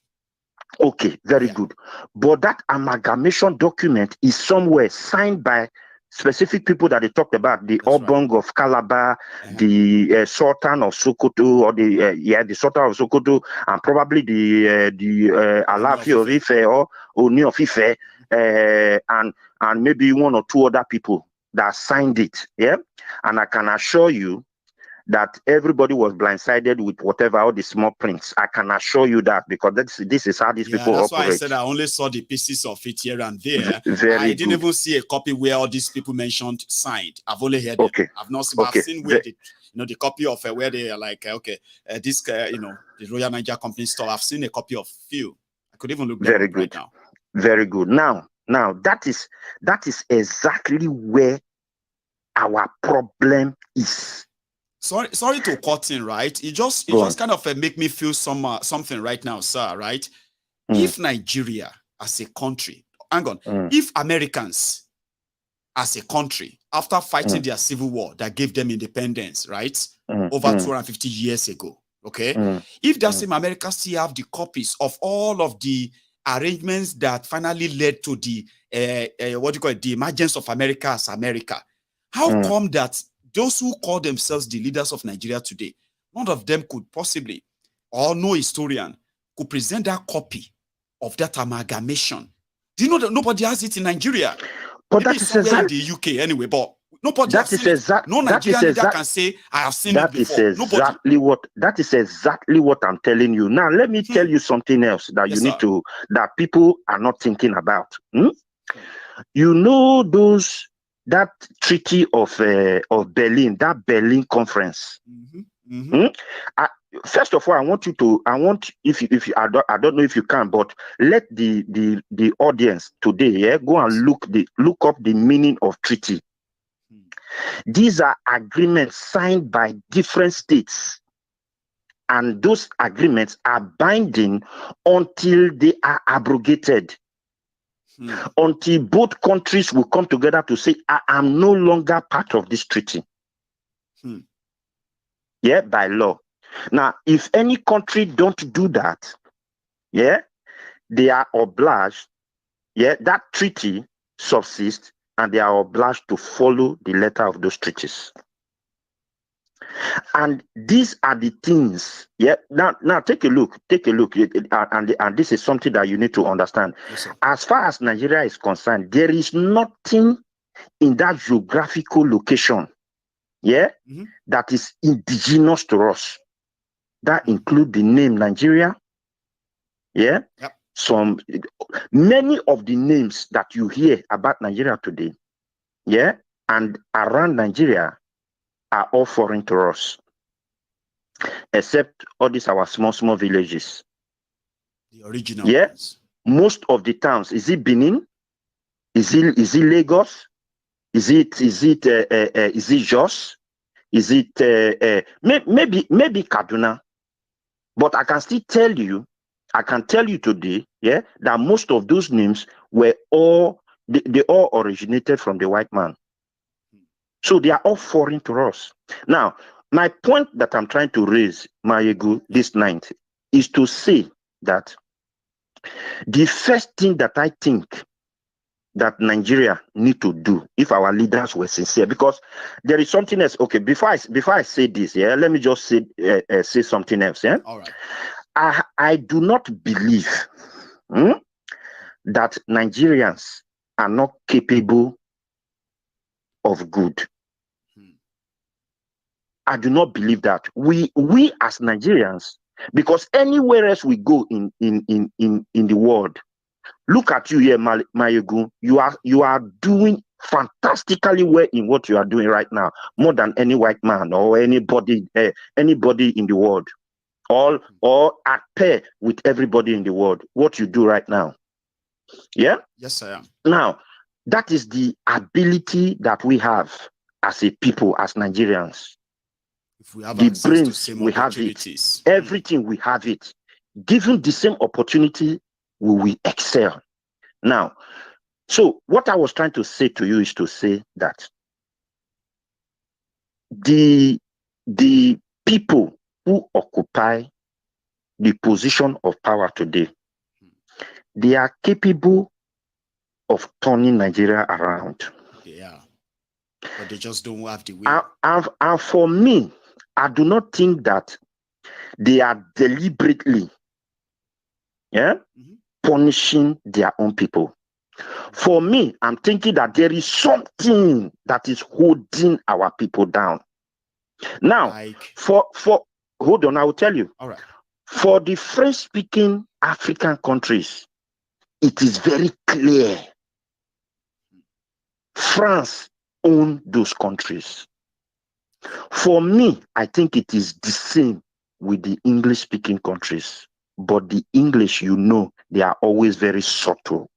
Okay, very good. But that amalgamation document is somewhere signed by specific people that they talked about, the Obong of Calabar, the Sultan of Sokoto, or the Sultan of Sokoto, and probably the Alafi of Ife or Oni of Ife, and maybe one or two other people that signed it. Yeah, and I can assure you that everybody was blindsided with whatever, all the small prints. I can assure you that, because this is how these people that's operate. Why I said I only saw the pieces of it here and there. I didn't even see a copy where all these people mentioned signed. I've only heard it. I've not seen, I've seen where the copy of where they are like, this, the Royal Niger Company store. I've seen a copy of few. I could even look very good right now. Very good. Now that is exactly where our problem is. Sorry to cut in, right? It just kind of make me feel something right now, sir, right? If Nigeria as a country, hang on. If Americans, as a country, after fighting their civil war that gave them independence, right, over 250 years ago, okay, if that same America still have the copies of all of the arrangements that finally led to the what do you call it, the emergence of America as America, how come that those who call themselves the leaders of Nigeria today, none of them could possibly, or no historian could present that copy of that amalgamation? Do you know that nobody has it in Nigeria? But maybe that is somewhere in the UK anyway, but nobody has seen it. No Nigerian leader can say, I have seen it before. That is exactly what I'm telling you. Now, let me tell you something else that you need to, that people are not thinking about. You know that treaty of Berlin, that Berlin conference. First of all, I don't know if you can, but let the audience today go and look up the meaning of treaty. These are agreements signed by different states, and those agreements are binding until they are abrogated. Until both countries will come together to say, I am no longer part of this treaty. Yeah, by law. Now, if any country don't do that, yeah, they are obliged, yeah, that treaty subsists, and they are obliged to follow the letter of those treaties. And these are the things, yeah. Now take a look, and this is something that you need to understand. Yes, as far as Nigeria is concerned, there is nothing in that geographical location, yeah, that is indigenous to us. That include the name Nigeria, yeah. Many of the names that you hear about Nigeria today, yeah, and around Nigeria are all foreign to us, except all these our small villages. The original ones. Most of the towns, is it Benin? Is it Lagos? Is it Jos? Is it maybe Kaduna? But I can still tell you, today, yeah, that most of those names were they all originated from the white man. So they are all foreign to us. Now, my point that I'm trying to raise, Maiyegun, this night, is to say that the first thing that I think that Nigeria need to do, if our leaders were sincere, because there is something else. Okay, before I say this, yeah, let me just say something else. Yeah, all right. I do not believe that Nigerians are not capable of good. I do not believe that. We as Nigerians, because anywhere else we go in the world, look at you here, Maiyegun. You are doing fantastically well in what you are doing right now, more than any white man or anybody in the world, or at pair with everybody in the world. What you do right now, yeah. Yes, I am. Now, that is the ability that we have as a people, as Nigerians. If we have the access brains, to same we have it. opportunities. Everything, we have it. Given the same opportunity, we will excel. Now, so what I was trying to say to you is to say that the people who occupy the position of power today, they are capable of turning Nigeria around. They are. But they just don't have the will. And for me, I do not think that they are deliberately punishing their own people. For me, I'm thinking that there is something that is holding our people down. Now, for hold on, I will tell you. All right. For the French-speaking African countries, it is very clear. France owns those countries. For me, I think it is the same with the English-speaking countries. But the English, they are always very subtle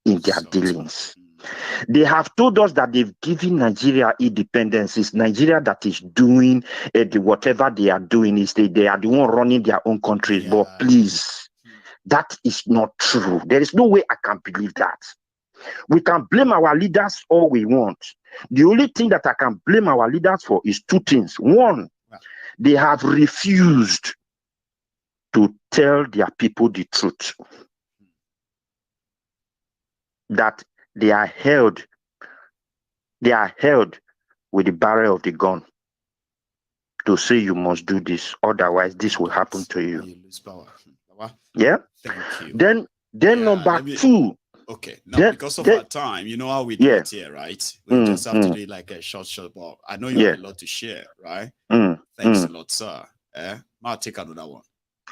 in their dealings. They have told us that they've given Nigeria independence. It's Nigeria that is doing whatever they are doing. They are the one running their own countries. Yeah. But please, that is not true. There is no way I can believe that. We can blame our leaders all we want. The only thing that I can blame our leaders for is two things. One, they have refused to tell their people the truth. That they are held with the barrel of the gun to say you must do this, otherwise this will happen to you. Lose power. Yeah. Thank you. Then number two. Okay. Now, because of our time, you know how we do it here, right? We just have to do it like a short, but I know you have a lot to share, right? Thanks a lot, sir. I'll take another one.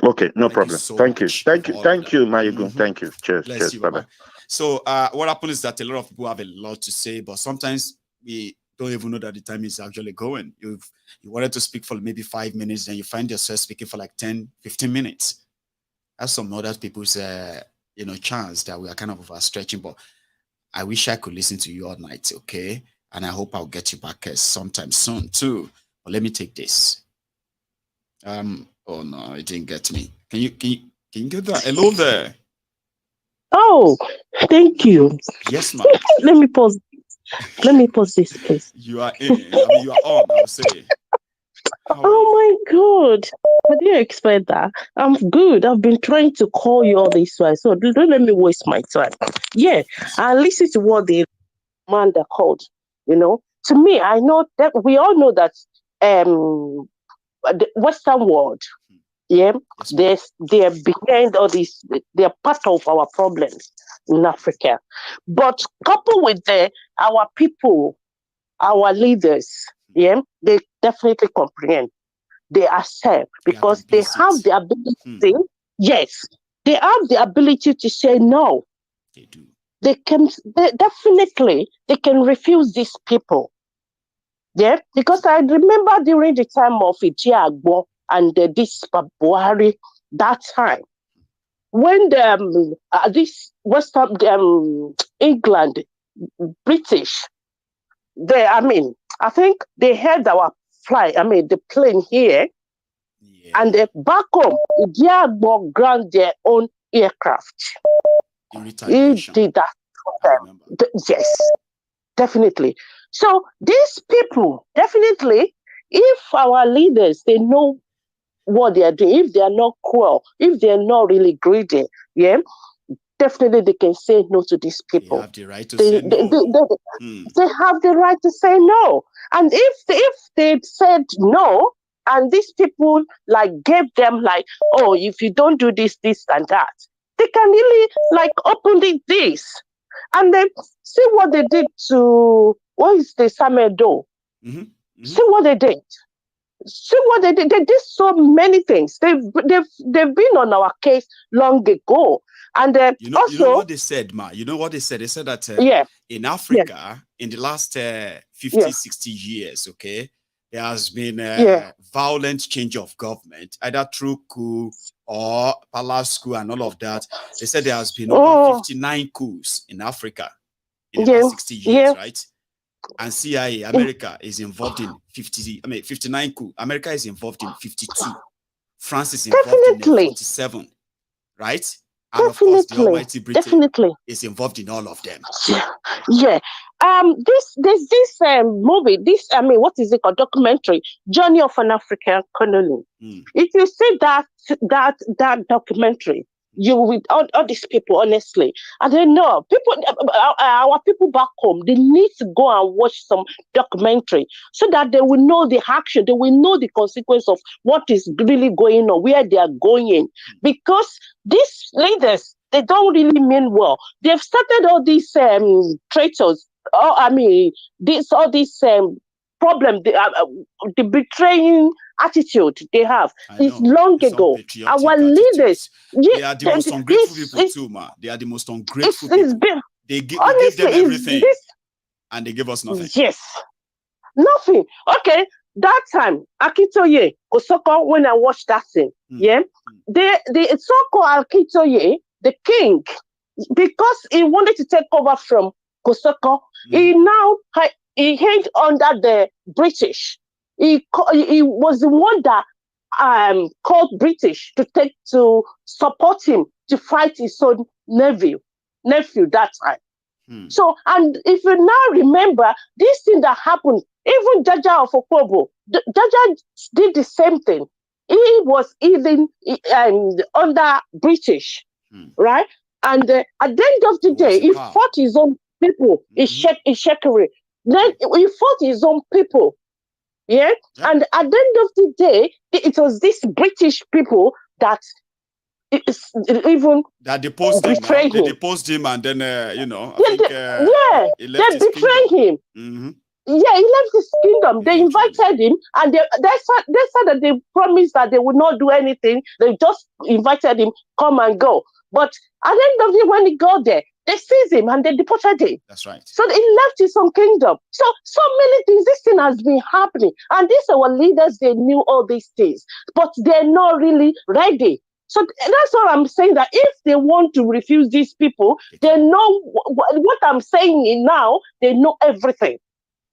Okay, no problem. Thank you, Maiyegun. Thank you. Cheers. Bless Cheers. you, Bye-bye. So what happens is that a lot of people have a lot to say, but sometimes we don't even know that the time is actually going. You wanted to speak for maybe 5 minutes, then you find yourself speaking for like 10, 15 minutes. That's some other people's chance that we are kind of overstretching, but I wish I could listen to you all night, okay? And I hope I'll get you back sometime soon too. But let me take this. Oh no, it didn't get me. Can you get that? Hello there. Oh, thank you. Yes, ma'am. Let me pause this, please. You are in. I mean, you are on, I'll say. Oh my God. I didn't expect that. I'm good. I've been trying to call you all this while, so don't let me waste my time. Yeah, I listen to what the man that called, To me, I know that we all know that the Western world, they're behind all this, they're part of our problems in Africa. But coupled with our people, our leaders, they definitely comprehend. They accept because they have the ability. Yes, they have the ability to say no. They do. They can refuse these people. Yeah, because I remember during the time of Ijiagbo and this Buhari, that time when this Western England, British, I think they had our the plane here, and they back home, Ijiagbo ground their own aircraft. He did that for them. Yes, definitely. So these people, definitely, if our leaders, they know what they are doing, if they are not cruel, if they are not really greedy, definitely they can say no to these people. They have the right to say no. They have the right to say no. And if they said no, and these people gave them if you don't do this, this and that, they can really open this. And then see what they did to Samuel Doe. See what they did. See what they did. They did so many things. They've been on our case long ago. And you know what they said, Ma? You know what they said? They said that in Africa, in the last 50, 60 years, okay, there has been a violent change of government, either through coup or palace coup and all of that. They said there has been over 59 coups in Africa in the last 60 years, right? And CIA, America, is involved in 59 coups. America is involved in 52. France is involved in 47, right? And of course, the almighty Britain is involved in all of them. Yeah. There's this movie, what is it called? Documentary, Journey of an African Colony. If you see that documentary, you with all these people, honestly, I don't know. Our people back home, they need to go and watch some documentary so that they will know the action, they will know the consequence of what is really going on, where they are going. Because these leaders, they don't really mean well. They've started all these traitors. All these problem, the betraying attitude they have is long ago. Our leaders, they are the most ungrateful people too, ma. They are the most ungrateful people. They give them everything, and they give us nothing. Yes, nothing. Okay, that time, Akitoye, Kosoko, when I watched that thing, the so-called Akitoye, the king, because he wanted to take over from Kosoko, he held under the British. He was the one that called British to support him to fight his own nephew that time. So, and if you now remember, this thing that happened, even Jaja of Okobo, Jaja did the same thing. He was even under British, right? And at the end of the day, he fought his own people in Shekiri. Then he fought his own people. Yeah? And at the end of the day, it was these British people that even that deposed him. They deposed him, and then they betrayed him. Yeah, he left his kingdom. They invited him, and they said that they promised that they would not do anything. They just invited him, come and go. But at the end of the day, when he got there, they seized him and they deported him. That's right. So he left his own kingdom. So many things. This thing has been happening, and these our leaders. They knew all these things, but they're not really ready. So that's what I'm saying, that if they want to refuse these people, they know what I'm saying now, they know everything.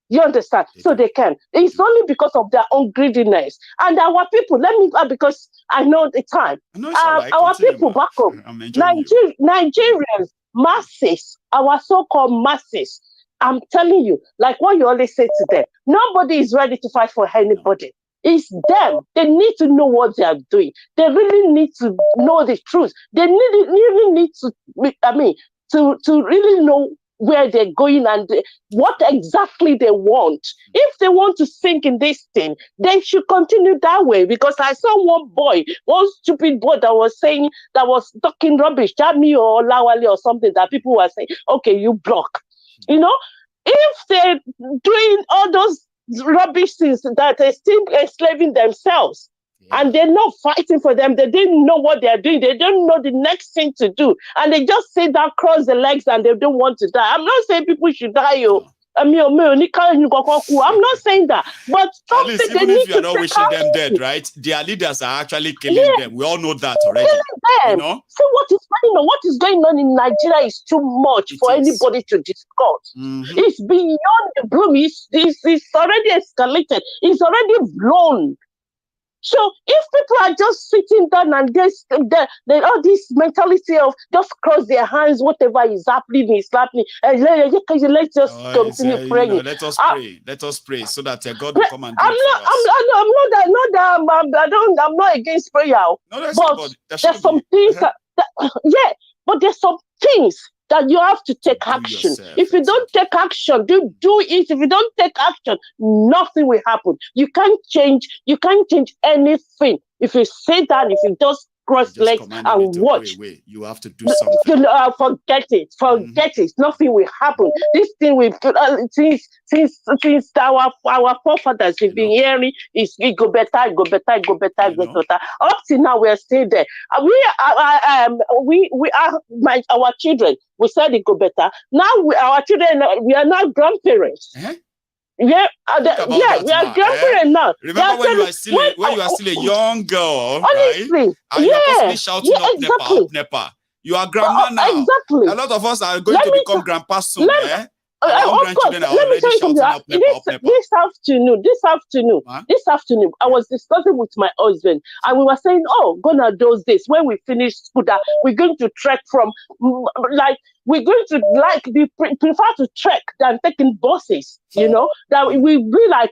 You understand? So they can. It's only because of their own greediness. And our people, let me go because I know the time. Our people back home, Nigerians, masses, our so-called masses, I'm telling you, like what you always say to them, nobody is ready to fight for anybody. It's them. They need to know what they are doing. They really need to know the truth. They really need to, to really know where they're going and what exactly they want. If they want to sink in this thing, they should continue that way. Because I saw one stupid boy that was talking rubbish, Jami or Lawali or something, that people were saying, okay, you block. You know, if they're doing all those rubbish things that are still enslaving themselves, and they're not fighting for them, they didn't know what they're doing, they don't know the next thing to do, and they just sit down, cross the legs, and they don't want to die. I'm not saying people should die, I'm not saying that, but at least even if you're not wishing them dead, right? Their leaders are actually killing them. We all know that already. You know? So what is going on in Nigeria is too much for anybody to discuss. It's beyond the bloom. It's already escalated. It's already blown. So if people are just sitting down and they all this mentality of just cross their hands, whatever is happening is happening, and let's just continue praying. Let us pray. Let us pray so that God will come and do I'm not against prayer, but there's some things but there's some things that you have to take action. If you don't take action, do it. If you don't take action, nothing will happen. You can't change anything. If you sit down, if you just cross legs and watch, you have to do something. Forget it. Nothing will happen. This thing will since our forefathers have been hearing is it go better. Up to now we are still there. Our children. We said it go better. Now our children, we are now grandparents. Yeah, we are grandparents now. Remember when you are still a young girl, honestly, right? And you are constantly shouting up Nepa. You are grandma now. Exactly. A lot of us are going to become grandpa soon. Of course, let me tell you something. This afternoon, I was discussing with my husband, and we were saying, gonna those days when we finish school, that we're going to trek from, prefer to trek than taking buses. You know, that we be like,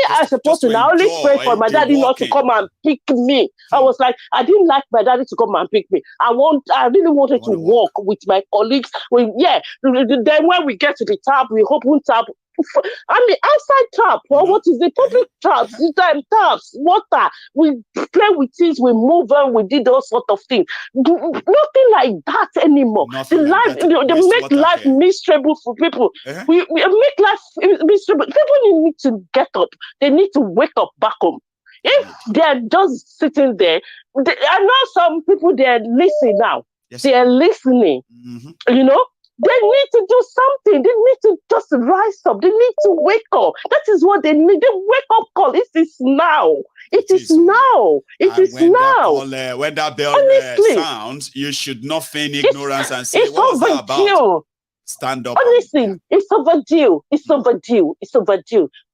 as a person, I always pray for my daddy not to come and pick me. I was like, I didn't like my daddy to come and pick me. I really wanted to walk with my colleagues. Then when we get to the tap, we open tap. Outside tap, or what is the public taps? Taps, water. We play with things, we move on, we did all sort of things. Nothing like that anymore. They make life miserable for people. We make life miserable. People need to get up. They need to wake up back home. If they're just sitting there, I know some people, they're listening now. They're listening. You know? They need to do something. They need to just rise up. They need to wake up. That is what they need. The wake-up call. It is now. It is now. It is now. When that bell sounds, you should not feign ignorance and say, what was that about? Stand up. Honestly, it's overdue. It's overdue.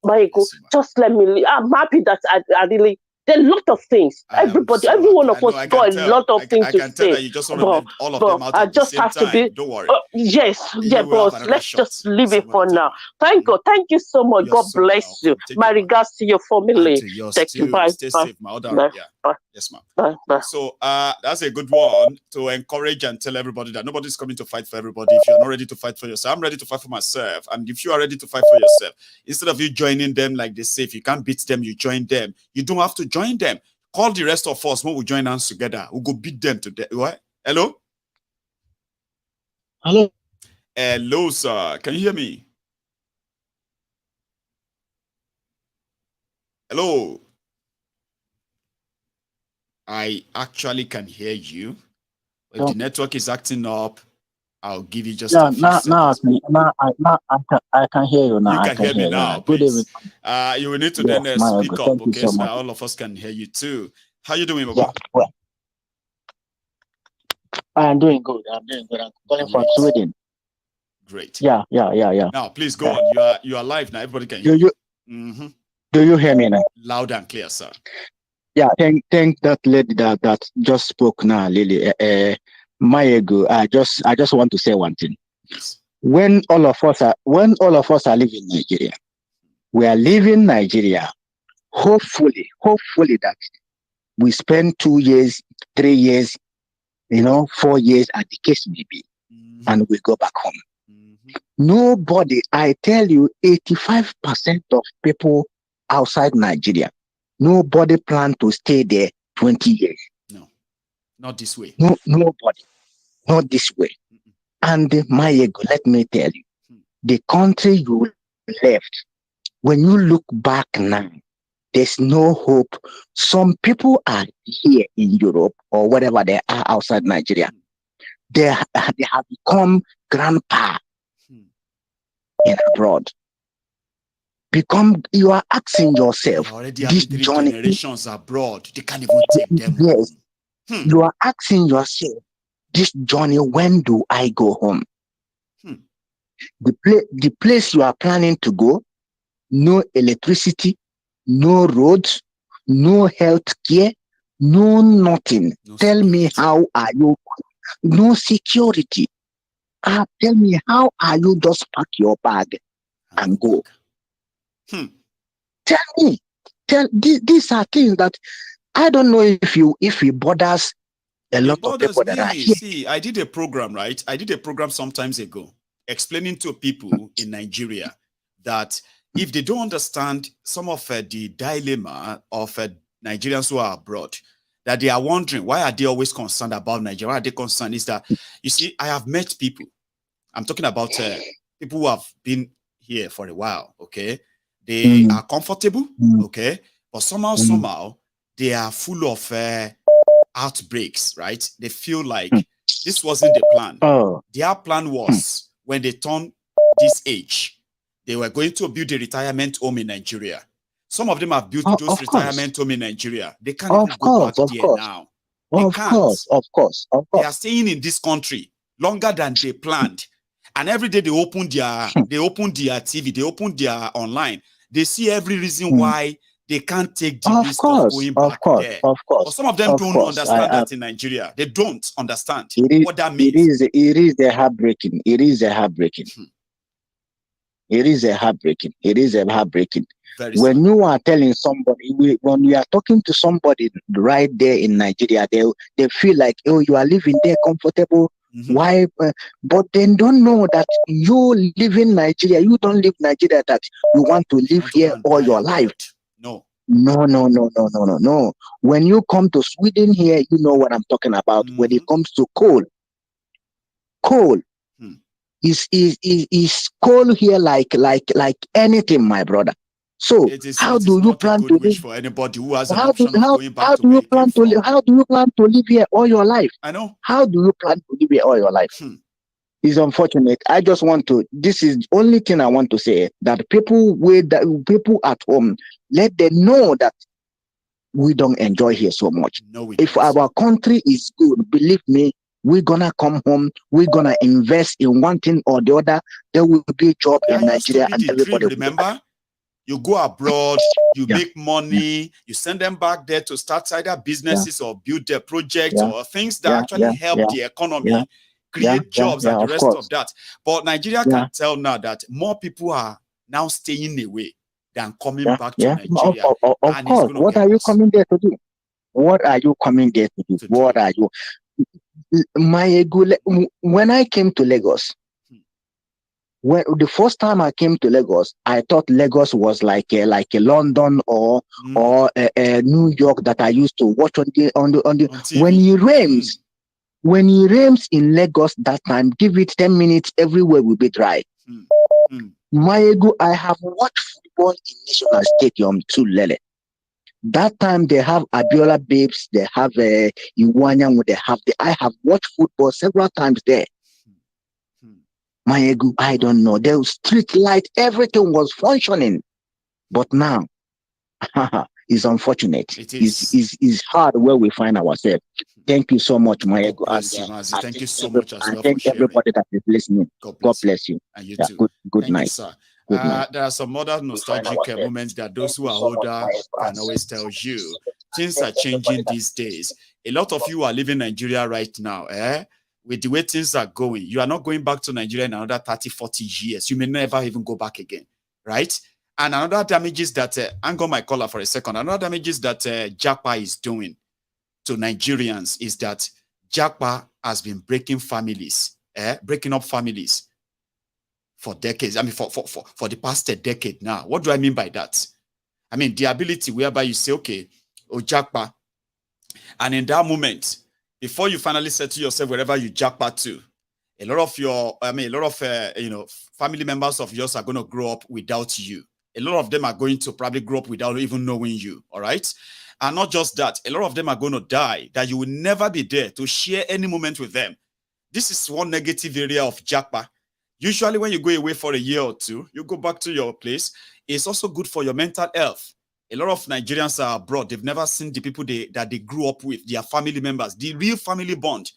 Maiyegun, just let me leave. I'm happy that I really There are a lot of things. Everybody, every one of us got a lot of things to say. I can tell that you just want to let all of them out at the same time. Don't worry. Yes, boss. Let's just leave it for now. Thank God. Thank you so much. God bless you. My regards to your family. Thank you. Bye. Stay safe, my other. Yeah. Yes, ma'am. So that's a good one to encourage and tell everybody that nobody's coming to fight for everybody. If you're not ready to fight for yourself, I'm ready to fight for myself. And if you are ready to fight for yourself, instead of you joining them like they say, if you can't beat them, you join them. You don't have to join them. Call the rest of us when we join hands together. We'll go beat them to death. What? Hello? Hello. Hello, sir. Can you hear me? Hello. I actually can hear you. If the network is acting up, I'll give you just a few seconds. I can hear you now. You can hear me now. Good evening. You will need to then speak up, okay? So that all of us can hear you too. How you doing, Baba? Well, I'm doing good. I'm calling from Sweden. Great. Yeah. Now, please go on. You are live now. Everybody can hear you. Do you hear me now? Loud and clear, sir. Yeah, thank that lady that just spoke now, Lily. Maiyegun, I just want to say one thing. Yes. When all of us are living in Nigeria, we are leaving Nigeria. Hopefully that we spend 2 years, 3 years, 4 years, as the case may be, and we go back home. Nobody, I tell you, 85% of people outside Nigeria, nobody plan to stay there 20 years. No, not this way. No, nobody, not this way. And Maiyegun, let me tell you, the country you left, when you look back now, there's no hope. Some people are here in Europe or wherever they are outside Nigeria. They have become grandpa in abroad. You are asking yourself, already have 3 generations abroad. They can't even take them. Yes. You are asking yourself, this journey, when do I go home? The place you are planning to go, no electricity, no roads, no health care, no nothing. Tell me, how are you? No security. Tell me, how are you just pack your bag and go? Tell me. These are things that I don't know if it bothers a lot of people that are here. See, I did a program, right? I did a program some times ago explaining to people in Nigeria that if they don't understand some of the dilemma of Nigerians who are abroad, that they are wondering, why are they always concerned about Nigeria? Why are they concerned? Is that, you see, I have met people. I'm talking about people who have been here for a while, okay? They are comfortable, okay? But somehow, they are full of outbreaks, right? They feel like this wasn't the plan. Their plan was, when they turn this age, they were going to build a retirement home in Nigeria. Some of them have built those retirement homes in Nigeria. They can't even go back there now. Of course. They are staying in this country longer than they planned. And every day they open their TV, they open their online. They see every reason why they can't take the risk of going back there. But some of them don't understand that in Nigeria. They don't understand what that means. It is heartbreaking. It is heartbreaking. When you are telling somebody, when you are talking to somebody right there in Nigeria, they feel like, oh, you are living there comfortable. Why? But they don't know that you live in Nigeria. You don't live Nigeria that you want to live here all your life. No. When you come to Sweden here, you know what I'm talking about. When it comes to coal is coal here like anything, my brother. So how do you plan to live for anybody who has an option of going back to where you came from? How do you plan to live here all your life? I know. How do you plan to live here all your life? It's unfortunate. I just want to. This is the only thing I want to say, that people at home, let them know that we don't enjoy here so much. No, if our country is good, believe me, we're gonna come home. We're gonna invest in one thing or the other. There will be a job in Nigeria, and everybody. Remember, You go abroad, you make money, you send them back there to start either businesses or build their projects or things that actually help the economy, create jobs and the rest of that. But Nigeria can tell now that more people are now staying away than coming back to Nigeria. Of course. What are you coming there to do? What are you coming there to do? What are you? When I came to Lagos, when the first time I came to Lagos, I thought Lagos was like a London or New York that I used to watch on TV. When he rains in Lagos that time, give it 10 minutes, everywhere will be dry. Maiyegun, I have watched football in National Stadium too, Lele. That time they have Abiola Babes, they have Iwanyang, I have watched football several times there. Maiyegun, I don't know. There was street light, everything was functioning. But now, it's unfortunate. It's hard where we find ourselves. Thank you so much, Maiyegun. Thank you so much as well. Thank everybody that is listening. God bless you. And you too. Good night. You, sir. There are some other nostalgic moments that those who are older can always tell you. Things are changing these days. A lot of you are leaving Nigeria right now. With the way things are going, you are not going back to Nigeria in another 30, 40 years. You may never even go back again, right? And another damages that, hang on my collar for a second, another damages that JAPA is doing to Nigerians is that JAPA has been breaking families, breaking up families for decades. I mean, for the past decade now. What do I mean by that? I mean, the ability whereby you say, okay, JAPA, and in that moment, before you finally settle yourself wherever you jackpot to, a lot of family members of yours are going to grow up without you. A lot of them are going to probably grow up without even knowing you, all right? And not just that, a lot of them are going to die, that you will never be there to share any moment with them. This is one negative area of jackpot. Usually when you go away for a year or two, you go back to your place. It's also good for your mental health. A lot of Nigerians are abroad. They've never seen the people that they grew up with, their family members, the real family bond.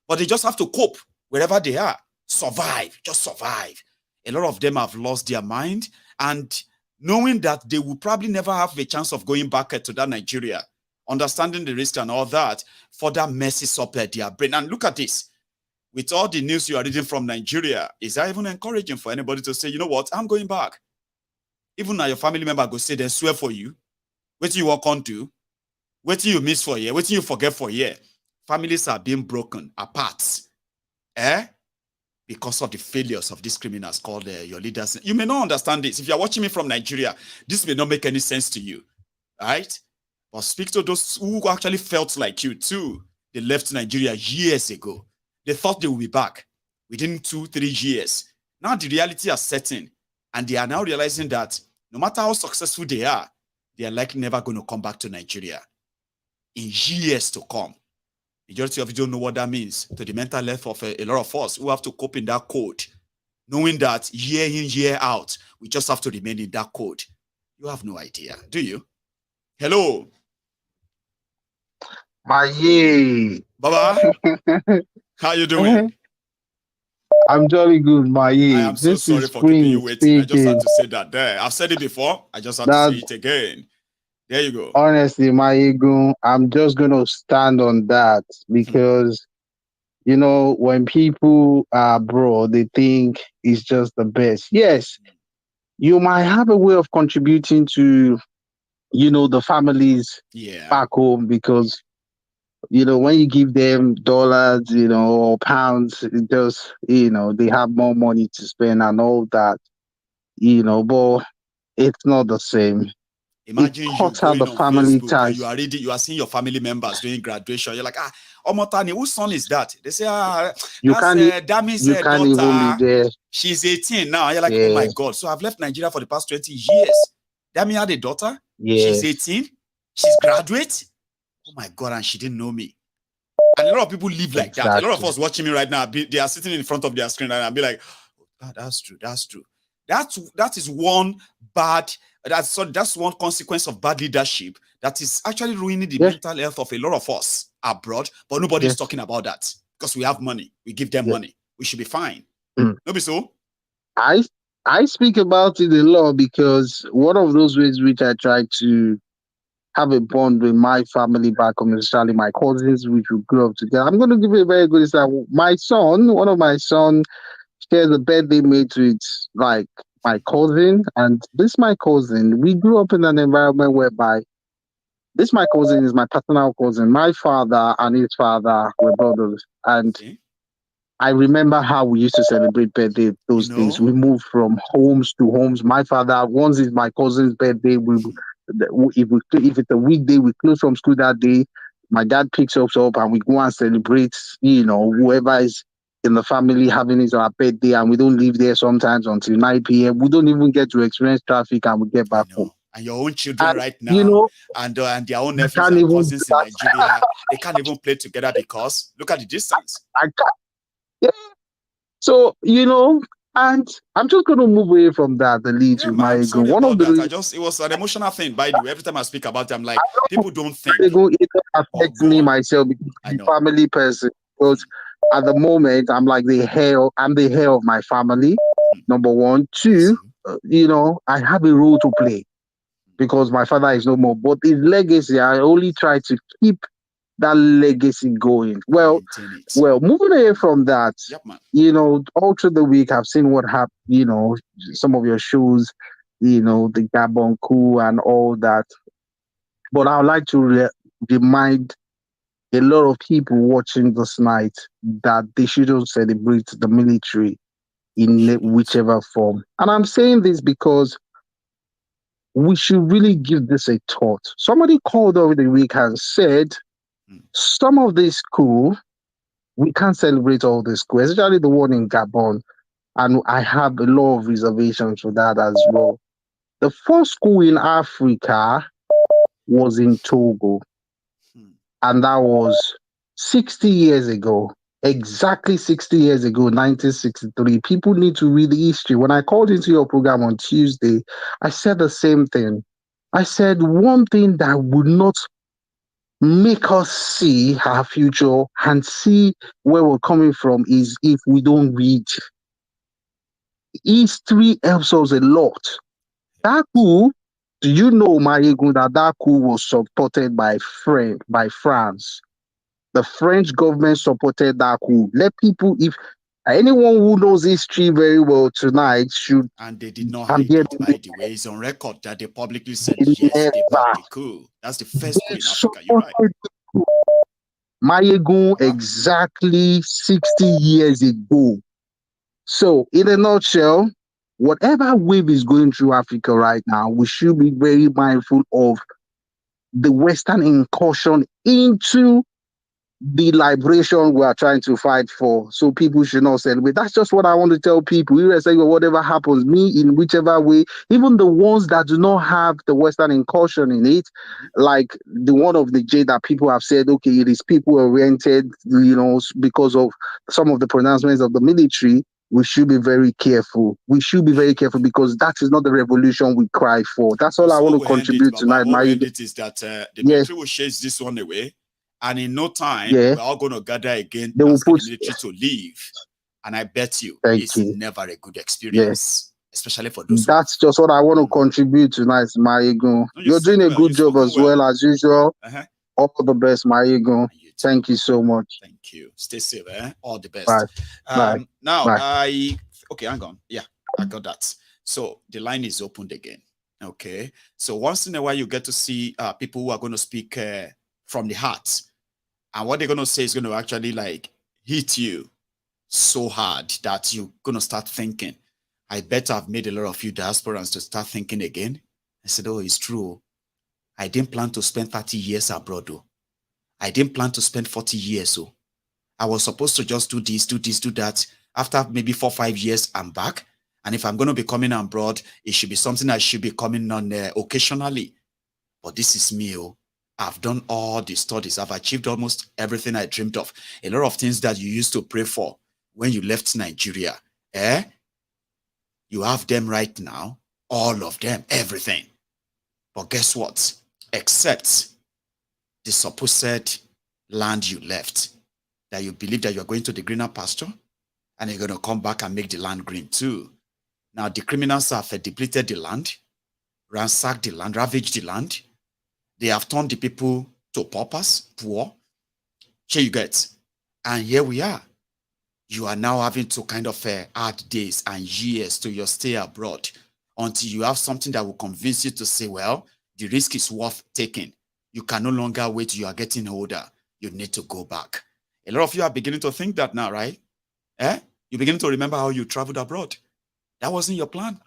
But they just have to cope wherever they are. Survive, just survive. A lot of them have lost their mind, and knowing that they will probably never have a chance of going back to that Nigeria, understanding the risk and all that, further messes up their brain. And look at this. With all the news you are reading from Nigeria, is that even encouraging for anybody to say, you know what, I'm going back? Even now your family member go say they swear for you. What you walk on to, what you miss for year, what you forget for year. Families are being broken apart. Because of the failures of these criminals called your leaders. You may not understand this. If you're watching me from Nigeria, this may not make any sense to you. Right? But speak to those who actually felt like you too. They left Nigeria years ago. They thought they would be back within 2-3 years. Now the reality is setting. And they are now realizing that no matter how successful they are likely never going to come back to Nigeria in years to come. Majority of you don't know what that means to the mental health of a lot of us who have to cope in that code, knowing that year in, year out, we just have to remain in that code. You have no idea, do you? Hello. Maiye. Baba, how you doing? I'm jolly good, Maiye. I am so sorry for keeping you waiting. I just had to say that there. I've said it before. I just had to say it again. There you go. Honestly, Maiyegun, I'm just going to stand on that because, you know, when people are abroad, they think it's just the best. Yes, you might have a way of contributing to, you know, the families back home because, you know, when you give them dollars, you know, or pounds, it just, you know, they have more money to spend and all that, you know, but it's not the same. Imagine you going on Facebook and you are seeing your family members doing graduation. You're like, Omotani, whose son is that? They say, that's Dami's daughter. She's 18 now. You're like, oh my God. So I've left Nigeria for the past 20 years. Dami had a daughter. She's 18. She's graduate. Oh my God, and she didn't know me. And a lot of people live like that. A lot of us watching me right now, they are sitting in front of their screen and I'll be like, oh, that's true. That's true. That is one bad. That's one consequence of bad leadership that is actually ruining the mental health of a lot of us abroad, but nobody's talking about that because we have money. We give them money. We should be fine. No be so? I speak about it a lot because one of those ways which I try to have a bond with my family back home, especially my cousins, which we grew up together. I'm going to give you a very good example. My son, one of my son, shares a birthday mate with like my cousin, and this my cousin. We grew up in an environment whereby this my cousin is my paternal cousin. My father and his father were brothers, and I remember how we used to celebrate birthday those days. We moved from homes to homes. My father, once it's my cousin's birthday, if it's a weekday, we close from school that day. My dad picks us up and we go and celebrate, whoever is in the family having his birthday, and we don't leave there sometimes until 9 p.m. We don't even get to experience traffic and we get back home. And your own children right now, and their own nephews and cousins in Nigeria, they can't even play together because look at the distance. I can't. Yeah. So, and I'm just going to move away from that, the lead to my ego. One of the it was an emotional thing, by the way. Every time I speak about it, I'm like, people don't think. It affects me myself because I'm a family person. Because at the moment, I'm like I'm the heir of my family. Number one. Two, I have a role to play because my father is no more. But his legacy, I only try to keep that legacy going. Well, moving away from that, all through the week, I've seen what happened, some of your shows, the Gabon coup and all that. But I would like to remind a lot of people watching this night that they shouldn't celebrate the military in whichever form. And I'm saying this because we should really give this a thought. Somebody called over the week and said, some of this school, we can't celebrate all the school, especially the one in Gabon. And I have a lot of reservations for that as well. The first school in Africa was in Togo. And that was 60 years ago. Exactly 60 years ago, 1963. People need to read the history. When I called into your program on Tuesday, I said the same thing. I said one thing that would not make us see our future and see where we're coming from is if we don't read. History helps us a lot. That coup, do you know, Maiyegun, that coup was supported by France? The French government supported that coup. Let people, if anyone who knows history very well tonight should. And they did not hide it, by the way. It's on record that they publicly said, yes, they backed the coup. That's the first coup in Africa. You're right. Maiyegun, exactly 60 years ago. So, in a nutshell, whatever wave is going through Africa right now, we should be very mindful of the Western incursion into the liberation we are trying to fight for. So people should not celebrate. That's just what I want to tell people. Irrespective of whatever happens, me in whichever way, even the ones that do not have the Western incursion in it, like the one of the J that people have said, okay, it is people oriented, because of some of the pronouncements of the military. We should be very careful. We should be very careful because that is not the revolution we cry for. That's all I want to contribute tonight. What we it is that the military will chase this one away. And in no time, we're all going to gather again and ask the military to leave. And I bet you it's never a good experience, especially for those. That's just what I want to contribute tonight, Maiyegun. You're doing a good job as well as usual. All the best, Maiyegun. Thank you so much. Thank you. Stay safe, all the best. Bye. Now, Bye. Okay, hang on. Yeah, I got that. So the line is opened again. Okay. So once in a while, you get to see people who are going to speak from the heart. And what they're going to say is going to actually hit you so hard that you're going to start thinking. I bet I've made a lot of you diasporans to start thinking again. I said, oh, it's true. I didn't plan to spend 30 years abroad, though. I didn't plan to spend 40 years, so I was supposed to just do this, do that. After maybe 4 or 5 years, I'm back. And if I'm going to be coming abroad, it should be something I should be coming on occasionally. But this is me, oh. I've done all the studies. I've achieved almost everything I dreamed of. A lot of things that you used to pray for when you left Nigeria. You have them right now. All of them, everything. But guess what? Except the supposed land you left. That you believe that you're going to the greener pasture. And you're going to come back and make the land green too. Now the criminals have depleted the land, ransacked the land, ravaged the land. They have turned the people to paupers, poor. Here you get. And here we are. You are now having to kind of add days and years to your stay abroad until you have something that will convince you to say, well, the risk is worth taking. You can no longer wait. You are getting older. You need to go back. A lot of you are beginning to think that now, right? You're beginning to remember how you traveled abroad. That wasn't your plan.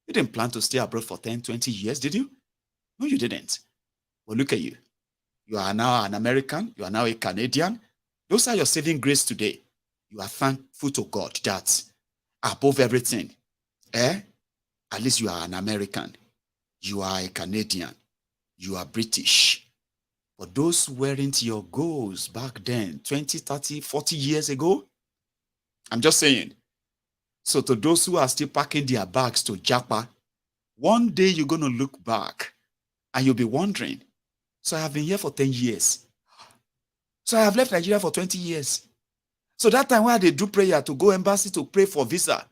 You didn't plan to stay abroad for 10, 20 years, did you? No, you didn't. Well, look at you. You are now an American. You are now a Canadian. Those are your saving grace today. You are thankful to God that above everything, at least you are an American. You are a Canadian. You are British. But those weren't your goals back then, 20, 30, 40 years ago. I'm just saying. So to those who are still packing their bags to Japa, one day you're going to look back and you'll be wondering, so I have been here for 10 years. So I have left Nigeria for 20 years. So that time when they do prayer to go embassy to pray for visa.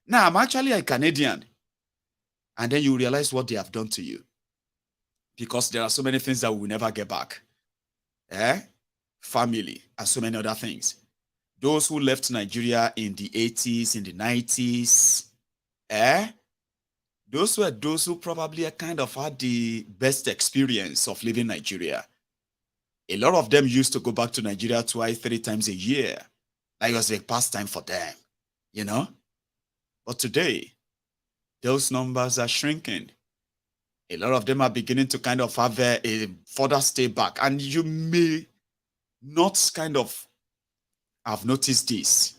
Now I'm actually a Canadian. And then you realize what they have done to you. Because there are so many things that we will never get back. Family and so many other things. Those who left Nigeria in the 80s, in the 90s, those were those who probably kind of had the best experience of living Nigeria. A lot of them used to go back to Nigeria 2 or 3 times a year. Like it was a pastime for them, you know? But today, those numbers are shrinking. A lot of them are beginning to kind of have a further stay back. And you may not kind of have noticed this,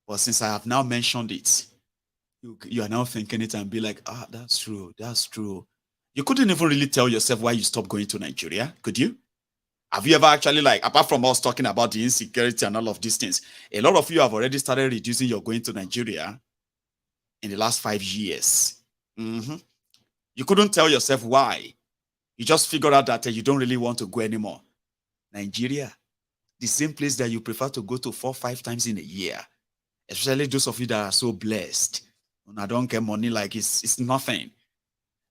but since I have now mentioned it, you are now thinking it and be like, that's true, that's true. You couldn't even really tell yourself why you stopped going to Nigeria, could you? Have you ever actually, like, apart from us talking about the insecurity and all of these things, a lot of you have already started reducing your going to Nigeria in the last 5 years. You couldn't tell yourself why. You just figured out that you don't really want to go anymore. Nigeria, the same place that you prefer to go to 4 or 5 times in a year, especially those of you that are so blessed. When I don't get money, like it's nothing.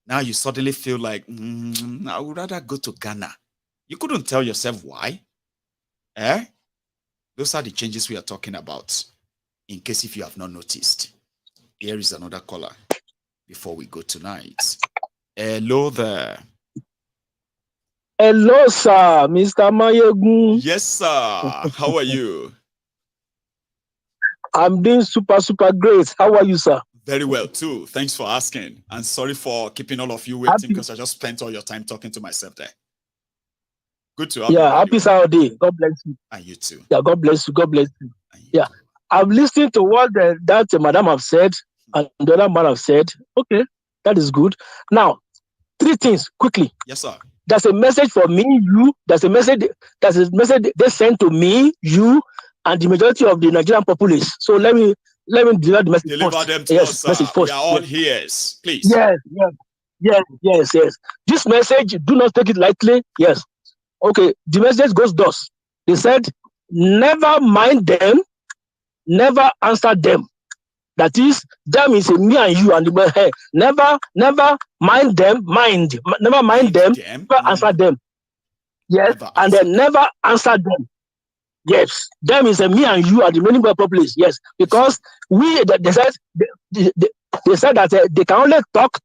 Now you suddenly feel like, I would rather go to Ghana. You couldn't tell yourself why. Those are the changes we are talking about, in case if you have not noticed. Here is another caller before we go tonight. Hello there. Hello, sir, Mr. Maiyegun. Yes, sir. How are you? I'm doing super great. How are you, sir? Very well, too. Thanks for asking. And sorry for keeping all of you waiting because I just spent all your time talking to myself there. Good to have you. Yeah, happy Saturday. God bless you. And you too. Yeah, God bless you. God bless you. Yeah, I'm listening to what that madam have said and the other man have said. Okay, that is good. Now, 3 things quickly. Yes, sir. There's a message for me, you. There's a message they sent to me, you, and the majority of the Nigerian populace. So let me deliver the message Deliver first. them to us, sir. Message first. We are all ears, please. Yes. This message, do not take it lightly. Yes. Okay, the message goes thus. They said, never mind them, never answer them. That is, them is a me and you and the never mind them, never mind them, never answer them. Yes, and then never answer them. Yes, them is a me and you are the remaining populace. Yes, because they said that they can only talk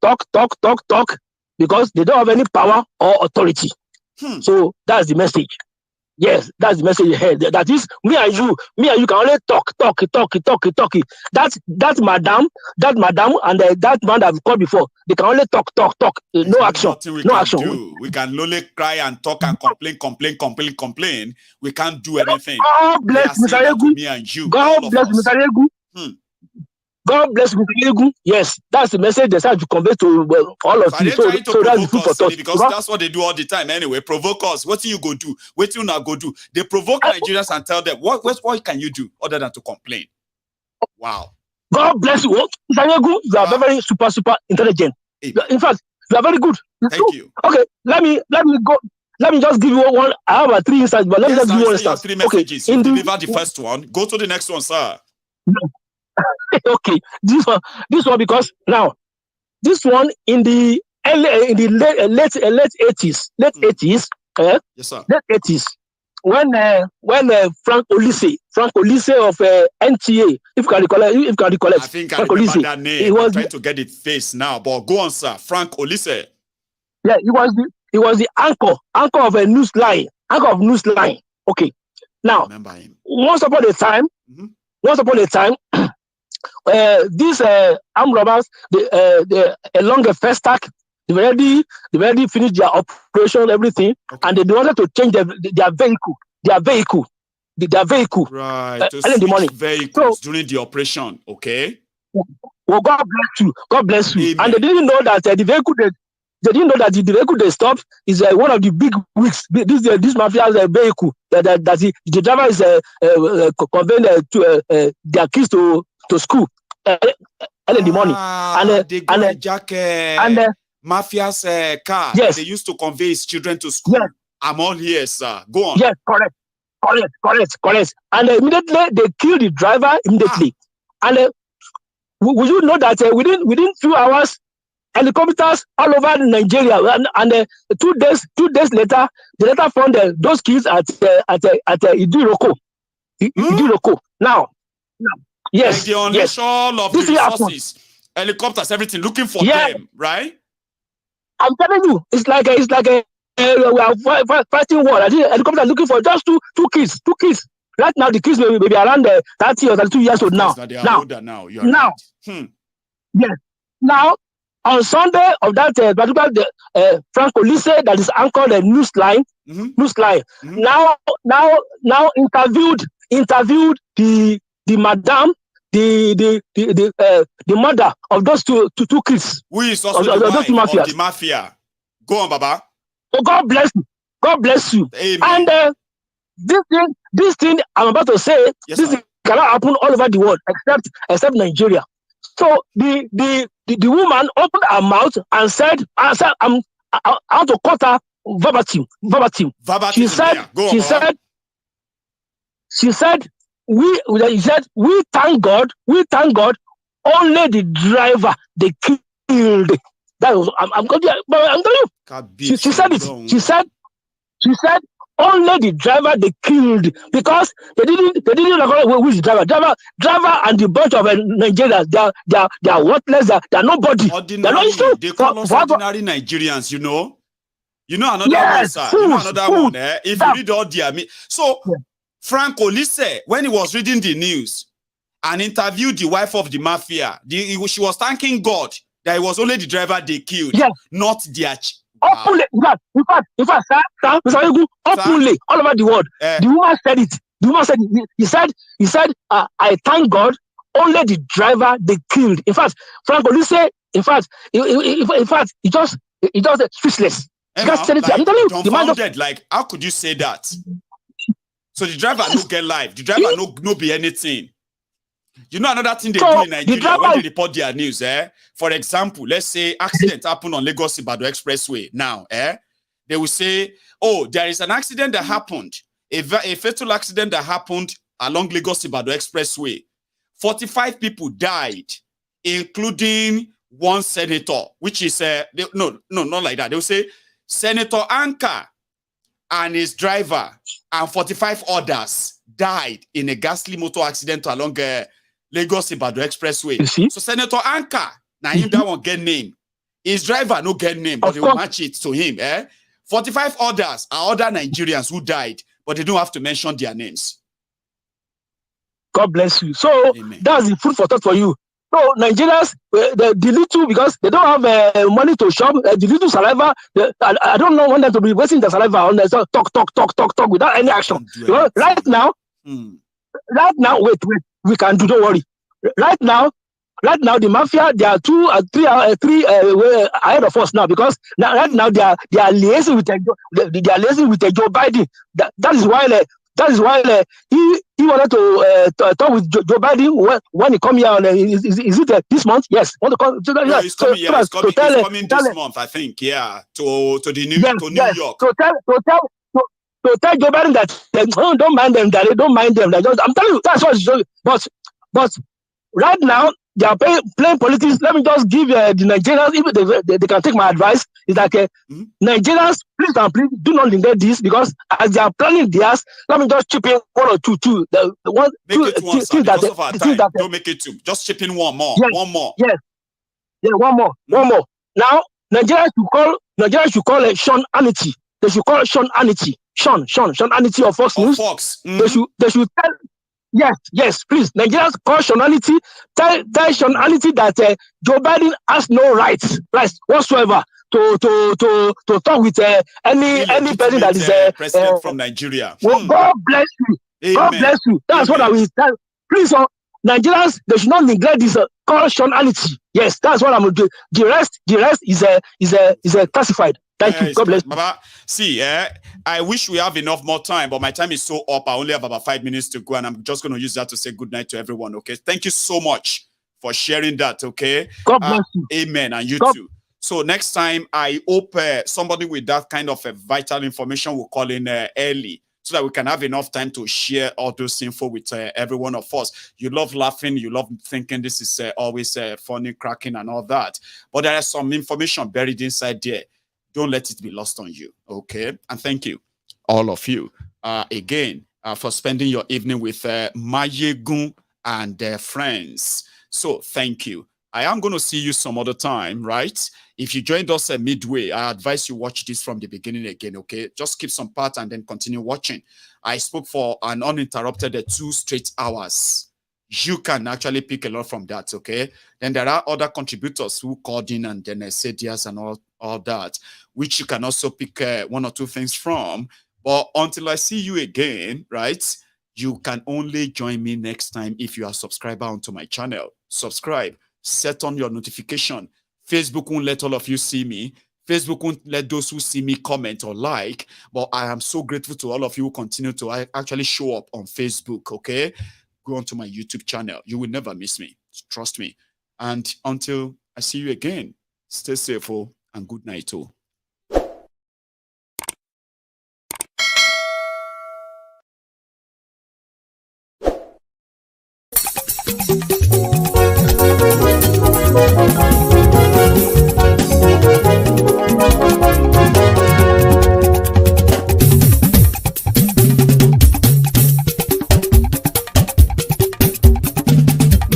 because they don't have any power or authority. So that's the message. Yes, that's the message you heard. That is, me and you can only talk. That madam, and that man that we called before, they can only talk. No action. No action. Do. We can only cry and talk and complain. We can't do anything. God bless Mr. Yegu. Me and you. God bless Mr. Yegu. God bless Mr. Maiyegun. Yes, that's the message they start to convey to all of you. So that's the food for thought. Because that's what they do all the time anyway. Provoke us. What do you go do? What do you not go do? They provoke Nigerians and tell them, what can you do other than to complain? Wow. God bless you. Mr. Maiyegun, you are very super intelligent. In fact, you are very good. Thank you. Okay, let me go. Let me just give you one. I have 3 insights, but let me just give you one instance. 3 messages. Okay, deliver the first one. Go to the next one, sir. Okay, this one because now this one in the late 80s, late 80s, yes, sir. late 80s, when Frank Olise of NTA, if you can recollect, I think I Frank remember Olise, that name. he was I'm trying to get it face now, but go on, sir. Frank Olise. Yeah, he was the anchor of a Newsline, Okay, now remember him. Once upon a time, these armed robbers, along the first stack, they already finished their operation, everything, and they wanted to change their vehicle. Right, to early in the morning. vehicles during the operation. Okay. Well, God bless you. God bless you. Amen. And they didn't know that the vehicle they didn't know that the vehicle they stopped is one of the big wigs. This mafia's vehicle that the driver is conveying their kids to school early in the morning. They go hijack mafia's car that they used to convey his children to school. Yes. I'm all here, sir. Go on. Yes, correct. And immediately they killed the driver immediately. And would you know that within 2 hours, helicopters all over Nigeria, and 2 days later, they later found those kids at Idiroko. Now, yes, like they unleash all of the resources, helicopters, everything, looking for them, right? I'm telling you, it's like a we are fighting war. I think helicopters looking for just two kids. Right now, the kids may be around 30 or 32 years old now. They are older now. You're right. Yes. Now, on Sunday of that particular Frank Olise that is anchored the Newsline. Now interviewed the madam, the mother of those two kids. Who is also the wife of the mafia? Go on, Baba. Oh, God bless you. God bless you. Amen. And this thing I'm about to say, this thing cannot happen all over the world except Nigeria. So the woman opened her mouth and said, I want to quote her verbatim. She said, we thank God, only the driver they killed. That was I'm telling you. She said it. She said only the driver they killed because they didn't know who is the driver and the bunch of Nigerians. They are worthless. They are nobody. They call us ordinary Nigerians. You know another one, sir. You know another one. If you read all the so Frank Olise, when he was reading the news and interviewed the wife of the mafia, she was thanking God that it was only the driver they killed, not their. Openly, in fact, openly, all over the world. The woman said it. He said, I thank God, only the driver they killed. In fact, Frank Olise, he just speechless. Like, how could you say that? So the driver no get life. The driver no be anything. You know another thing they do in Nigeria when they report their news, For example, let's say accident happened on Lagos-Ibadan Expressway. Now, they will say, oh, there is an accident that happened, a fatal accident that happened along Lagos-Ibadan Expressway. 45 people died, including one senator, which is no, not like that. They will say Senator Anka and his driver and 45 others died in a ghastly motor accident along Lagos-Ibadan Expressway. So Senator Anka, now him that one get name. His driver no get name, but they will match it to him. 45 others are other Nigerians who died, but they don't have to mention their names. God bless you. So that's the food for thought for you. So Nigerians, the little, because they don't have money to shop, the little saliva, I don't know when them to be wasting the saliva on the talk without any action. Right now, wait, we can do, don't worry. Right now, the mafia, there are 2 or 3 ahead of us now, because right now they are liaising with Joe Biden. That is why he wanted to talk with Joe Biden when he come here. Is it this month? Yes. Want to come? No, he's coming. He's coming this month, I think. Yeah, to New York. To tell Joe Biden that don't mind them. That they don't mind them. I'm telling you, that's what. But right now, they are playing politics. Let me just give the Nigerians, if they can take my advice, is like Nigerians, please and please do not neglect this, because as they are planning theirs, let me just chip in one or two. The one, make it one, sir, because of our time. Don't make it two. Just chip in one more. Yes, one more. Yes. Yeah, one more. Now, Nigeria should call it Sean Hannity. They should call Sean Hannity. Sean Hannity of Fox News. Fox. They should tell. Yes, please. Nigerians call Sean Hannity. Tell Sean Hannity that Joe Biden has no rights whatsoever to talk with any person that is president from Nigeria. Well, God bless you. Amen. God bless you. That's what I will tell. Please, Nigerians, they should not neglect this. Call Sean Hannity. Yes, that's what I'm going to do. The rest is classified. Thank you. God bless you. Baba, see, I wish we have enough more time, but my time is so up. I only have about 5 minutes to go, and I'm just going to use that to say good night to everyone. Okay, thank you so much for sharing that. Okay, God bless you. Amen, and you too. So next time, I hope somebody with that kind of vital information will call in early, so that we can have enough time to share all those info with every one of us. You love laughing, you love thinking this is always funny, cracking, and all that. But there is some information buried inside there. Don't let it be lost on you, okay? And thank you, all of you, again, for spending your evening with Maiyegun and their friends. So thank you. I am going to see you some other time, right? If you joined us midway, I advise you watch this from the beginning again, okay? Just skip some part and then continue watching. I spoke for an uninterrupted 2 straight hours. You can actually pick a lot from that, okay? Then there are other contributors who called in and then said yes and all that, which you can also pick 1 or 2 things from. But until I see you again, right, you can only join me next time if you are a subscriber onto my channel. Subscribe, set on your notification. Facebook won't let all of you see me. Facebook won't let those who see me comment or like, but I am so grateful to all of you who continue to actually show up on Facebook, okay? Go onto my YouTube channel. You will never miss me. Trust me. And until I see you again, stay safe and good night.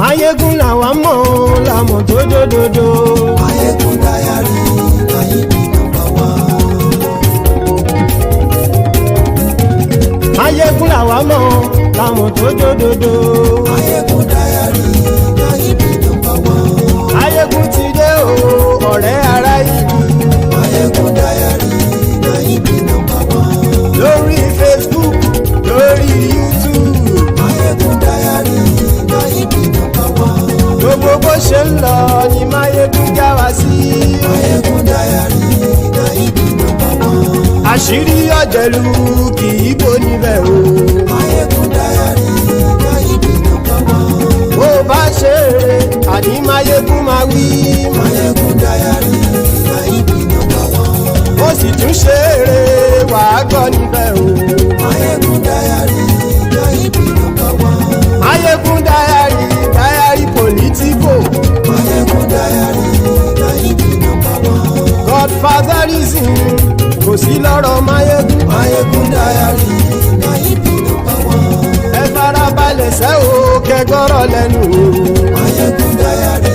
Maiyegun làwa mọ̀ làmọ̀ tó dòdòdò. Maiyegun Diary, Maiyegun #1. Maiyegun làwa mọ̀ làmọ̀ tó dòdòdò. Maiyegun Diary, Maiyegun #1. Maiyegun ti dé o, ọ̀rẹ́ ará ìlú. Maiyegun Diary, Maiyegun #1. Lórí Facebook, lórí YouTube. Maiyegun Diary, Maiyegun #1. Gbogbo bó ṣe ń lọ ni Maiyegun já wa sí. Maiyegun Diary, Maiyegun #1. Àṣírí ọ̀jẹ̀lú kì í bò níbẹ̀ o. Maiyegun Diary, Maiyegun #1. Bó bá ṣe eré àní Maiyegun máa wí. Maiyegun Diary, Maiyegun #1. Ó sì tún ṣe eré wàá gbọ́ níbẹ̀ o. Maiyegun Diary, Maiyegun #1. Maiyegun Diary, Diary Politico. Maiyegun Diary, Maiyegun #1. Godfatherism kò sí lọ́rọ̀ Maiyegun. Maiyegun Diary, Maiyegun #1. Ẹ farabalẹ̀ sẹ́ o kẹgọ́rọ̀ lẹ́nu o. Maiyegun Diary,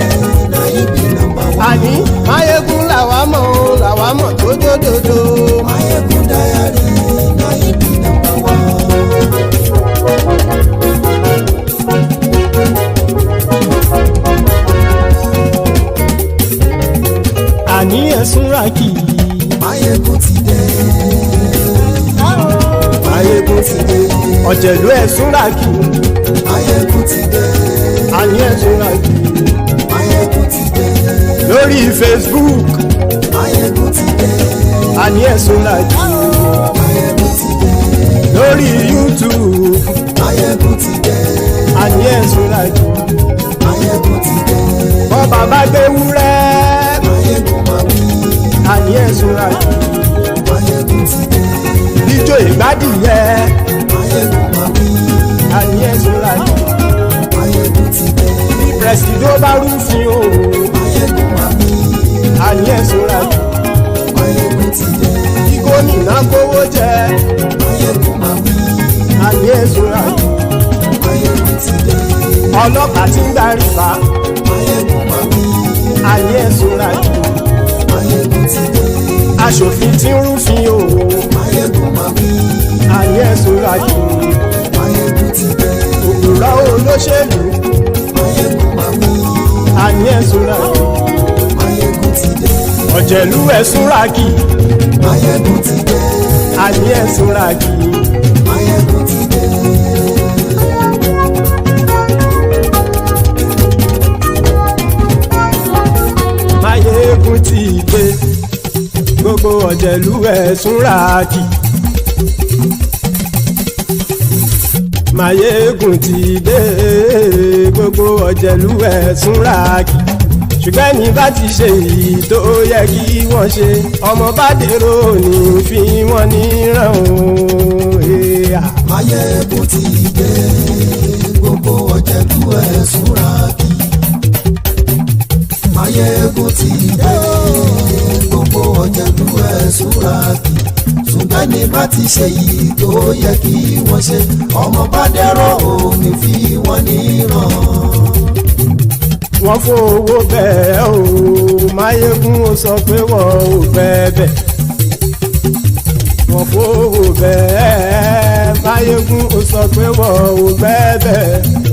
Maiyegun #1. Àní Maiyegun làwa mọ̀ tó dòdòdò. Maiyegun Diary, Maiyegun #1. Àní ẹ̀sùn rákì. Maiyegun ti dé. Maiyegun ti dé. Ọ̀jẹ̀lú ẹ̀sùn rákì. Maiyegun ti dé. Àní ẹ̀sùn rákì. Maiyegun ti dé. Lórí Facebook. Maiyegun ti dé. Àní ẹ̀sùn rákì. Maiyegun ti dé. Lórí YouTube. Maiyegun ti dé. Àní ẹ̀sùn rákì. Maiyegun ti dé. Bọ́ bàbá gbé wúrẹ́. Maiyegun máa wí. Àní ẹ̀sùn rákì. Maiyegun ti dé. Ijó ìgbádìyẹ. Maiyegun máa wí. Àní ẹ̀sùn rákì. Maiyegun ti dé. bójó bá rúfin o. Maiyegun àmì. àní ẹ̀sùn ra jù. Maiyegun ti dé. kí gómìnà kówó jẹ. Maiyegun àmì. àní ẹ̀sùn ra jù. Maiyegun ti dé. ọlọ́pàá ti ń darí bá. Maiyegun àmì. àní ẹ̀sùn ra jù. Maiyegun ti dé. aṣòfin ti ń rúfin o. Maiyegun àmì. àní ẹ̀sùn ra jù. Maiyegun ti dé. òpùrọ́ olóṣèlú. Maiyegun àmì. àní ẹ̀sùn ra jù. Maiyegun ti dé. ọ̀jẹ̀lú ẹ̀sùn ra kì. Maiyegun ti dé. àní ẹ̀sùn ra kì. Maiyegun ti dé. Maiyegun ti dé. gbogbo ọ̀jẹ̀lú ẹ̀sùn ra kì. Maiyegun ti dé. gbogbo ọ̀jẹ̀lú ẹ̀sùn ra kì. ṣùgbọ́n ní bá ti ṣe èyí tó yẹ kí wọ́n ṣe ọmọ bá dèrò ní fi wọ́n níran o. Maiyegun ti dé. gbogbo ọ̀jẹ̀lú ẹ̀sùn ra kì. Maiyegun ti dé. gbogbo ọ̀jẹ̀lú ẹ̀sùn ra kì. ṣùgbọ́n ní bá ti ṣe èyí tó yẹ kí wọ́n ṣe ọmọ bá dèrò ní fi wọ́n níran. wọ́n fowó bẹ́ẹ̀ o. Maiyegun ó sọ pé wọ́n ò bẹ́ẹ̀. wọ́n fowó bẹ́ẹ̀. Maiyegun ó sọ pé wọ́n ò bẹ́ẹ̀.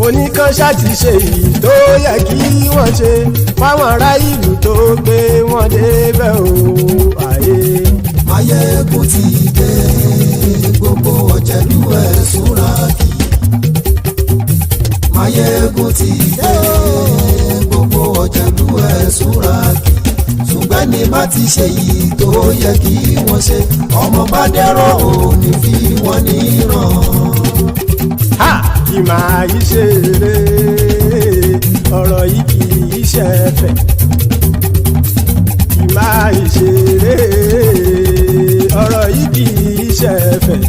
oníkan ṣáàtì ṣe èyí tó yẹ kí wọ́n ṣe fáwọn ará ìlú tó gbé wọn débẹ̀ o. Maiyegun ti dé. gbogbo ọ̀jẹ̀lú ẹ̀sùn ra kì. Maiyegun ti dé. gbogbo ọ̀jẹ̀lú ẹ̀sùn ra kì. ṣùgbọ́n ní bá ti ṣe yìí tó yẹ kí wọ́n ṣe ọmọ bá dẹ́rọ̀ ò ní fi wọ́n níran. kì máa yí ṣeré ọ̀rọ̀ yìí kì í ṣẹ̀fẹ̀. kì máa yí ṣeré ọ̀rọ̀ yìí kì í ṣẹ̀fẹ̀.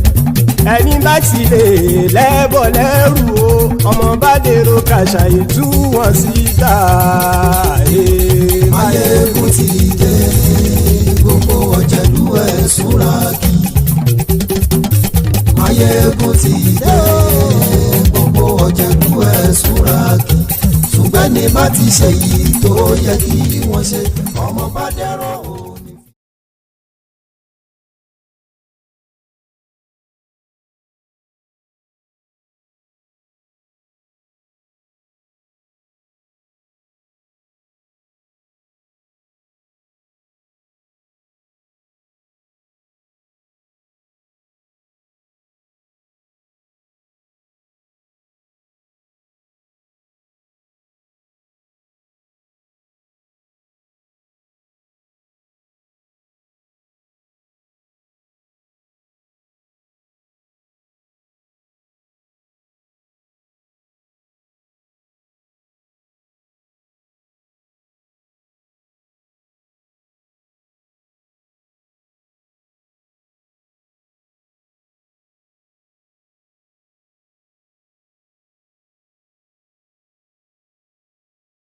ẹni bá ti lè lẹ́bọ̀ lẹ́rù o ọmọ bá dèrò kàṣà ìtú wọn síta. Maiyegun ti dé. gbogbo ọ̀jẹ̀lú ẹ̀sùn ra kì. Maiyegun ti dé. gbogbo ọ̀jẹ̀lú ẹ̀sùn ra kì. ṣùgbọ́n ní bá ti ṣe yìí tó yẹ kí wọ́n ṣe ọmọ bá dẹ́rọ̀.